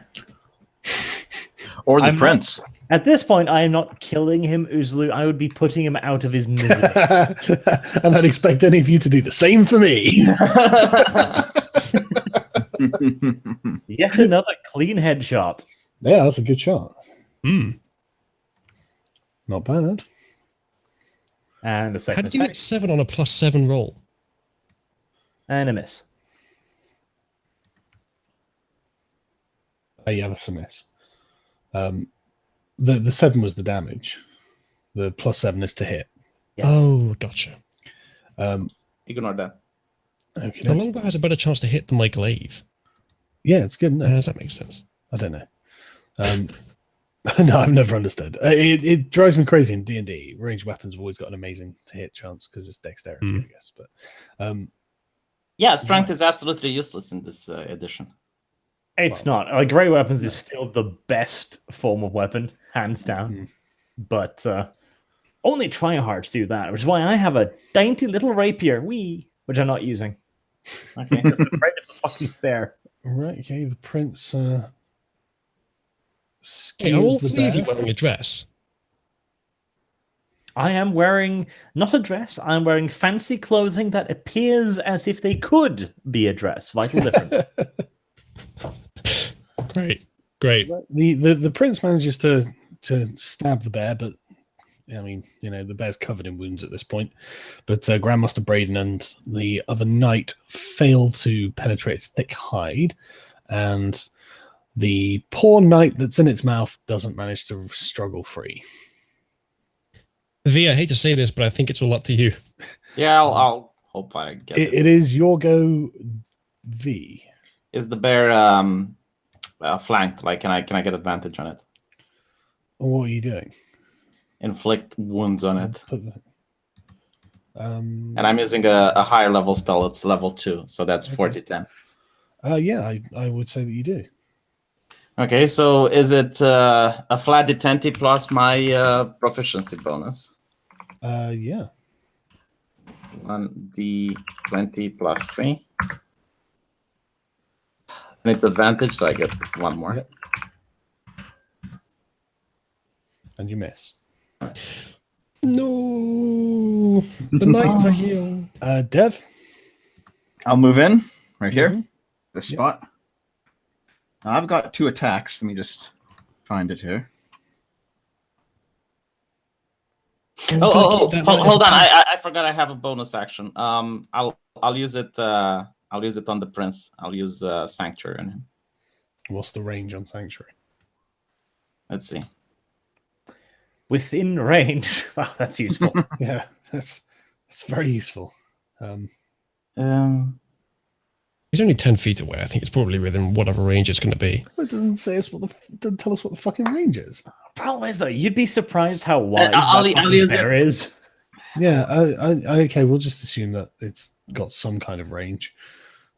Or the I'm prince. At this point, I am not killing him, Uzlu. I would be putting him out of his misery. And I'd expect any of you to do the same for me. Yet another clean headshot. Yeah, that's a good shot. Hmm. Not bad. And a How second did you attack. get 7 on a +7 roll? And a miss. Yeah, that's a miss. The 7 was the damage. The +7 is to hit. Yes. Oh, gotcha. Ignore that. Okay. The longbow has a better chance to hit than my glaive. Yeah, it's good. No, Does that make sense? I don't know. No, I've never understood. It drives me crazy in D&D. Ranged weapons have always got an amazing to hit chance because it's dexterity, I guess. But Yeah, strength is absolutely useless in this edition. It's not. Like, great weapons is still the best form of weapon, hands down. Mm. But only tryhards do that, which is why I have a dainty little rapier, which I'm not using. Okay, because I'm afraid of the fucking bear. right, okay, the prince Hey, are all skews the 3 of you bear. wearing a dress? I am wearing not a dress. I'm wearing fancy clothing that appears as if they could be a dress. Vital difference. Great. The prince manages to stab the bear, but I mean, the bear's covered in wounds at this point. But Grandmaster Braden and the other knight fail to penetrate its thick hide, and the poor knight that's in its mouth doesn't manage to struggle free. V, I hate to say this, but I think it's all up to you. Yeah, I'll hope I get it. It is your go, V. Is the bear flanked? Like, can I get advantage on it? What are you doing? Inflict wounds on it. And I'm using a higher level spell. It's level 2, so that's 40-10. Yeah, I would say that you do. Okay, so is it a flat D20 plus my proficiency bonus? Yeah. 1d20 plus 3. And it's advantage, so I get 1 more. Yep. And you miss. No, the knights are here. Dev? I'll move in right here, Mhm. this Yep. spot. I've got 2 attacks. Let me just find it here. Hold that on! knight as I forgot I have a bonus action. I'll use it. I'll use it on the prince. I'll use sanctuary on him. What's the range on Sanctuary? Let's see. Within range. Wow, that's useful. Yeah, that's very useful. He's only 10 feet away. I think it's probably within whatever range it's going to be. It doesn't say us doesn't tell us what the fucking range is. Problem is, though, you'd be surprised how wide I'll that fucking use bear is. Yeah, okay, we'll just assume that it's got some kind of range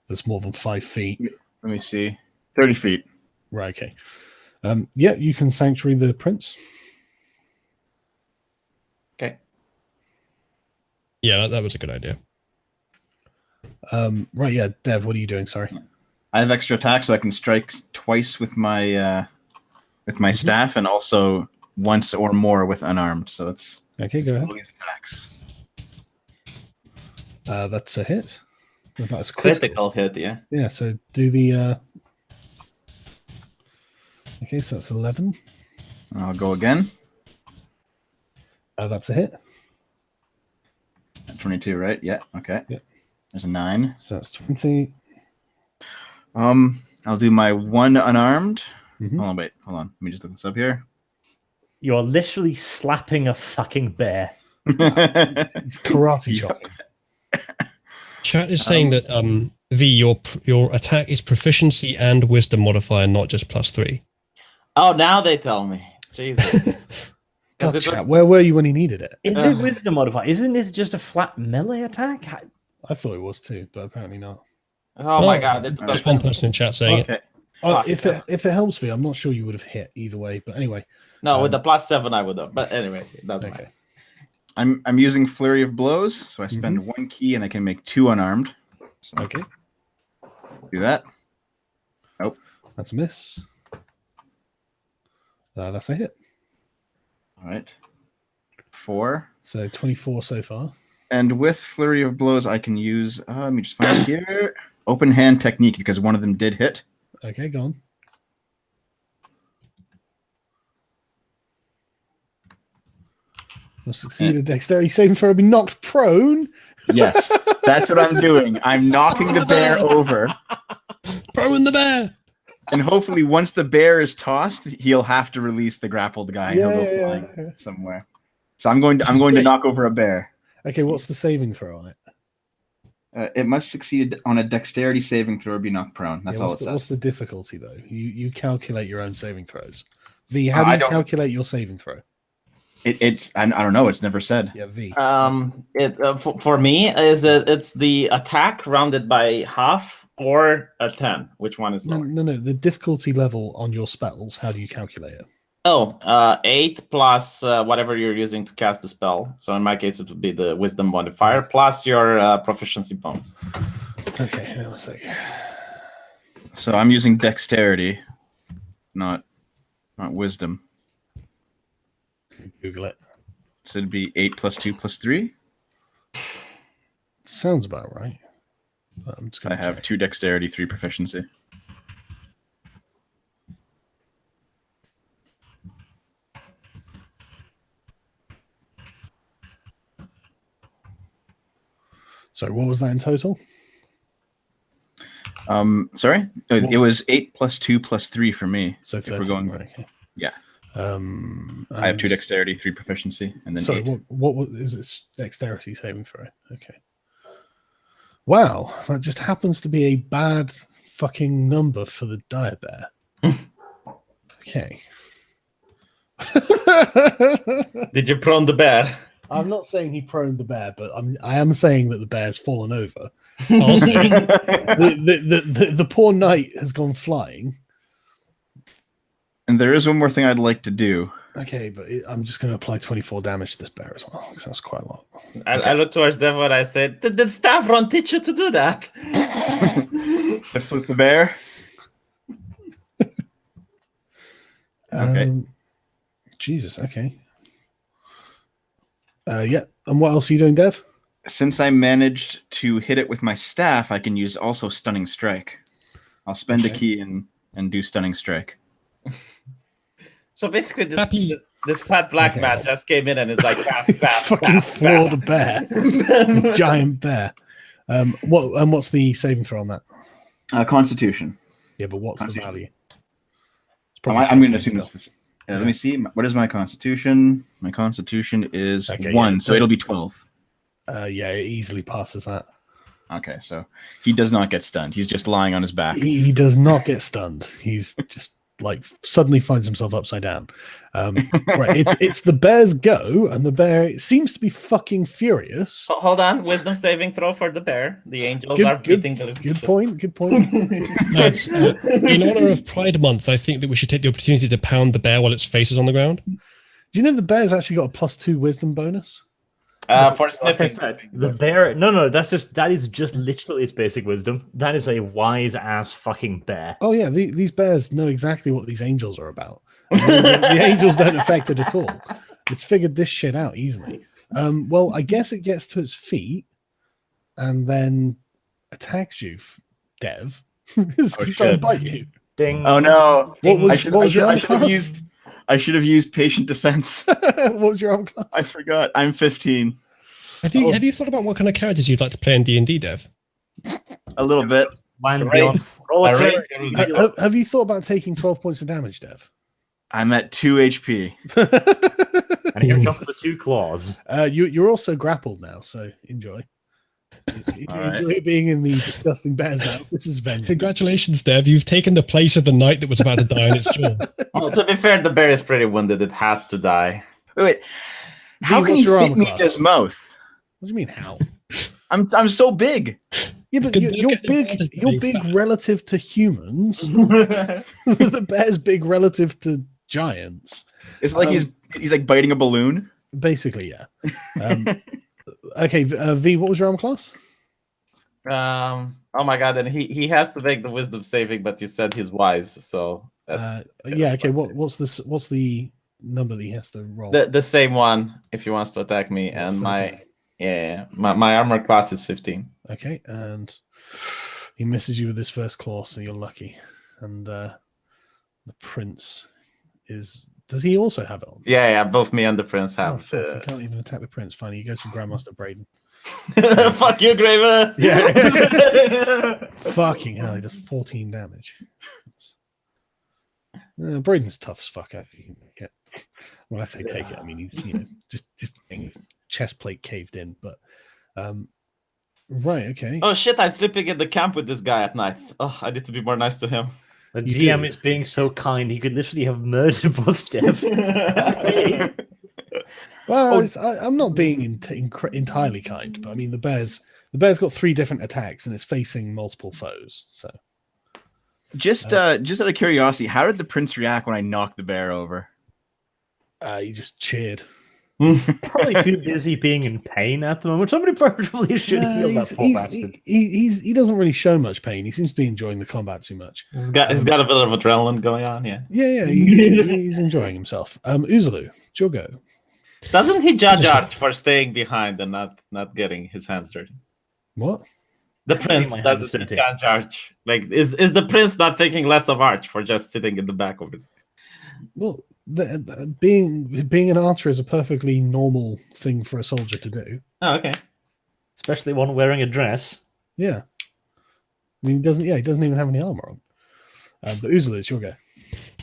that's more than 5 feet. Let me see. 30 feet. Right, okay. Yeah, you can Sanctuary the prince. Okay. Yeah, that was a good idea. Right, yeah, Dev, what are you doing? Sorry. I have extra attack, so I can strike twice with my staff, and also once or more with unarmed. So it's Okay, go ahead. all these attacks. That's a hit. In fact, it's a Critical hit, yeah. Yeah, so do the... Okay, so that's 11. I'll go again. That's a hit. 22, right? Yeah. Okay. Yep. There's a 9. So that's 20. I'll do my 1 unarmed. Mhm. Hold on, wait. Hold on. Let me just look this up here. You're literally slapping a fucking bear. It's karate chopping. Chat is saying that V, your attack is proficiency and wisdom modifier, not just +3. Oh, now they tell me. Jesus. God, it's chat, where were you when he needed it? Is it wisdom modifier? Isn't this just a flat melee attack? I thought it was too, but apparently not. Oh my god. Just one person in chat saying it. Okay. If it helps me, I'm not sure you would have hit either way. But anyway, No, with the +7 I would have. But anyway, it doesn't matter. okay. I'm using flurry of blows, so I spend 1 key and I can make 2 unarmed. So Okay, do that. that's a miss. That's a hit. All right. 4. So 24 so far. And with Flurry of Blows, I can use, let me just find it here, Open Hand Technique, because one of them did hit. Okay, go on. Will succeed a dexterity saving throw, be knocked prone. Yes, that's what I'm doing. I'm knocking the bear over. Throwing the bear. And hopefully once the bear is tossed, he'll have to release the grappled guy. He'll go flying somewhere. So I'm going to knock over a bear. Okay, what's the saving throw on it? It must succeed on a dexterity saving throw or be knocked prone. That's all it says. What's the difficulty, though? You calculate your own saving throws. V, how do you calculate your saving throw? It's I don't know. It's never said. Yeah, V. For me, it's the attack rounded by half or a 10. Which one is lower? No. The difficulty level on your spells, how do you calculate it? 8 plus whatever you're using to cast the spell. So in my case, it would be the wisdom modifier plus your proficiency bonus. Okay, hang on a sec. So I'm using dexterity, not wisdom. Google it. So it'd be 8 plus 2 plus 3. Sounds about right. I'm just I have 2 dexterity, 3 proficiency. So what was that in total? Sorry? It was 8 plus 2 plus 3 for me. So 13, we're going, right, okay. Yeah. I have 2 dexterity, 3 proficiency, and then 8. What is it? Dexterity saving throw. Okay. Wow, that just happens to be a bad fucking number for the dire bear. Okay. Did you prone the bear? I'm not saying he proned the bear, but I am saying that the bear's fallen over. The poor knight has gone flying. And there is one more thing I'd like to do. Okay, but I'm just going to apply 24 damage to this bear as well, because that's quite a lot. I looked towards Devon and I said, did Stavron teach you to do that? To flip the bear? Okay. Jesus, okay. Yeah, and what else are you doing, Dev? Since I managed to hit it with my staff, I can use also Stunning Strike. I'll spend a key and do Stunning Strike. So basically, this fat black man just came in and is like, fucking floored a bear, giant bear. What's the saving throw on that? Constitution. Yeah, but what's the value? I'm going to assume it's this. Let me see. What is my Constitution? My Constitution is 1, so it'll be 12. Yeah, it easily passes that. Okay, so he does not get stunned. He's just lying on his back. He does not get stunned. He's just like suddenly finds himself upside down. Right, it's the bear's go, and the bear seems to be fucking furious. Hold on, wisdom saving throw for the bear. The angels are beating the. Good point. Lads, in honor of Pride Month, I think that we should take the opportunity to pound the bear while its face is on the ground. Do you know the bear's actually got a +2 wisdom bonus? For sniffing. The bear. No, that is just literally its basic wisdom. That is a wise ass fucking bear. Oh yeah, these bears know exactly what these angels are about. The angels don't affect it at all. It's figured this shit out easily. Well, I guess it gets to its feet and then attacks you, Dev. It's trying to bite you. Ding. Oh no! What I should have used patient defense. What was your arm class? I forgot. I'm 15. Have you thought about what kind of characters you'd like to play in D&D, Dev? A little bit. Have you thought about taking 12 points of damage, Dev? I'm at 2 HP. And here comes the 2 claws. You're also grappled now, so enjoy. Enjoy being in the disgusting bear's mouth. This is vengeance. Congratulations, Dev. You've taken the place of the knight that was about to die in its jaw. Well, to be fair, the bear is pretty wounded. It has to die. Wait. How can you fit me in his mouth? What do you mean, how? I'm so big. Yeah, but you're big relative to humans. The bear's big relative to giants. It's like he's like biting a balloon. Basically, yeah. Okay, V, what was your arm class? Oh my god, and he has to make the wisdom saving, but you said he's wise, so Yeah. Okay. What's this? What's the number that he has to roll? The same one if he wants to attack me, That's and 13. my armor class is 15. Okay, and he misses you with his first claw, so you're lucky. And the prince is. Does he also have it on? Yeah. Both me and the prince have. Oh fuck! You can't even attack the prince. Fine, he goes for Grandmaster Braden. Fuck you, Graver. Yeah. Fucking hell, he does 14 damage. Braden's tough as fuck. Yeah. When I say take it, I mean he's just his chest plate caved in. But right, okay. Oh shit! I'm sleeping in the camp with this guy at night. Oh, I need to be more nice to him. The GM is being so kind. He could literally have murdered both Dev. Well, I'm not being entirely kind, but I mean the bear's got 3 different attacks and it's facing multiple foes. So Just out of curiosity, how did the prince react when I knocked the bear over? He just cheered. Probably too busy being in pain at the moment. Somebody probably should heal that poor bastard. He doesn't really show much pain. He seems to be enjoying the combat too much. He's got a bit of adrenaline going on. Yeah. Yeah. He's enjoying himself. Uzulu, Jogo. Doesn't he judge Arch for staying behind and not getting his hands dirty? What? The prince doesn't judge Arch. Like, is the prince not thinking less of Arch for just sitting in the back of it? Well, being an archer is a perfectly normal thing for a soldier to do. Oh, okay. Especially one wearing a dress. Yeah. I mean, he doesn't even have any armor on. But Uzulu, it's your go.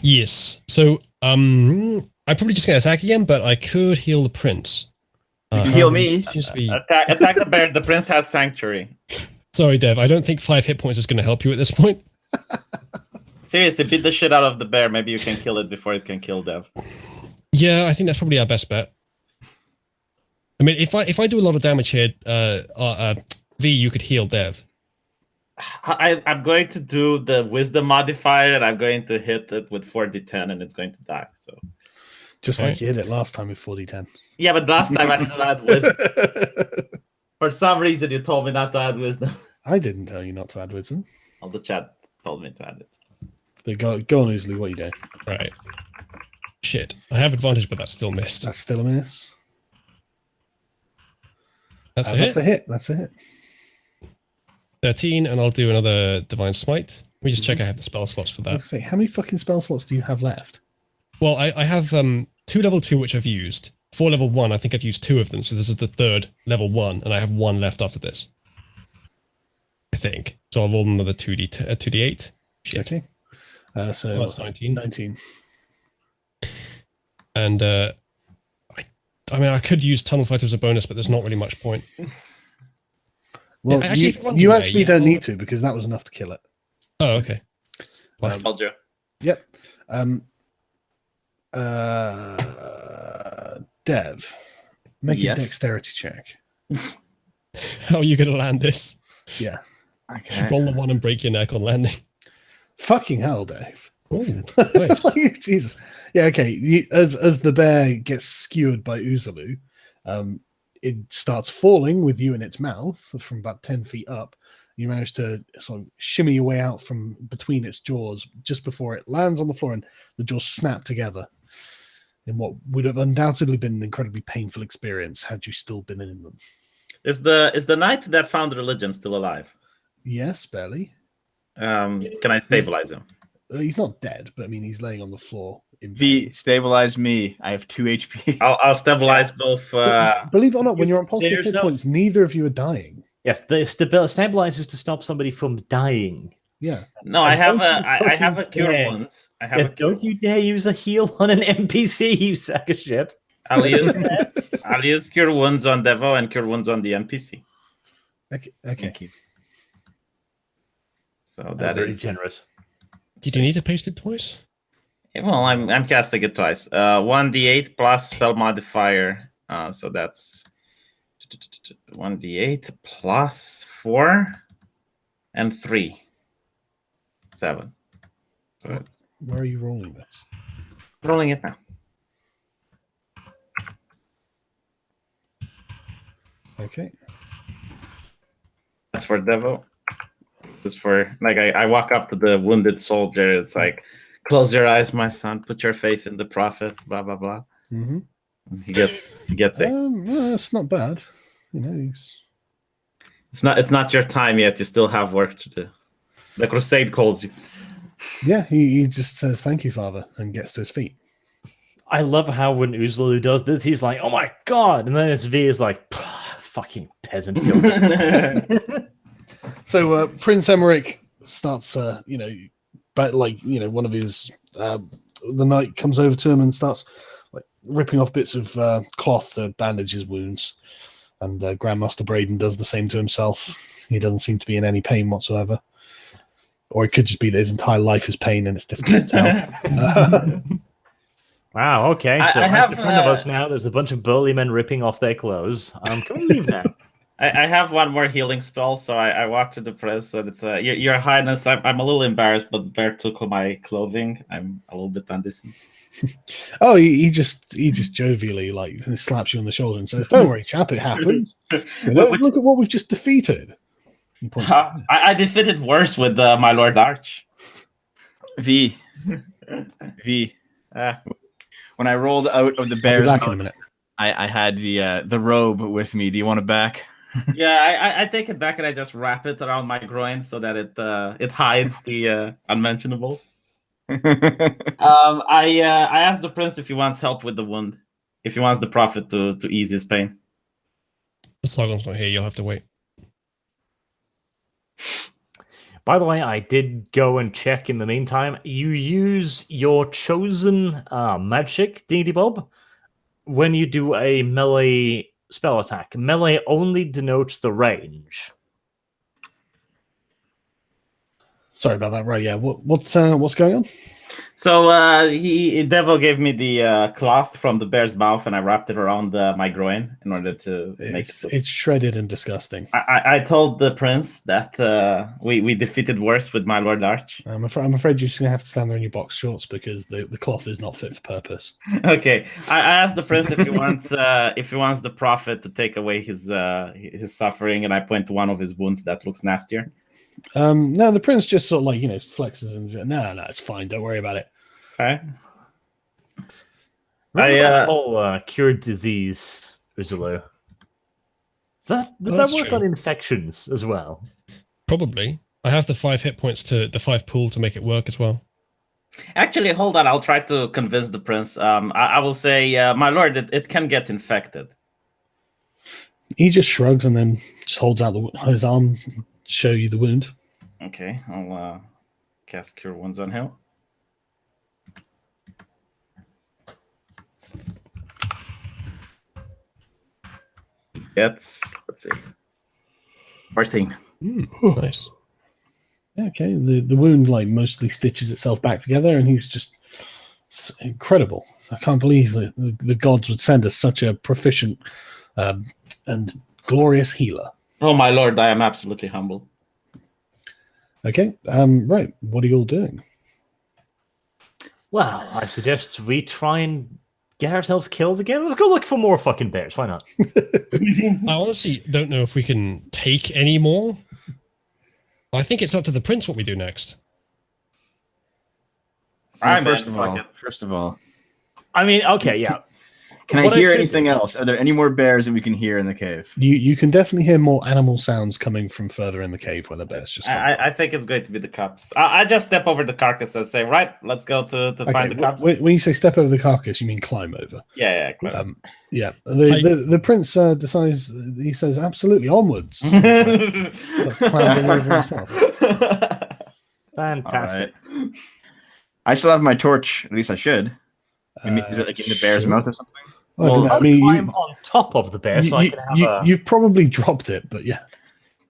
Yes. So, I'm probably just going to attack again, but I could heal the prince. You can heal me. Seems to be... Attack the bear. The prince has sanctuary. Sorry, Dev. I don't think 5 hit points is going to help you at this point. Seriously, beat the shit out of the bear. Maybe you can kill it before it can kill Dev. Yeah, I think that's probably our best bet. I mean, if I do a lot of damage here, V, you could heal Dev. I'm going to do the wisdom modifier, and I'm going to hit it with 4d10, and it's going to die. So, just like you hit it last time with 4d10. Yeah, but last time I didn't add wisdom. For some reason, you told me not to add wisdom. I didn't tell you not to add wisdom. Well, the chat told me to add it. But go on, Uzulu, what are you doing? Right. Shit. I have advantage, but that's still missed. That's still a miss. That's a hit. That's a hit. 13, and I'll do another Divine Smite. Let me just check I have the spell slots for that. Let's see, how many fucking spell slots do you have left? Well, I have 2 level 2, which I've used. 4 level 1, I think I've used 2 of them, so this is the 3rd level 1, and I have 1 left after this. I think. So I'll roll another 2d8. Shit. Okay. So that's 19. 19. And I mean, I could use Tunnel Fighter as a bonus, but there's not really much point. Well, you actually don't need to, because that was enough to kill it. Oh, okay. I told you. Yep. Dev, make a dexterity check. How are you going to land this? Yeah. Okay. Roll the 1 and break your neck on landing. Fucking hell, Dave. Ooh, nice. Jesus. Yeah, okay. As the bear gets skewered by Uzulu, it starts falling with you in its mouth from about 10 feet up. You manage to sort of shimmy your way out from between its jaws just before it lands on the floor, and the jaws snap together in what would have undoubtedly been an incredibly painful experience had you still been in them. Is the knight that found religion still alive? Yes, barely. Can I stabilize him? He's not dead, but I mean, he's laying on the floor. V, stabilize me. I have 2 HP. I'll stabilize both. Believe it or not, when you're on positive hit points, neither of you are dying. Yes, the stabilizers to stop somebody from dying. Yeah. No, I have a cure wounds. Don't you dare use a heal on an NPC, you sack of shit. I'll use cure wounds on Devo and cure wounds on the NPC. Okay. So that very is generous. Did you need to paste it twice? Well, I'm casting it twice. 1d8 plus spell modifier. So that's 1d8 plus 4 and 3. 7. So where are you rolling this? Rolling it now. Okay. That's for Devo. This is for, like, I walk up to the wounded soldier. It's like, Close your eyes, my son. Put your faith in the prophet. Blah blah blah. Mm-hmm. He gets it. Well, that's not bad. You know, he's... It's not your time yet. You still have work to do. The crusade calls you. Yeah, he just says thank you, Father, and gets to his feet. I love how when Uzulu does this, he's like, "Oh my god!" and then his V is like, "Fucking peasant." So Prince Emmerich starts, but one of his the knight comes over to him and starts like ripping off bits of cloth to bandage his wounds, and Grandmaster Braden does the same to himself. He doesn't seem to be in any pain whatsoever, or it could just be that his entire life is pain and it's difficult to tell. Wow, okay. So I have in front of us now, there's a bunch of burly men ripping off their clothes. Can we leave now? I have one more healing spell, so I walk to the press, and it's Your Highness. I'm a little embarrassed, but Bear took all my clothing. I'm a little bit undecent. Oh, he just jovially like slaps you on the shoulder and says, "Don't worry, chap, it happens. Look at what we've just defeated." He points I defeated worse with my Lord Arch. V. When I rolled out of the bear's back in a mouth, minute. I had the robe with me. Do you want it back? Yeah, I take it back and I just wrap it around my groin so that it hides the unmentionable. I asked the prince if he wants help with the wound, if he wants the prophet to ease his pain. Sargon's not here. You'll have to wait. By the way, I did go and check in the meantime. You use your chosen magic, D&D Bob, when you do a melee spell attack. Melee only denotes the range. Sorry about that. Right? Yeah. What's going on? So Devo gave me the cloth from the bear's mouth, and I wrapped it around my groin in order to make it. It's shredded and disgusting. I told the prince that we defeated worse with my Lord Arch. I'm afraid you're just gonna have to stand there in your box shorts because the cloth is not fit for purpose. Okay, I asked the prince if he wants the prophet to take away his suffering, and I point to one of his wounds that looks nastier. No, the prince just sort of like flexes and says, no, it's fine. Don't worry about it. Okay. The whole cured disease, Uzulu. Does that work on infections as well? Probably. I have the 5 hit points to the 5 pool to make it work as well. Actually, hold on. I'll try to convince the prince. I will say, my lord, it can get infected. He just shrugs and then just holds out his arm, show you the wound. Okay, I'll cast Cure Wounds on him. Let's see, 14. Nice. Okay, the wound like mostly stitches itself back together, and he's just incredible. I can't believe that the gods would send us such a proficient and glorious healer. Oh my lord, I am absolutely humble. Okay, right. What are you all doing? Well, I suggest we try and get ourselves killed again. Let's go look for more fucking bears. Why not? I honestly don't know if we can take any more. I think it's up to the prince what we do next. Well, first of all, I mean, okay, yeah. Can I hear anything else? Are there any more bears that we can hear in the cave? You can definitely hear more animal sounds coming from further in the cave where the bears just come I think it's going to be the cubs. I just step over the carcass and say, right, let's go to find the cubs. When you say step over the carcass, you mean climb over? Yeah, climb. Yeah. The prince decides, he says, absolutely, onwards. That's climbing over himself. Fantastic. Right. I still have my torch. At least I should. Is it like in the bear's mouth or something? Well, I mean, climb on top of the bear so I can have You've probably dropped it, but yeah.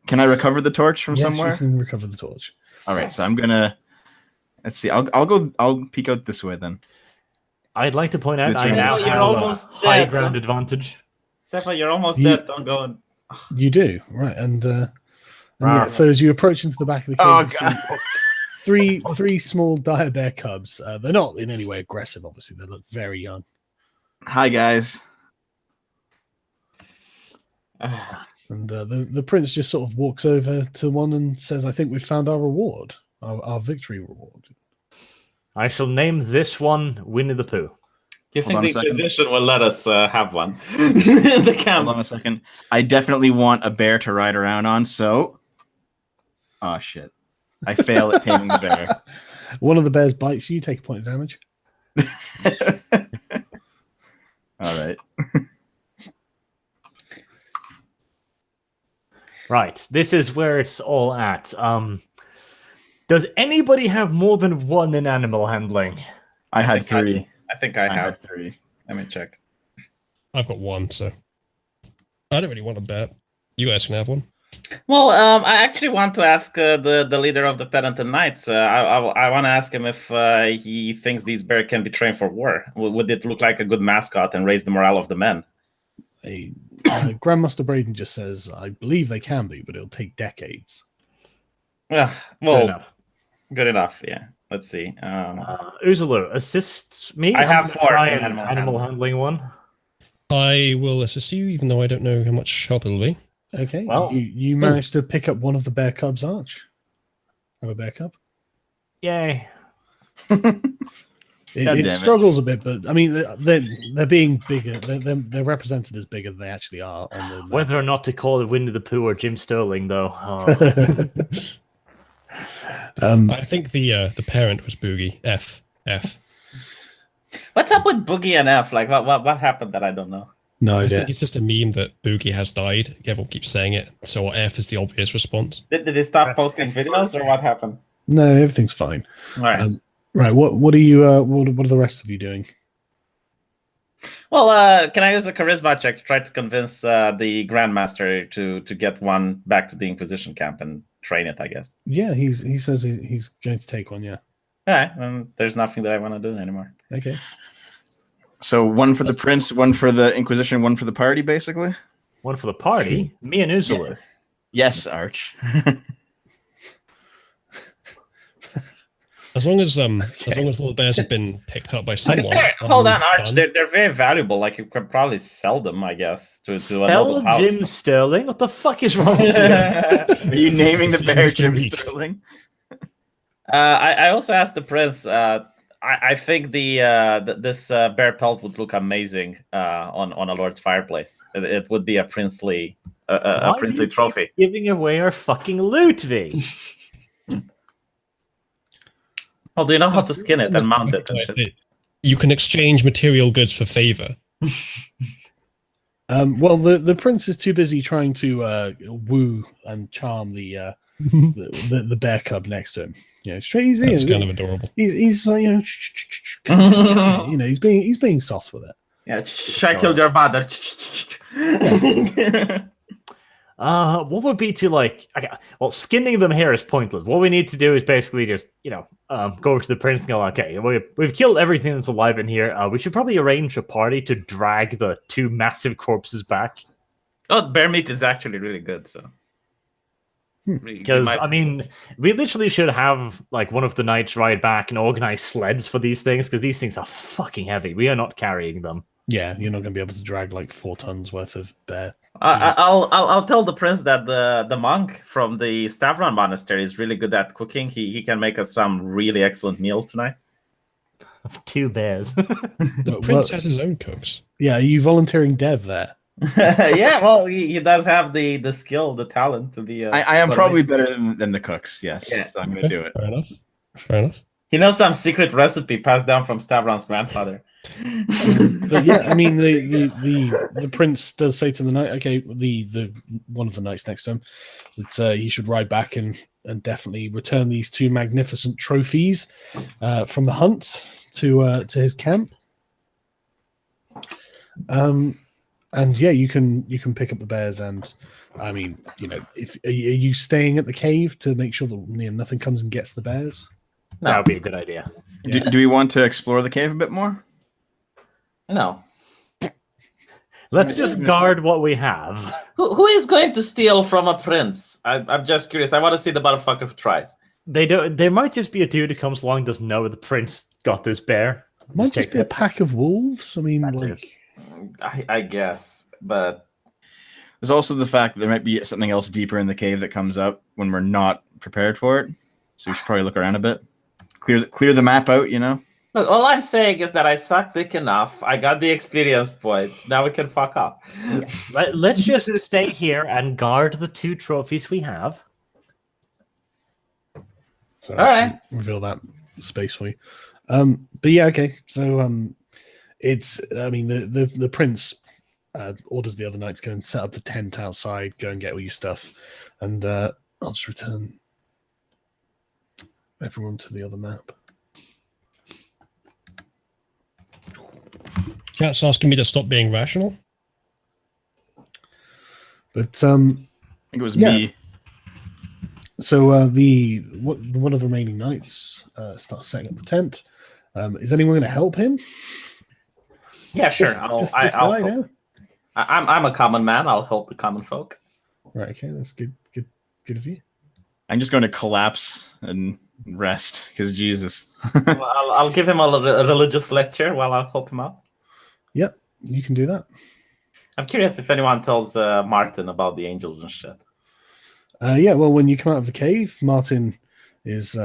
Can I recover the torch from somewhere? You can recover the torch. All right, so I'm gonna. Let's see. I'll peek out this way then. I'd like to point out I now you're have almost a high dead. ground advantage. Stefan, you're almost dead. Don't go. You do, right? And yeah, so as you approach into the back of the cave, three small dire bear cubs. They're not in any way aggressive. Obviously, they look very young. Hi guys. And the prince just sort of walks over to one and says, "I think we've found our reward, our victory reward." I shall name this one Winnie the Pooh. Do you Hold think on the a second. Inquisition will let us have one in the camp? Hold on a second. I definitely want a bear to ride around on, so... Oh, shit. I fail at taming the bear. One of the bears bites you, take a point of damage. All right. Right, this is where it's all at. Does anybody have more than one in animal handling? I had three. I think I I have. had three. Let me check. I've got one, so I don't really want a bet. You guys can have one. Well, I actually want to ask the leader of the Penitent Knights. I want to ask him if he thinks these bears can be trained for war. Would it look like a good mascot and raise the morale of the men? Grandmaster Braden just says, I believe they can be, but it'll take decades. Well, Good enough. good enough. Yeah. Let's see. Uzulu, assist me. I I'm have gonna 4 try in an animal animal handling one. I will assist you, even though I don't know how much help it'll be. Okay, Well- you managed to pick up one of the bear cubs' arch. Have a bear cub. Yay. It, God it damn it. struggles a bit, but I mean, they're being bigger. They're represented as bigger than they actually are. On the Whether or not to call it Winnie the Pooh or Jim Sterling, though. Oh. I think the parent was Boogie. F. What's up with Boogie and F? Like, what happened that I don't know? No I idea. think it's just a meme that Boogie has died. Everyone keeps saying it, so F is the obvious response. Did they stop posting videos or what happened? No, everything's fine. All right. Right. What are you? What are the rest of you doing? Well, can I use a charisma check to try to convince the Grandmaster to get one back to the Inquisition camp and train it? I guess. Yeah, he says he's going to take one. Yeah. All right. There's nothing that I want to do anymore. Okay. So one for the prince, one for the Inquisition, one for the party, basically? One for the party. Me and Uzulu. Yes, Arch. As long as all the bears have been picked up by someone. Hold on, Arch. done. They're very valuable. Like you can probably sell them, I guess, to a Sell noble house. Jim Sterling? What the fuck is wrong with you? Are you naming the This bear is gonna Jim read. Sterling? I also asked the prince. I think this bear pelt would look amazing on a lord's fireplace. It would be a princely Why princely do you trophy. keep giving away our fucking loot, V. Well, do you know how to skin it and mount it? And shit? You can exchange material goods for favor. Well, the prince is too busy trying to woo and charm the bear cub next to him. You know, straight easy. That's kind of adorable. He's like, he's being soft with it. Yeah, I killed your mother. What would be to like? Okay, well, skinning them here is pointless. What we need to do is basically just go over to the prince and go, okay, we've killed everything that's alive in here. We should probably arrange a party to drag the 2 massive corpses back. Oh, bear meat is actually really good. So, Because I mean, we literally should have like one of the knights ride back and organize sleds for these things because these things are fucking heavy. We are not carrying them. Yeah, you're not going to be able to drag like 4 tons worth of bear. I'll tell the prince that the monk from the Stavron monastery is really good at cooking. He can make us some really excellent meal tonight. 2 bears. The prince has his own cooks. Yeah, are you volunteering Dev there? Yeah, well, he does have the skill, the talent to be. I am probably better than the cooks, yes. Yeah. So I'm going to do it. Fair enough. He knows some secret recipe passed down from Stavron's grandfather. But yeah, I mean the prince does say to the knight, okay, the one of the knights next to him, that he should ride back and definitely return these 2 magnificent trophies from the hunt to his camp. And yeah, you can pick up the bears, and I mean, if are you staying at the cave to make sure that nothing comes and gets the bears? That would be a good idea. Yeah. Do we want to explore the cave a bit more? No. Let's just guard what we have. Who is going to steal from a prince? I'm just curious. I want to see the motherfucker who tries. They don't. There might just be a dude who comes along and doesn't know the prince got this bear. Might just be a pack of wolves. I mean, That too. like, I guess, but There's also the fact that there might be something else deeper in the cave that comes up when we're not prepared for it. So we should probably look around a bit. clear the map out, you know? Look, all I'm saying is that I suck dick enough. I got the experience points. Now we can fuck up. Let's just stay here and guard the 2 trophies we have. So All right. reveal that space for you. But yeah, okay. So it's the prince orders the other knights go and set up the tent outside, go and get all your stuff, and I'll just return everyone to the other map. Chat's asking me to stop being rational. But I think it was me. So one of the remaining knights starts setting up the tent. Is anyone going to help him? Yeah, sure. This I'll guy help. now? I'm a common man. I'll help the common folk. Right. Okay, that's good of you. I'm just going to collapse and rest because Jesus. Well, I'll give him a religious lecture while I'll help him out. Yep, you can do that. I'm curious if anyone tells Martin about the angels and shit. Yeah, well, when you come out of the cave, Martin is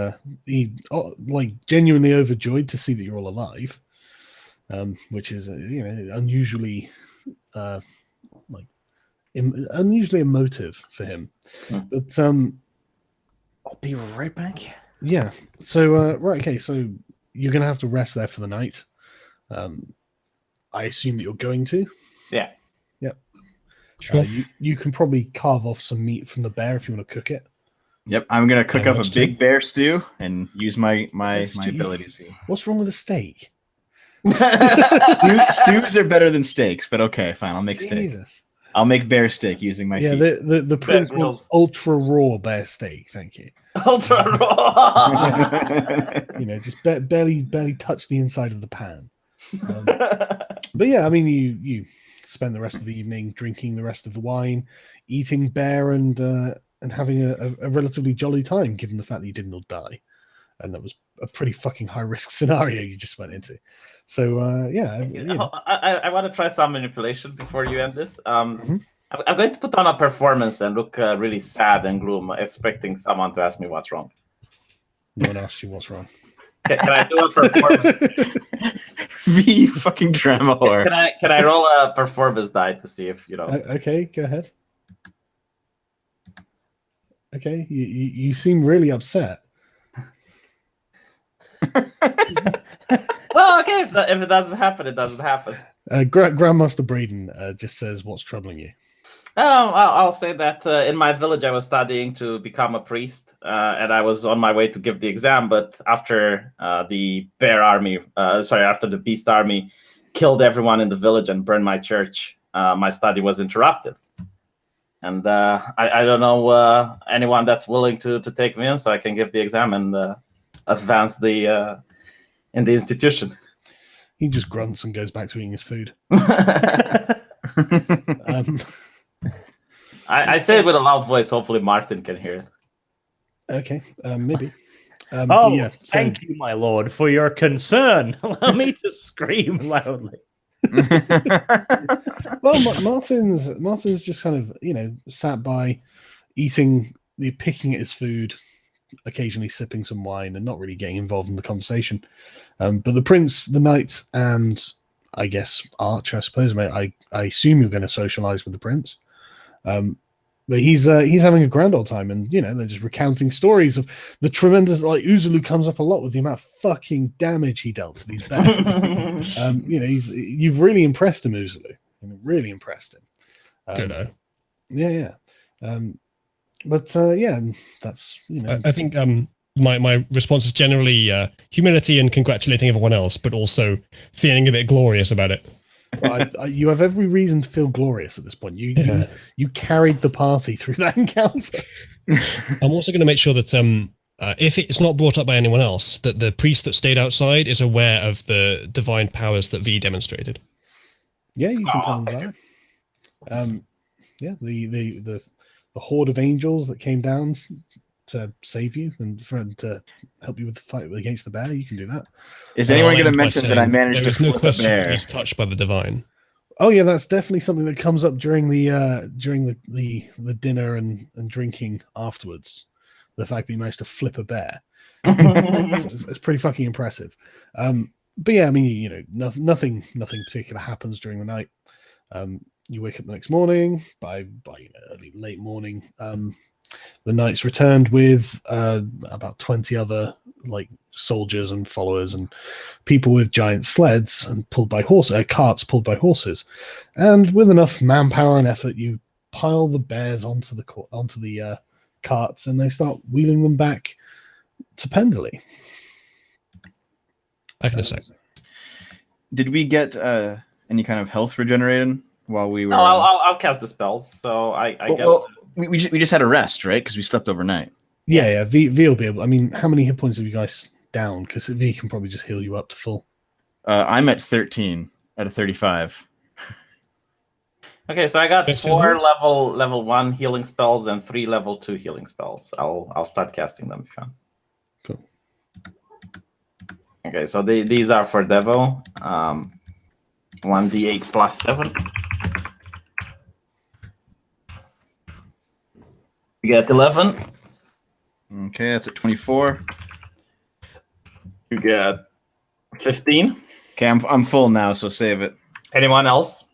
genuinely overjoyed to see that you're all alive, which is unusually unusually emotive for him. But I'll be right back. yeah, so right, okay, so you're gonna have to rest there for the night. I assume that you're going to. Yeah. Yep. Sure. You can probably carve off some meat from the bear if you want to cook it. Yep, I'm gonna cook up a works big too. bear stew and use my Stew. abilities. What's wrong with a steak? Stews are better than steaks, but okay, fine. I'll make steak. Jesus. I'll make bear steak using my Yeah, feet. the prince grills. wants ultra raw bear steak. Thank you. Ultra raw. Just barely touch the inside of the pan. But yeah, I mean, you spend the rest of the evening drinking the rest of the wine, eating bear, and having a relatively jolly time, given the fact that you didn't all die, and that was a pretty fucking high risk scenario you just went into. So yeah, I want to try some manipulation before you end this. I'm going to put on a performance and look really sad and gloom, expecting someone to ask me what's wrong. No one asks you what's wrong. Can I do a performance? V fucking drama whore. Can I roll a performance die to see if Okay, go ahead. Okay, you seem really upset. Well, okay, if it doesn't happen, it doesn't happen. Grandmaster Braden just says, "What's troubling you?" I'll say that in my village, I was studying to become a priest, and I was on my way to give the exam. But after the beast army killed everyone in the village and burned my church, my study was interrupted. And I don't know anyone that's willing to take me in, so I can give the exam and advance in the institution. He just grunts and goes back to eating his food. I say it with a loud voice. Hopefully, Martin can hear it. Okay, maybe. Yeah, thank you, my lord, for your concern. Allow me to scream loudly. Well, Martin's just kind of sat by, picking at his food, occasionally sipping some wine, and not really getting involved in the conversation. But the prince, the knight, and I guess Arch, I suppose. I assume you're going to socialize with the prince. But he's having a grand old time, and they're just recounting stories of the tremendous. Like Uzulu comes up a lot with the amount of fucking damage he dealt to these bears. You've really impressed him, Uzulu. Really impressed him. Good. Yeah. But that's I think my response is generally humility and congratulating everyone else, but also feeling a bit glorious about it. Well, you have every reason to feel glorious at this point. You carried the party through that encounter. I'm also going to make sure that if it's not brought up by anyone else, that the priest that stayed outside is aware of the divine powers that V demonstrated. Yeah, you can tell them that. The horde of angels that came down to save you and to help you with the fight against the bear. You can do that. Is anyone going to mention that I managed to flip the bear? He's touched by the divine. Oh yeah, that's definitely something that comes up during the dinner and drinking afterwards. the fact that you managed to flip a bear. It's pretty fucking impressive. But yeah, I mean, you know, nothing particular happens during the night. You wake up the next morning by you know, late morning. The knights returned with about 20 other like soldiers and followers and people with giant sleds and carts pulled by horses. And with enough manpower and effort, you pile the bears onto the carts, and they start wheeling them back to Pendley. Back in a sec. Did we get any kind of health regenerated while we were? No, I'll cast the spells. So I guess. Well, we just had a rest, right? Because we slept overnight. Yeah. V will be able. I mean, how many hit points have you guys down? Because V can probably just heal you up to full. I'm at 13 out of 35. Okay, so I got Best 4 healer? level 1 healing spells and 3 level 2 healing spells. I'll start casting them if you want. Cool. Okay, so these are for Devo. 1d8 plus 7. You get 11. Okay, that's at 24. You get 15. Okay, I'm full now, so save it. Anyone else?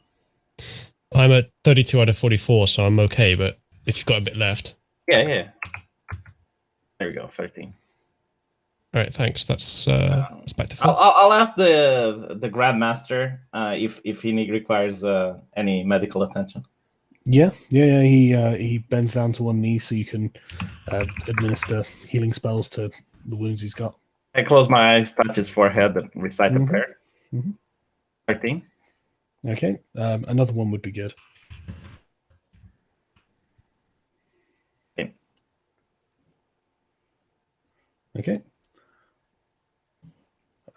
I'm at 32 out of 44, so I'm okay, but if you've got a bit left. Yeah. There we go, 13. All right, thanks. That's back to full. I'll ask the Grandmaster if he requires any medical attention. Yeah. He bends down to one knee so you can administer healing spells to the wounds he's got. I close my eyes, touch his forehead, and recite a prayer. 13. Okay. Another one would be good. Okay.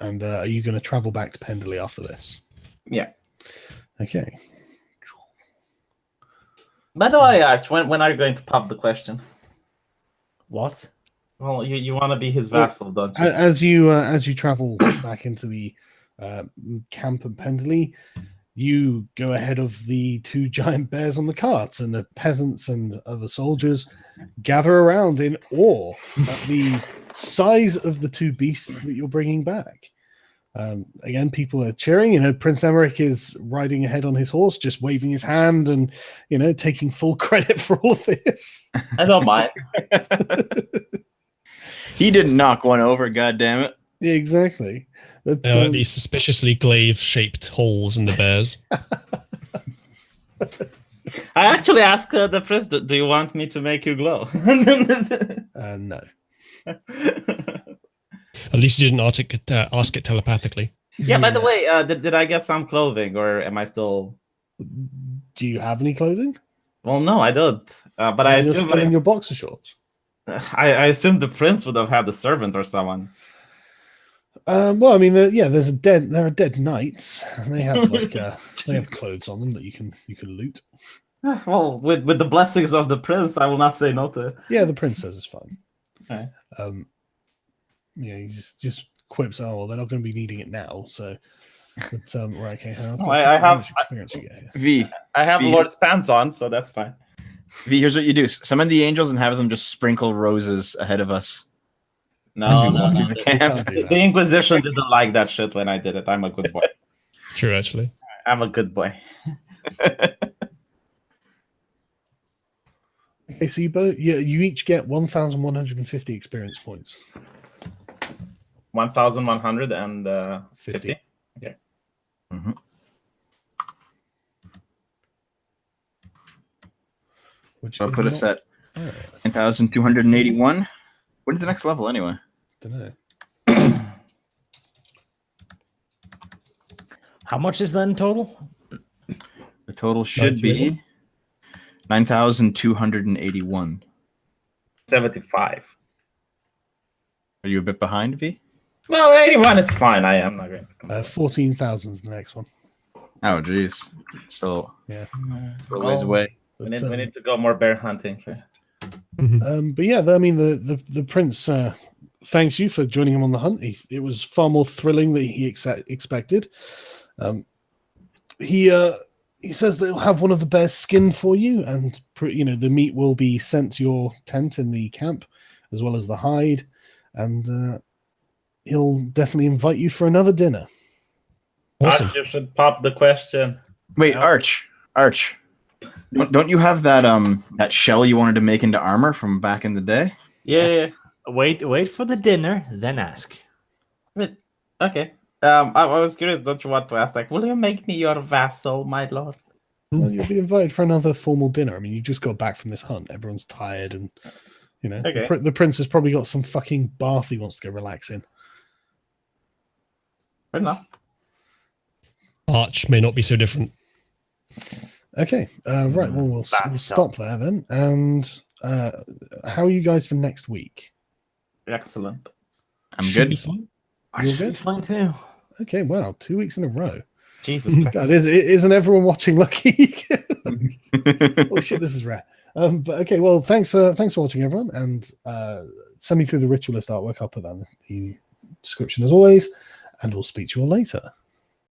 And are you going to travel back to Pendley after this? Yeah. Okay. By the way, Arch, when are you going to pop the question? What? Well, you want to be his vassal, don't you? As you travel back into the camp at Pendley, you go ahead of the 2 giant bears on the carts, and the peasants and other soldiers gather around in awe at the size of the 2 beasts that you're bringing back. Again, people are cheering. You know, Prince Emmerich is riding ahead on his horse, just waving his hand and, you know, taking full credit for all of this. I don't mind. He didn't knock one over, goddammit. Yeah, exactly. The suspiciously glaive-shaped holes in the bears. I actually asked the prince, do you want me to make you glow? No. At least you didn't ask it telepathically. Yeah, by the way, did I get some clothing, or am I still... Do you have any clothing? Well, no, I don't. But I You're assume still in your boxer shorts. I assume the prince would have had a servant or someone. Well, I mean, there are dead knights, and they have like they have clothes on them that you can loot. Well, with the blessings of the prince, I will not say no to it. Yeah, the prince says it's fine. Okay. Yeah, he just quips, "Oh, well, they're not going to be needing it now." So, but right, okay, how much experience you get here? V, I have Lord's pants on, so that's fine. V, here's what you do: summon the angels and have them just sprinkle roses ahead of us. No. The camp. The Inquisition didn't like that shit when I did it. I'm a good boy. It's true, actually. I'm a good boy. Okay, so you each get 1,150 experience points. 1,150. Okay. Mm-hmm. Which I'll put us at Oh, 9,281. When's the next level anyway? don't know. How much is that in total? The total should be 9,281. 75. Are you a bit behind, V? Well, 81 is fine. I am not going to complain. 14,000 is the next one. Oh, jeez. Still, Yeah. still ways away. We But, need to go more bear hunting. but yeah, I mean, the prince thanks you for joining him on the hunt. It was far more thrilling than he expected. He says that he'll have one of the bears skinned for you, and the meat will be sent to your tent in the camp as well as the hide, and he'll definitely invite you for another dinner. Awesome. Arch, you should pop the question. Wait, Arch. Don't you have that shell you wanted to make into armor from back in the day? Yeah. Yes. Wait for the dinner, then ask. But, okay. I was curious. Don't you want to ask? Like, will you make me your vassal, my lord? Well, you'll be invited for another formal dinner. I mean, you just got back from this hunt. Everyone's tired, and Okay. the prince has probably got some fucking bath he wants to go relax in. Fair enough. Arch may not be so different. Okay, right. Well, we'll stop there then. And how are you guys for next week? Excellent. I'm Should good. be fine. You're good? Fine too. Okay, wow, 2 weeks in a row. Jesus Christ. God, isn't everyone watching Lucky? Oh shit, this is rare. But okay, well, thanks for watching, everyone, and send me through the Ritualist artwork. I'll put that in the description as always, and we'll speak to you all later.